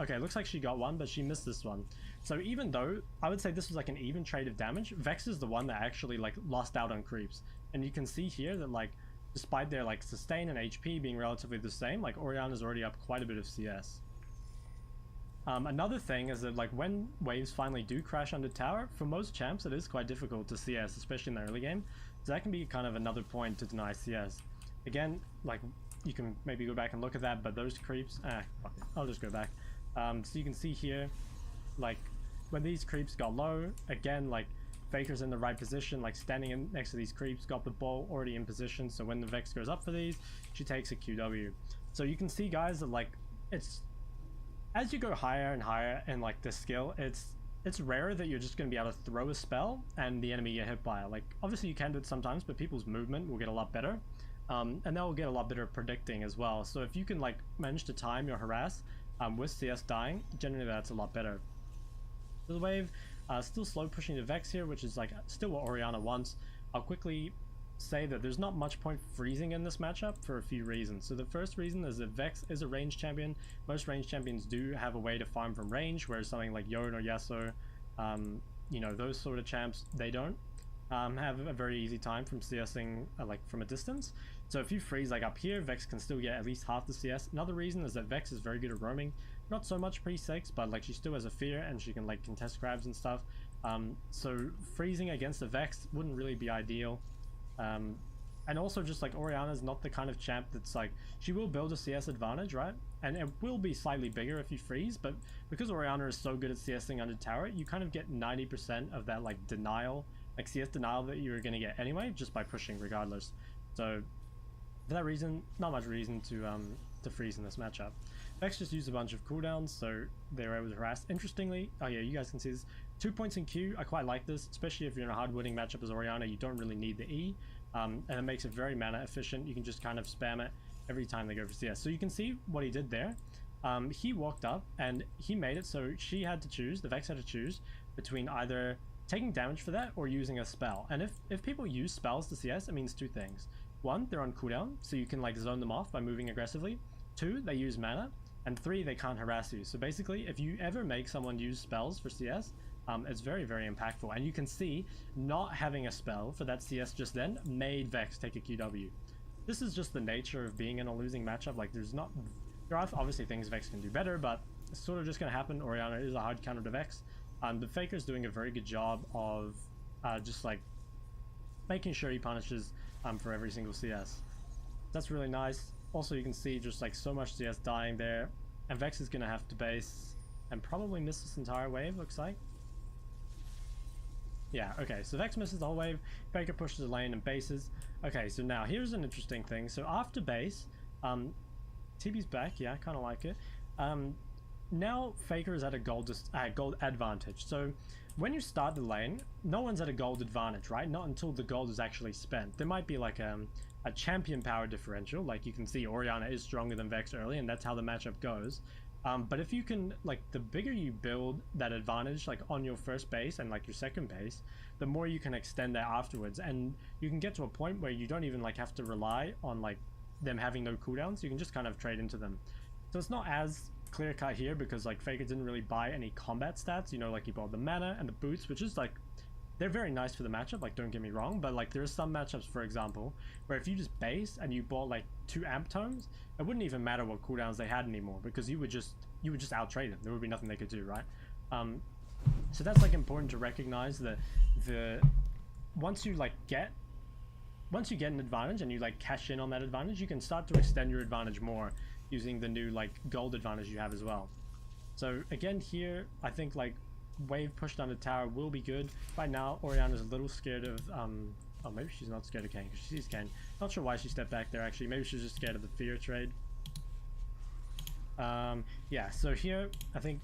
Okay, looks like she got one, but she missed this one. So even though I would say this was like an even trade of damage, Vex is the one that actually like lost out on creeps. And you can see here that like despite their like sustain and HP being relatively the same, like Orianna's already up quite a bit of CS. Another thing is that like when waves finally do crash under tower, for most champs it is quite difficult to CS, especially in the early game. So that can be kind of another point to deny CS. Again, like you can maybe go back and look at that, but those creeps, I'll just go back. So you can see here, like when these creeps got low, again, like Faker's in the right position, like standing in next to these creeps, got the ball already in position. So when the Vex goes up for these, she takes a QW. So you can see, guys, that like it's as you go higher and higher in like the skill, it's rarer that you're just going to be able to throw a spell and the enemy get hit by it. Like obviously you can do it sometimes, but people's movement will get a lot better. And they'll get a lot better at predicting as well. So if you can like manage to time your harass with CS dying, generally that's a lot better. So the wave still slow pushing the Vex here, which is like still what Orianna wants. I'll quickly say that there's not much point freezing in this matchup for a few reasons. So the first reason is that Vex is a range champion. Most range champions do have a way to farm from range, whereas something like Yone or Yasuo, you know, those sort of champs, they don't have a very easy time from CSing like from a distance. So if you freeze like up here, Vex can still get at least half the CS. Another reason is that Vex is very good at roaming. Not so much pre-6, but like she still has a fear and she can like contest grabs and stuff. So freezing against a Vex wouldn't really be ideal. And also just like Orianna's not the kind of champ that's like, she will build a CS advantage, right? And it will be slightly bigger if you freeze, but because Orianna is so good at CSing under tower, you kind of get 90% of that like denial, like CS denial that you're going to get anyway, just by pushing regardless. So for that reason, not much reason to freeze in this matchup. Vex just used a bunch of cooldowns, so they were able to harass. Interestingly, oh yeah, you guys can see this. 2 points in Q, I quite like this, especially if you're in a hard-winning matchup as Orianna, you don't really need the E, and it makes it very mana efficient. You can just kind of spam it every time they go for CS. So you can see what he did there. He walked up and he made it so she had to choose, the Vex had to choose between either taking damage for that or using a spell. And if people use spells to CS, it means two things. One, they're on cooldown, so you can like zone them off by moving aggressively. Two, they use mana. And three, they can't harass you. So basically, if you ever make someone use spells for CS, it's very, very impactful. And you can see not having a spell for that CS just then made Vex take a QW. this is just the nature of being in a losing matchup. Like, there are obviously things Vex can do better, but it's sort of just going to happen. Orianna is a hard counter to Vex. But Faker's doing a very good job of just like making sure he punishes for every single CS. That's really nice. Also, you can see just like so much CS dying there, and Vex is going to have to base and probably miss this entire wave, looks like. Yeah, okay, so Vex misses the whole wave, Faker pushes the lane and bases. Okay, so now here's an interesting thing. So after base, TB's back, yeah, kind of like it. Now Faker is at a gold advantage. So when you start the lane, no one's at a gold advantage, right? Not until the gold is actually spent. There might be like a champion power differential, like you can see Orianna is stronger than Vex early, and that's how the matchup goes. But if you can, like, the bigger you build that advantage, like on your first base and like your second base, the more you can extend that afterwards, and you can get to a point where you don't even like have to rely on like them having no cooldowns. You can just kind of trade into them. So it's not as clear cut here because like Faker didn't really buy any combat stats, you know, like he bought the mana and the boots, which is like, they're very nice for the matchup, like don't get me wrong, but like there are some matchups, for example, where if you just base and you bought like 2 amp tomes, it wouldn't even matter what cooldowns they had anymore because you would just out trade them. There would be nothing they could do, right? So that's like important to recognize that once you get an advantage and you like cash in on that advantage, you can start to extend your advantage more using the new like gold advantage you have as well. So again here, I think like wave pushed under tower will be good. Right now, Orianna's a little scared of, oh, maybe she's not scared of Kayn because she sees Kayn. Not sure why she stepped back there actually. Maybe she's just scared of the fear trade. Yeah, so here, I think